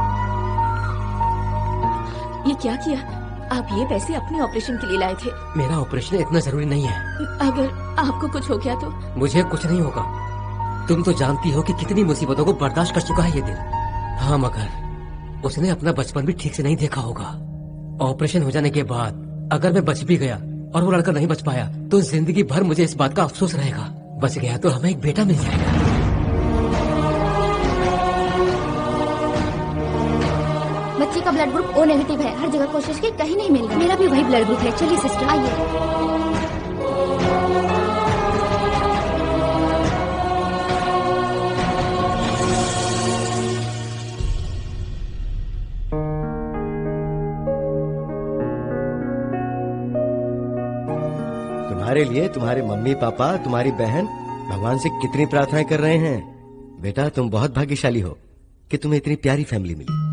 ये क्या किया? आप ये पैसे अपने ऑपरेशन के लिए लाए थे? मेरा ऑपरेशन इतना जरूरी नहीं है। अगर आपको कुछ हो गया तो? मुझे कुछ नहीं होगा। तुम तो जानती हो कि कितनी मुसीबतों को बर्दाश्त कर चुका है ये दिल। हाँ, मगर उसने अपना बचपन भी ठीक से नहीं देखा होगा। ऑपरेशन हो जाने के बाद अगर मैं बच भी गया और वो लड़का नहीं बच पाया तो जिंदगी भर मुझे इस बात का अफसोस रहेगा। बच गया तो हमें एक बेटा मिल जाएगा। बच्चे का ब्लड ग्रुप ओ नेगेटिव है। हर जगह कोशिश की, कहीं नहीं मिल रहा। मेरा भी वही ब्लड ग्रुप है। चलिए सिस्टर आइए। तुम्हारे लिए तुम्हारे मम्मी पापा, तुम्हारी बहन भगवान से कितनी प्रार्थनाएं कर रहे हैं। बेटा, तुम बहुत भाग्यशाली हो कि तुम्हें इतनी प्यारी फैमिली मिली।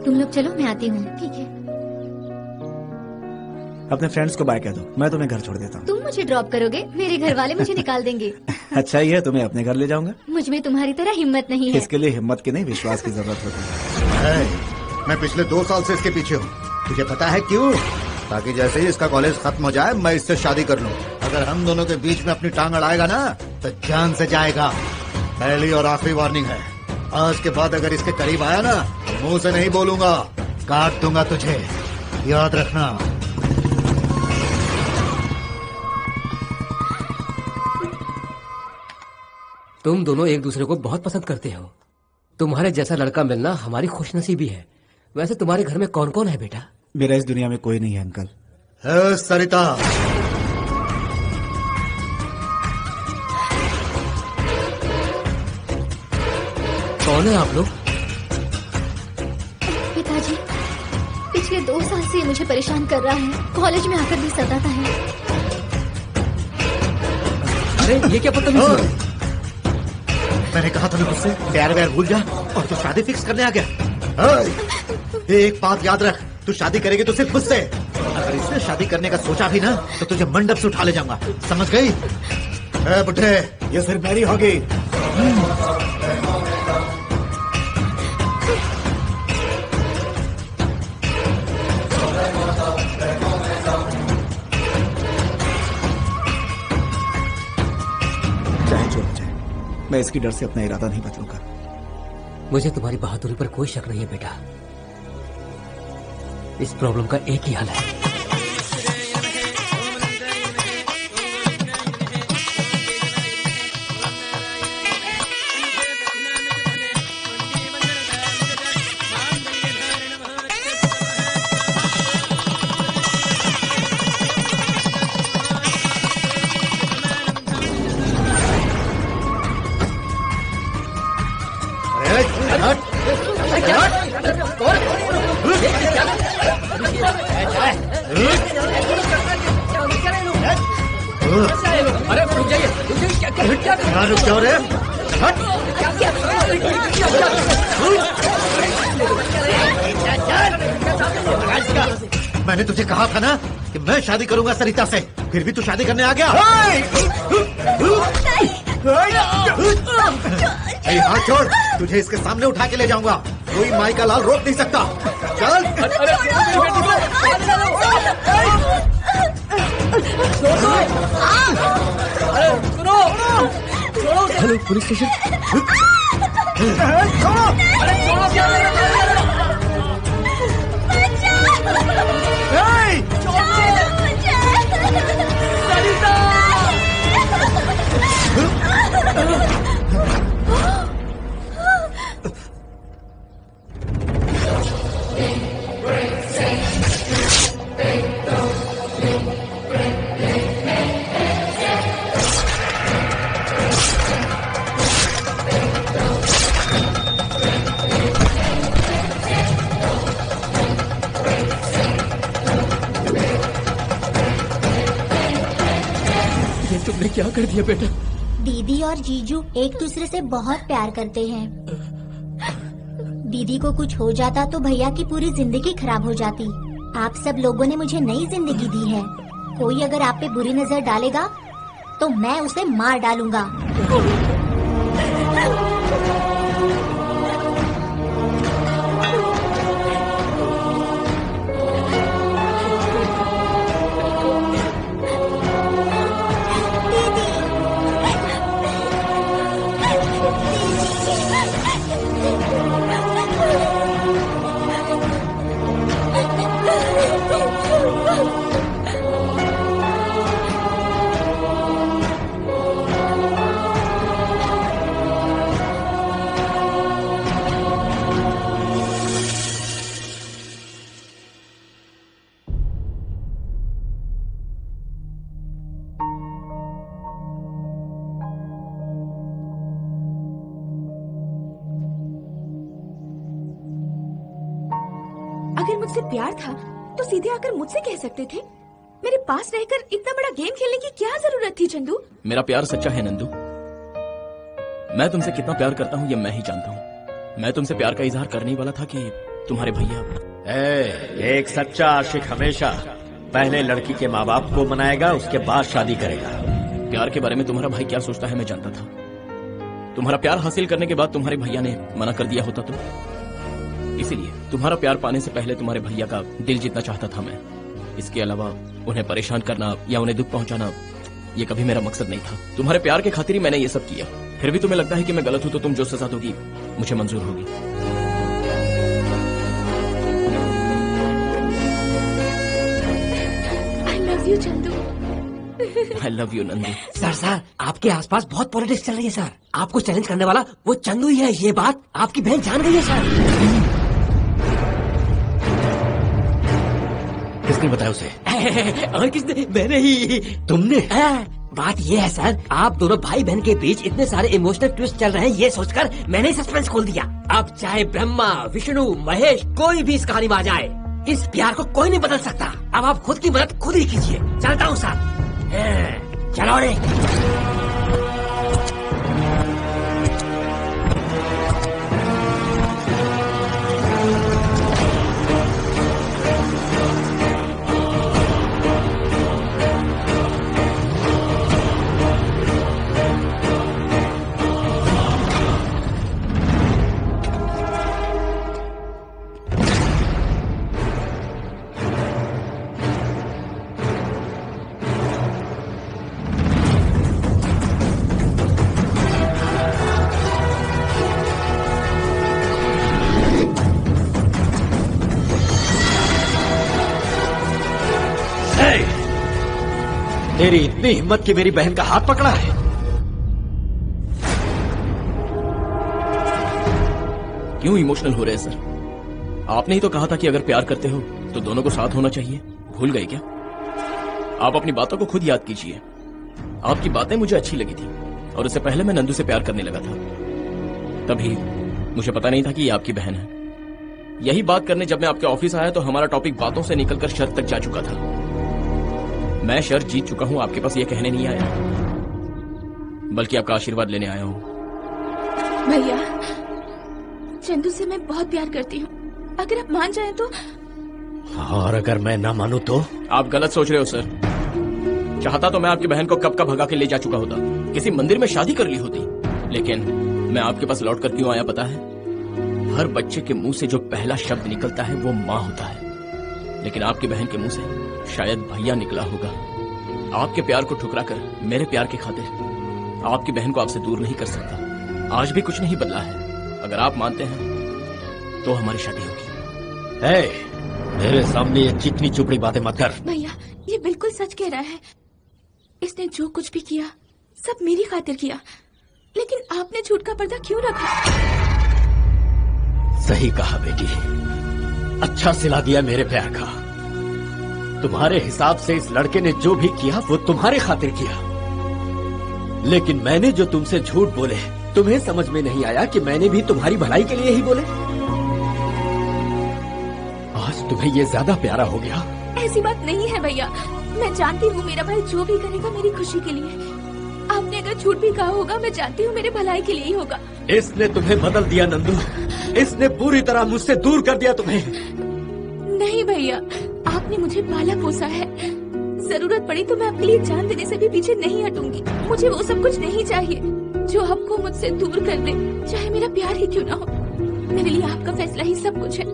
तुम लोग चलो, मैं आती हूँ। ठीक है। अपने फ्रेंड्स को बाय कह दो, मैं तुम्हें घर छोड़ देता हूँ। तुम मुझे ड्रॉप करोगे? मेरे घर वाले मुझे निकाल देंगे। अच्छा ही है, तुम्हें अपने घर ले जाऊंगा। मुझ में तुम्हारी तरह हिम्मत नहीं है। इसके लिए हिम्मत की नहीं, विश्वास की जरूरत होती है। मैं पिछले 2 साल से इसके पीछे हूँ। तुझे पता है क्यों? ताकि जैसे ही इसका कॉलेज खत्म हो जाए मैं इससे शादी कर लूँ। अगर हम दोनों के बीच में अपनी टांग अड़ाएगा ना तो जान से जाएगा। पहली और आखिरी वार्निंग है, आज के बाद अगर इसके करीब आया ना तो मुंह से नहीं बोलूंगा, काट दूंगा तुझे, याद रखना। तुम दोनों एक दूसरे को बहुत पसंद करते हो। तुम्हारे जैसा लड़का मिलना हमारी खुशनसीबी है। वैसे तुम्हारे घर में कौन कौन है बेटा? मेरा इस दुनिया में कोई नहीं है अंकल। सरिता, कौन है आप लोग? पिताजी, पिछले 2 साल से ये मुझे परेशान कर रहा है। कॉलेज में आकर भी सताता है। अरे ये क्या पता नहीं। मैंने कहा था ना मुझसे प्यार व्यार भूल जा, और तू शादी फिक्स करने आ गया। एक बात याद रख, तू शादी करेगी तो सिर्फ मुझसे। अगर इससे शादी करने का सोचा भी ना तो तुझे मंडप से उठा ले जाऊंगा, समझ गई? बुढ़े, ये सिर्फ मेरी होगी। चाहे जो हो जाए, मैं इसकी डर से अपना इरादा नहीं बदलूंगा। मुझे तुम्हारी बहादुरी पर कोई शक नहीं है बेटा। इस प्रॉब्लम का एक ही हल है। अरे रुक जाइए, क्या रुक जाओ रे? मैंने तुझे कहा था ना कि मैं शादी करूंगा सरिता से, फिर भी तू शादी करने आ गया। हाथ छोड़, तुझे इसके सामने उठा के ले जाऊंगा। कोई माई का लाल रोक नहीं सकता। चल। Hello police station. तुमने क्या कर दिया बेटा? दीदी और जीजू एक दूसरे से बहुत प्यार करते हैं। दीदी को कुछ हो जाता तो भैया की पूरी जिंदगी खराब हो जाती। आप सब लोगों ने मुझे नई जिंदगी दी है। कोई अगर आप पे बुरी नजर डालेगा तो मैं उसे मार डालूंगा। अगर मुझसे प्यार था तो सीधे आकर मुझसे कह सकते थे। मेरे पास रहकर इतना बड़ा गेम खेलने की क्या जरूरत थी चंदू? मेरा प्यार सच्चा है नंदू। मैं तुमसे कितना प्यार करता हूँ ये मैं ही जानता हूँ। मैं तुमसे प्यार का इजहार करने वाला था कि तुम्हारे भैया। एक सच्चा आशिक हमेशा पहले लड़की के माँ बाप को मनाएगा, उसके बाद शादी करेगा। प्यार के बारे में तुम्हारा भाई क्या सोचता है मैं जानता था। तुम्हारा प्यार हासिल करने के बाद तुम्हारे भैया ने मना कर दिया होता तो इसीलिए तुम्हारा प्यार पाने से पहले तुम्हारे भैया का दिल जीतना चाहता था मैं। इसके अलावा उन्हें परेशान करना या उन्हें दुख पहुंचाना ये कभी मेरा मकसद नहीं था। तुम्हारे प्यार के खातिर ही मैंने ये सब किया। फिर भी तुम्हें लगता है कि मैं गलत हूं तो तुम जो सजा दोगी मुझे मंजूर होगी। I love you Chandu. I love you Nandu. Sir आपके आसपास बहुत पॉलिटिक्स चल रही है सर। आपको चैलेंज करने वाला वो चंदू ही है, ये बात आपकी बहन जान गई है सर। किसने बताया उसे? और किसने? मैंने ही। तुमने? बात ये है सर, आप दोनों भाई बहन के बीच इतने सारे इमोशनल ट्विस्ट चल रहे हैं, ये सोचकर मैंने सस्पेंस खोल दिया। अब चाहे ब्रह्मा, विष्णु, महेश कोई भी इस कहानी में आ जाए, इस प्यार को कोई नहीं बदल सकता। अब आप खुद की मदद खुद ही कीजिए। चलता हूँ सर। चलो रे। तेरी इतनी हिम्मत कि मेरी बहन का हाथ पकड़ा है? क्यों इमोशनल हो रहे हैं सर? आपने ही तो कहा था कि अगर प्यार करते हो तो दोनों को साथ होना चाहिए। भूल गए क्या? आप अपनी बातों को खुद याद कीजिए। आपकी बातें मुझे अच्छी लगी थी और उससे पहले मैं नंदू से प्यार करने लगा था। तभी मुझे पता नहीं था कि ये आपकी बहन है। यही बात करने जब मैं आपके ऑफिस आया तो हमारा टॉपिक बातों से निकलकर शर्त तक जा चुका था। मैं शर्त जीत चुका हूं, आपके पास ये कहने नहीं आया, बल्कि आपका आशीर्वाद लेने आया हूं। भैया, चंदू से मैं बहुत प्यार करती हूँ, अगर आप मान जाएं तो। और अगर मैं ना मानूं तो? आप गलत सोच रहे हो सर। चाहता तो मैं आपकी बहन को कब का भगा के ले जा चुका होता, किसी मंदिर में शादी कर ली होती। लेकिन मैं आपके पास लौट कर क्यों आया पता है? हर बच्चे के मुंह से जो पहला शब्द निकलता है वो माँ होता है, लेकिन आपकी बहन के मुंह से शायद भैया निकला होगा। आपके प्यार को ठुकरा कर मेरे प्यार की खातिर आपकी बहन को आपसे दूर नहीं कर सकता। आज भी कुछ नहीं बदला है। अगर आप मानते हैं तो हमारी शादी होगी। मेरे सामने ये चिकनी चुपड़ी बातें मत कर। भैया, ये बिल्कुल सच कह रहा है। इसने जो कुछ भी किया सब मेरी खातिर किया, लेकिन आपने झूठ का पर्दा क्यों रखा? सही कहा बेटी, अच्छा सिला दिया मेरे प्यार का। तुम्हारे हिसाब से इस लड़के ने जो भी किया वो तुम्हारे खातिर किया, लेकिन मैंने जो तुमसे झूठ बोले तुम्हें समझ में नहीं आया कि मैंने भी तुम्हारी भलाई के लिए ही बोले। आज तुम्हें ये ज्यादा प्यारा हो गया। ऐसी बात नहीं है भैया, मैं जानती हूँ मेरा भाई जो भी करेगा मेरी खुशी के लिए। आपने अगर झूठ भी कहा होगा, मैं जानती हूँ मेरे भलाई के लिए ही होगा। इसने तुम्हें बदल दिया नंदू, इसने पूरी तरह मुझसे दूर कर दिया तुम्हें। नहीं भैया, आपने मुझे पाला पोसा है। जरूरत पड़ी तो मैं आपके लिए जान देने से भी पीछे नहीं हटूंगी। मुझे वो सब कुछ नहीं चाहिए जो आपको मुझसे दूर कर दे, चाहे मेरा प्यार ही क्यों ना हो। मेरे लिए आपका फैसला ही सब कुछ है।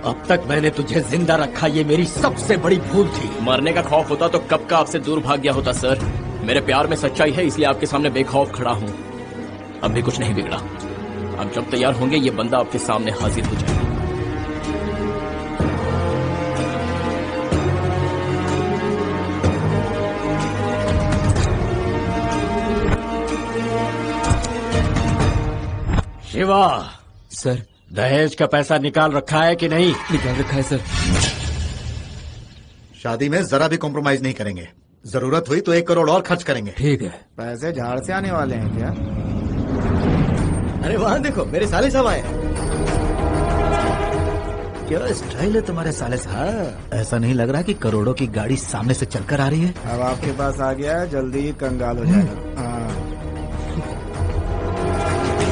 अब तक मैंने तुझे जिंदा रखा, ये मेरी सबसे बड़ी भूल थी। मरने का खौफ होता तो कब का आपसे दूर भाग गया होता सर। मेरे प्यार में सच्चाई है, इसलिए आपके सामने बेखौफ खड़ा हूँ। अब भी कुछ नहीं बिगड़ा। अब जब तैयार होंगे ये बंदा आपके सामने हाजिर हो जाएगा। शिवा सर, दहेज का पैसा निकाल रखा है कि नहीं? निकाल रखा है सर। शादी में जरा भी कॉम्प्रोमाइज नहीं करेंगे। जरूरत हुई तो 1 करोड़ और खर्च करेंगे। ठीक है। पैसे झाड़ से आने वाले हैं क्या? अरे वहाँ देखो, मेरे साले साहब आए। क्या स्टाइल है तुम्हारे साले साहब? ऐसा नहीं लग रहा कि करोड़ों की गाड़ी सामने से चलकर आ रही है? अब आपके पास आ गया है, जल्दी ही कंगाल हो जाएगा।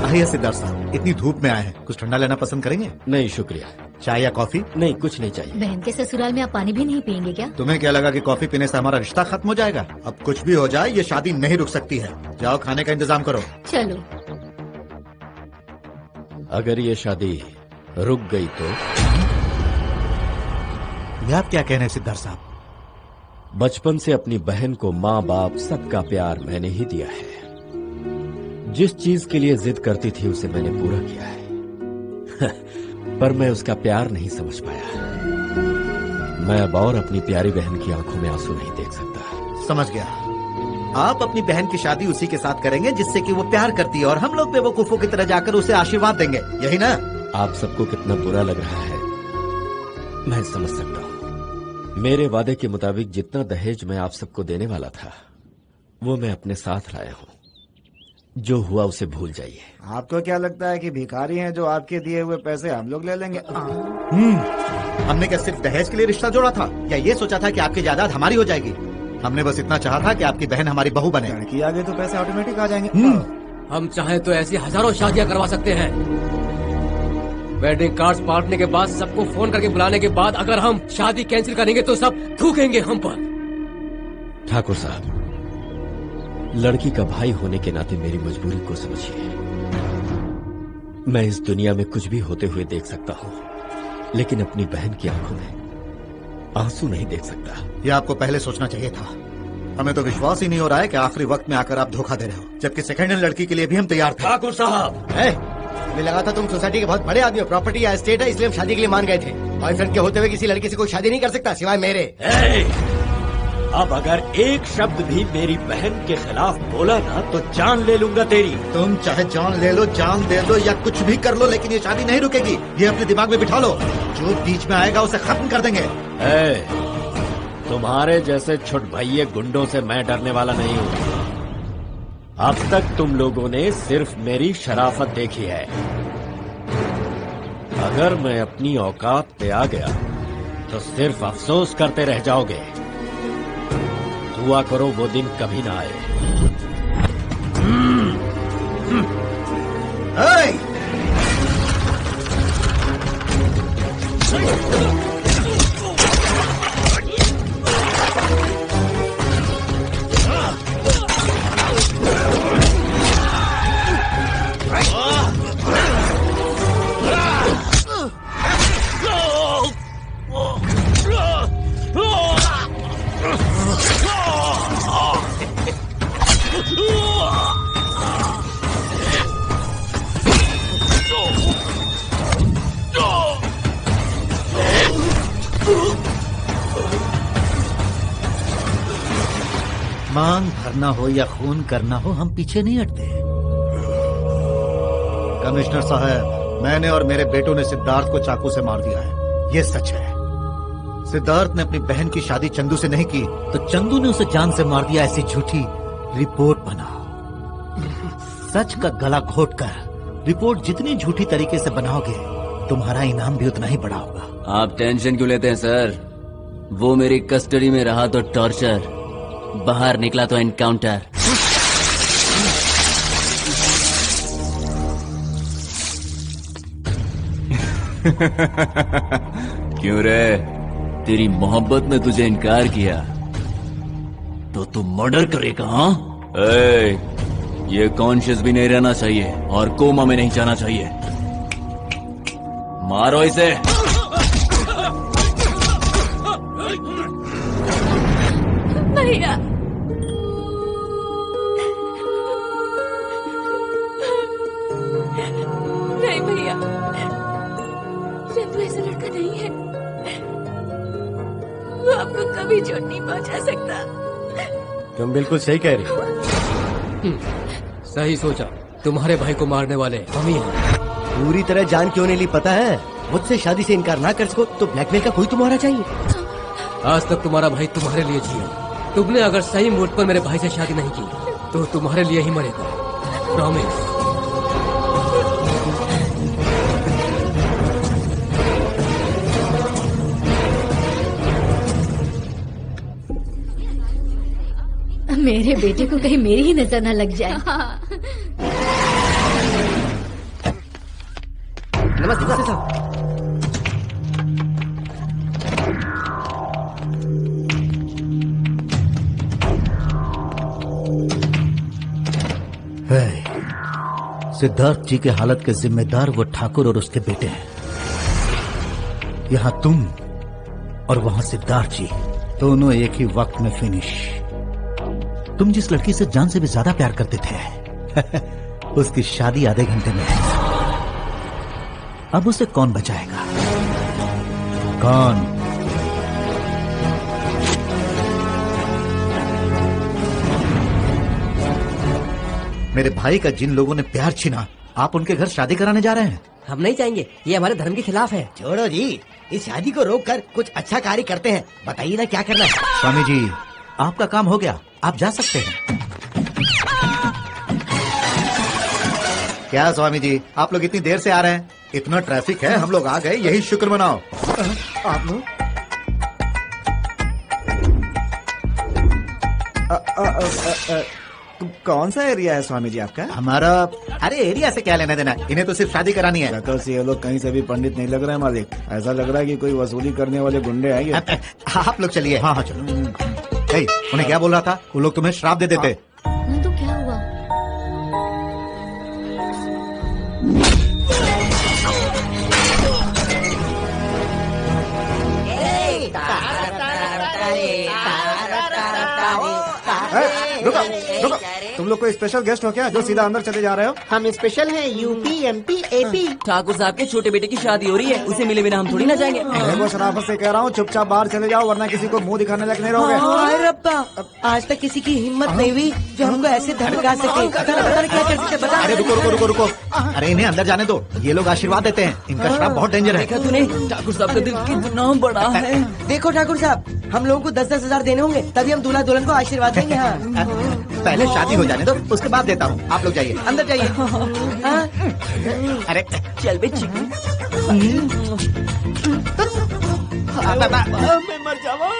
आइए सिद्धार्थ साहब, इतनी धूप में आए हैं, कुछ ठंडा लेना पसंद करेंगे? नहीं शुक्रिया। चाय या कॉफी? नहीं, कुछ नहीं चाहिए। बहन के ससुराल में आप पानी भी नहीं पियेंगे क्या? तुम्हें क्या लगा कि कॉफी पीने से हमारा रिश्ता खत्म हो जाएगा? अब कुछ भी हो जाए ये शादी नहीं रुक सकती है। जाओ खाने का इंतजाम करो। चलो। अगर ये शादी रुक गई तो? ये आप क्या कह रहे हैं सिद्धार्थ साहब? बचपन से अपनी बहन को माँ बाप सबका प्यार मैंने ही दिया है। जिस चीज के लिए जिद करती थी उसे मैंने पूरा किया है। पर मैं उसका प्यार नहीं समझ पाया। मैं अब और अपनी प्यारी बहन की आंखों में आंसू नहीं देख सकता। समझ गया। आप अपनी बहन की शादी उसी के साथ करेंगे जिससे कि वो प्यार करती है, और हम लोग बेवकूफों की तरह जाकर उसे आशीर्वाद देंगे, यही ना? आप सबको कितना बुरा लग रहा है मैं समझ सकता हूँ। मेरे वादे के मुताबिक जितना दहेज मैं आप सबको देने वाला था वो मैं अपने साथ लाया हूँ। जो हुआ उसे भूल जाइए। आपको क्या लगता है कि भिखारी हैं जो आपके दिए हुए पैसे हम लोग ले लेंगे? हमने क्या सिर्फ दहेज के लिए रिश्ता जोड़ा था, या ये सोचा था कि आपकी जायदाद हमारी हो जाएगी? हमने बस इतना चाहा था कि आपकी बहन हमारी बहू बने। लड़की आ गई तो पैसे ऑटोमेटिक आ जाएंगे। हम चाहे तो ऐसी हजारों शादियां करवा सकते हैं। वेडिंग कार्ड्स बांटने के बाद, सबको फोन करके बुलाने के बाद अगर हम शादी कैंसिल करेंगे तो सब थूकेंगे हम पर। ठाकुर साहब, लड़की का भाई होने के नाते मेरी मजबूरी को समझिए। मैं इस दुनिया में कुछ भी होते हुए देख सकता हूँ, लेकिन अपनी बहन की आंखों में आंसू नहीं देख सकता। ये आपको पहले सोचना चाहिए था। हमें तो विश्वास ही नहीं हो रहा है कि आखिरी वक्त में आकर आप धोखा दे रहे हो, जबकि सेकंड हैंड लड़की के लिए भी हम तैयार थे। ठाकुर साहब, मुझे लगा था तुम सोसाइटी के बहुत बड़े आदमी हो, प्रॉपर्टी या एस्टेट है, इसलिए हम शादी के लिए मान गए थे। बॉयफ्रेंड के होते हुए किसी लड़की से कोई शादी नहीं कर सकता सिवाय मेरे। अब अगर एक शब्द भी मेरी बहन के खिलाफ बोला ना तो जान ले लूंगा तेरी। तुम चाहे जान ले लो, जान दे दो, या कुछ भी कर लो, लेकिन ये शादी नहीं रुकेगी। ये अपने दिमाग में बिठा लो। जो बीच में आएगा उसे खत्म कर देंगे। तुम्हारे जैसे छुट भैये गुंडों से मैं डरने वाला नहीं हूँ। अब तक तुम लोगों ने सिर्फ मेरी शराफत देखी है। अगर मैं अपनी औकात पे आ गया तो सिर्फ अफसोस करते रह जाओगे। दुआ करो वो दिन कभी ना आए। मांग भरना हो या खून करना हो, हम पीछे नहीं हटते। कमिश्नर साहब, मैंने और मेरे बेटों ने सिद्धार्थ को चाकू से मार दिया है, ये सच है। सिद्धार्थ ने अपनी बहन की शादी चंदू से नहीं की तो चंदू ने उसे जान से मार दिया। ऐसी झूठी रिपोर्ट बनाओ। सच का गला घोटकर रिपोर्ट जितनी झूठी तरीके से बनाओगे, तुम्हारा इनाम भी उतना ही बड़ा होगा। आप टेंशन क्यों लेते हैं सर? वो मेरी कस्टडी में रहा तो टॉर्चर, बाहर निकला तो एनकाउंटर। क्यों रे? तेरी मोहब्बत ने तुझे इनकार किया तो तू मर्डर करेगा? हाँ, ये कॉन्शियस भी नहीं रहना चाहिए और कोमा में नहीं जाना चाहिए। मारो इसे। भैया, नहीं भैया, रघु ऐसा लड़का नहीं है। वो आपको कभी चोट नहीं पहुंचा सकता। तुम बिल्कुल सही कह रही हो। सही सोचा। तुम्हारे भाई को मारने वाले हम ही हैं। पूरी तरह जान क्यों नहीं ली पता है? मुझसे शादी से इनकार ना कर सको तो ब्लैकमेल का कोई तुम्हारा चाहिए। आज तक तुम्हारा भाई तुम्हारे लिए जिया। तुमने अगर सही मूड पर मेरे भाई से शादी नहीं की तो तुम्हारे लिए ही मरेगा। प्रॉमिस। मेरे बेटे को कहीं मेरी ही नजर न लग जाए। नमस्ते साहब। सिद्धार्थ जी के हालत के जिम्मेदार वो ठाकुर और उसके बेटे हैं। यहां तुम और वहां सिद्धार्थ जी, दोनों एक ही वक्त में फिनिश। तुम जिस लड़की से जान से भी ज्यादा प्यार करते थे उसकी शादी आधे घंटे में है। अब उसे कौन बचाएगा? कौन? मेरे भाई का जिन लोगों ने प्यार छीना, आप उनके घर शादी कराने जा रहे हैं? हम नहीं चाहेंगे, ये हमारे धर्म के खिलाफ है। छोड़ो जी, इस शादी को रोक कर कुछ अच्छा कार्य करते हैं। बताइए ना क्या करना है। स्वामी जी, आपका काम हो गया, आप जा सकते हैं। क्या स्वामी जी, आप लोग इतनी देर से आ रहे हैं? इतना ट्रैफिक है, हम लोग आ गए, यही शुक्र मनाओ। आप लोग कौन सा एरिया है स्वामी जी आपका? हमारा, अरे एरिया से क्या लेना देना, इन्हें तो सिर्फ शादी करानी है। शक्ल से ये लोग कहीं से भी पंडित नहीं लग रहे हैं मालिक। ऐसा लग रहा है कि कोई वसूली करने वाले गुंडे हैं ये। आप लोग चलिए। हाँ हाँ चलो। उन्हें क्या बोल रहा था? वो लोग तुम्हें श्राप दे देते। नंदू क्या हुआ? रुको रुको, तुम लोग कोई स्पेशल गेस्ट हो क्या जो सीधा अंदर चले जा रहे हो? हम स्पेशल हैं, यूपी एमपी एपी। ठाकुर साहब के छोटे बेटे की शादी हो रही है, उसे मिले बिना हम थोड़ी ना जाएंगे। देखो शराफत से कह रहा हूँ, चुपचाप बाहर चले जाओ वरना किसी को मुंह दिखाने लग नहीं रहोगे। हाय रब्बा, आज तक किसी की हिम्मत नहीं हुई जो हमको ऐसे धमका सके। क्या कर सकते बता। अरे रुको रुको रुको रुको, अरे इन्हें अंदर जाने दो, ये लोग आशीर्वाद देते हैं, इनका श्राप बहुत डेंजर है। देखा तूने, ठाकुर साहब का दिल कितना बड़ा है। देखो ठाकुर साहब, हम लोगों को 10-10 हजार देने होंगे, तभी हम दूल्हा दुल्हन को आशीर्वाद देंगे। हाँ पहले शादी हो जाने दो, उसके बाद देता हूँ। आप लोग जाइए, अंदर जाइए। अरे चल बे चिकन। मैं मर जाऊँ।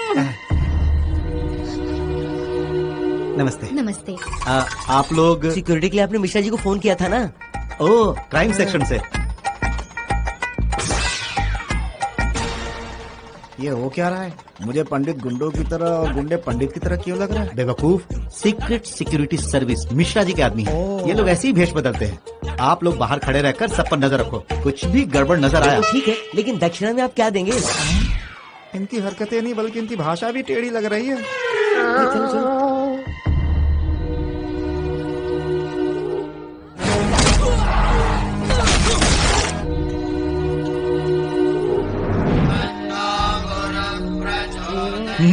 नमस्ते। नमस्ते। आप लोग सिक्योरिटी के लिए आपने मिश्रा जी को फोन किया था ना? ओ, क्राइम सेक्शन से। ये हो क्या रहा है? मुझे पंडित गुंडों की तरह और गुंडे पंडित की तरह क्यों लग रहा है? बेवकूफ, secret security service Mishra ji के आदमी है। ये लोग ऐसे ही भेष बदलते हैं। आप लोग बाहर खड़े रहकर सब पर नजर रखो, कुछ भी गड़बड़ नजर आया। ठीक है, लेकिन दक्षिणा में आप क्या देंगे? इनकी हरकतें नहीं बल्कि इनकी भाषा भी टेढ़ी लग रही है। चलो चलो।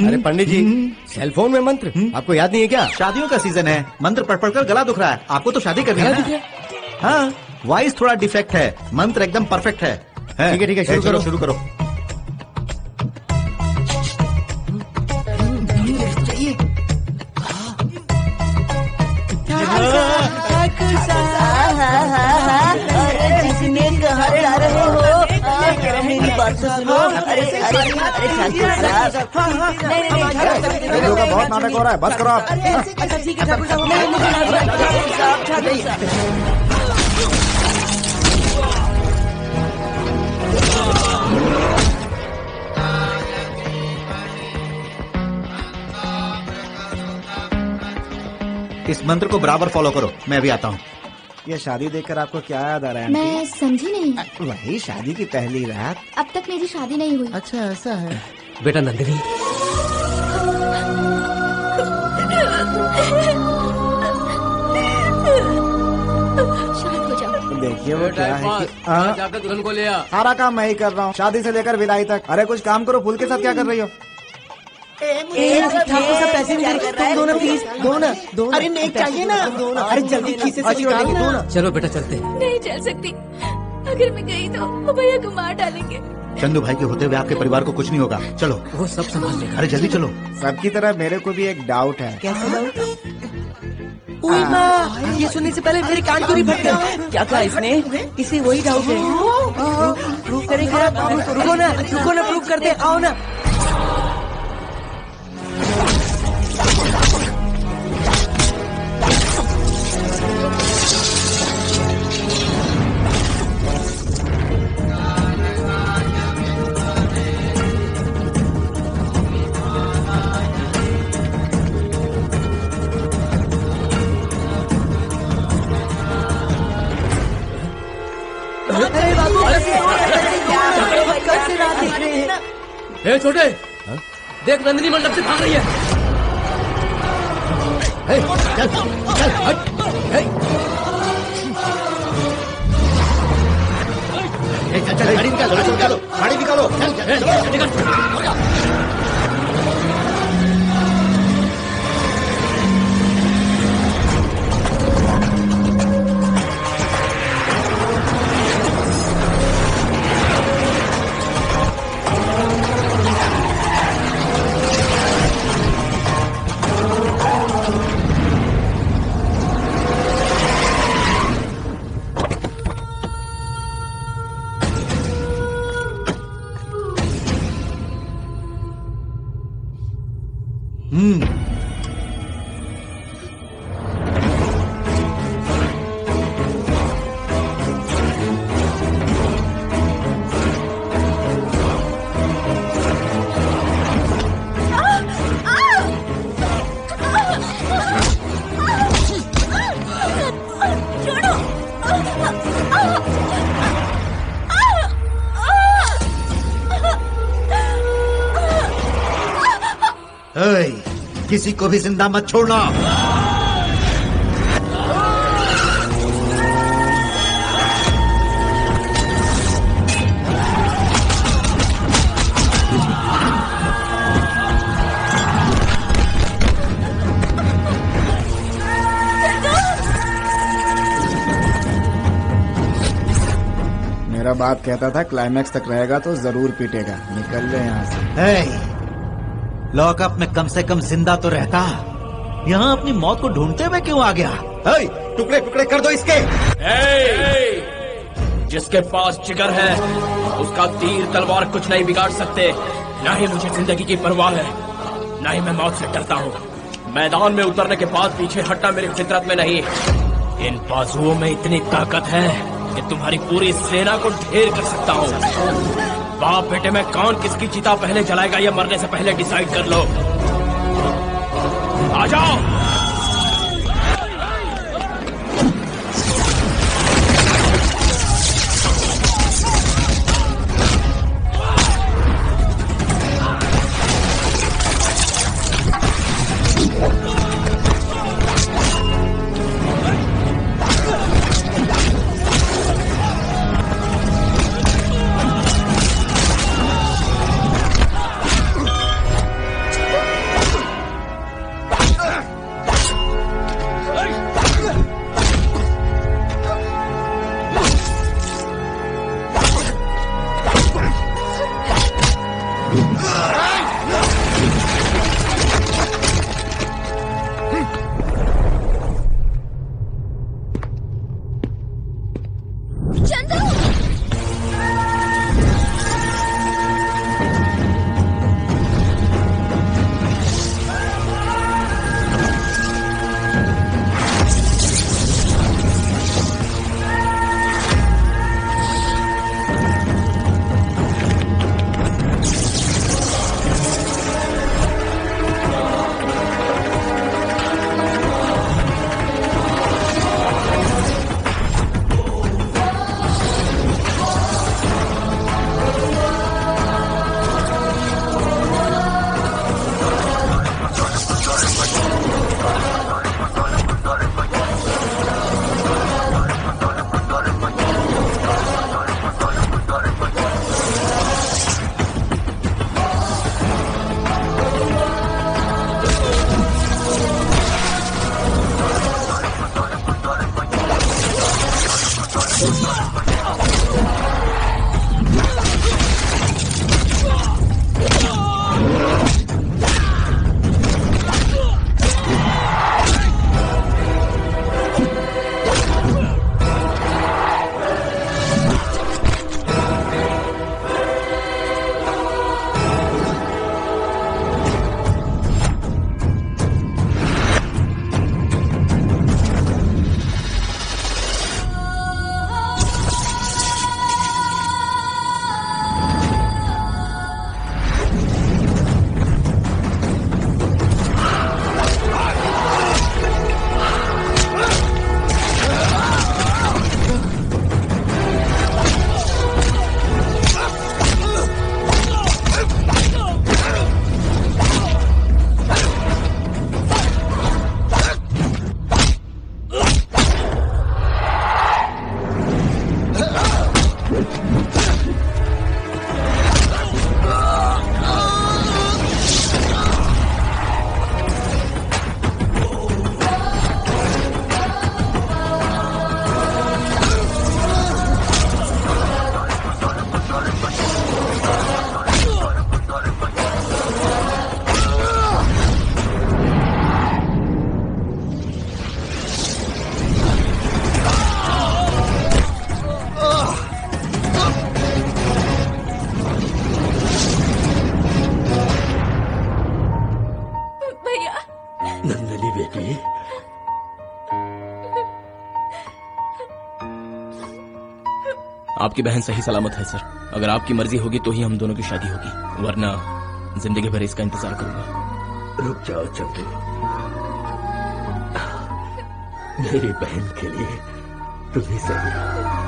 अरे पंडित जी, सेलफोन में मंत्र आपको याद नहीं है क्या? शादियों का सीजन है, मंत्र पढ़ पढ़कर गला दुख रहा है। आपको तो शादी करनी है ना? हाँ, वॉइस थोड़ा डिफेक्ट है, मंत्र एकदम परफेक्ट है। ठीक है, शुरू करो शुरू करो। जिसने कहा जा रहे हो, मेरी बात तो सुनो। अरे अरे अरे ठाकुर साहब, नहीं लोगों का बहुत नाटक हो रहा है, बस करो आप। अच्छा ठीक है ठाकुर साहब, ठाकुर साहब। इस मंत्र को बराबर फॉलो करो, मैं भी आता हूँ। ये शादी देखकर आपको क्या याद आ रहा है? मैं समझी नहीं। वही शादी की पहली रात। अब तक मेरी शादी नहीं हुई। अच्छा ऐसा है। बेटा नंदिनी, शांत हो जाओ। देखिए वो क्या है कि जाकर दुल्हन को ले आ। सारा काम मैं ही कर रहा हूँ, शादी से लेकर विदाई तक। अरे कुछ काम करो, फूल के साथ क्या कर रही हो? ठाकुर साहब पैसे नहीं दे रहे, तुम दो ना प्लीज, दो ना, दो ना। अरे नेक चाहिए ना, अरे जल्दी खीसे से निकाल ना। चलो बेटा चलते हैं। नहीं चल सकती, अगर मैं गई तो वो भैया को मार डालेंगे। चंदू भाई के होते हुए आपके परिवार को कुछ नहीं होगा। चलो, वो सब संभाल लेगा। अरे जल्दी चलो। सबकी तरह मेरे को भी एक डाउट है। कैसा डाउट? ओए माँ, ये सुनने से पहले मेरे कान क्यों नहीं फट गए? क्या कहा इसने? इसे वही डाउट है। प्रूव करेगा? रुको ना, प्रूव करते, आओ ना। ए छोटे, देख नंदिनी मंडप से भाग रही है। चल चल हट। चल चल गाड़ी निकालो, गाड़ी निकालो, चल चल निकाल। किसी को भी जिंदा मत छोड़ना। मेरा बाप कहता था क्लाइमैक्स तक रहेगा तो जरूर पीटेगा। निकल ले यहाँ से। लॉकअप में कम से कम जिंदा तो रहता, यहाँ अपनी मौत को ढूंढते हुए क्यों आ गया? टुकड़े टुकड़े कर दो इसके। जिसके पास जिगर है उसका तीर तलवार कुछ नहीं बिगाड़ सकते। न ही मुझे जिंदगी की परवाह है, न ही मैं मौत से डरता हूँ। मैदान में उतरने के बाद पीछे हटना मेरी फितरत में नहीं। इन बाजुओं में इतनी ताकत है कि तुम्हारी पूरी सेना को ढेर कर सकता हूँ। बाप बेटे में कौन किसकी चिता पहले जलाएगा ये मरने से पहले डिसाइड कर लो। आ जाओ। आपकी बहन सही सलामत है सर। अगर आपकी मर्जी होगी तो ही हम दोनों की शादी होगी, वरना जिंदगी भर इसका इंतजार करूंगा। रुक जाओ चंदू, मेरी बहन के लिए तुम ही सही हो।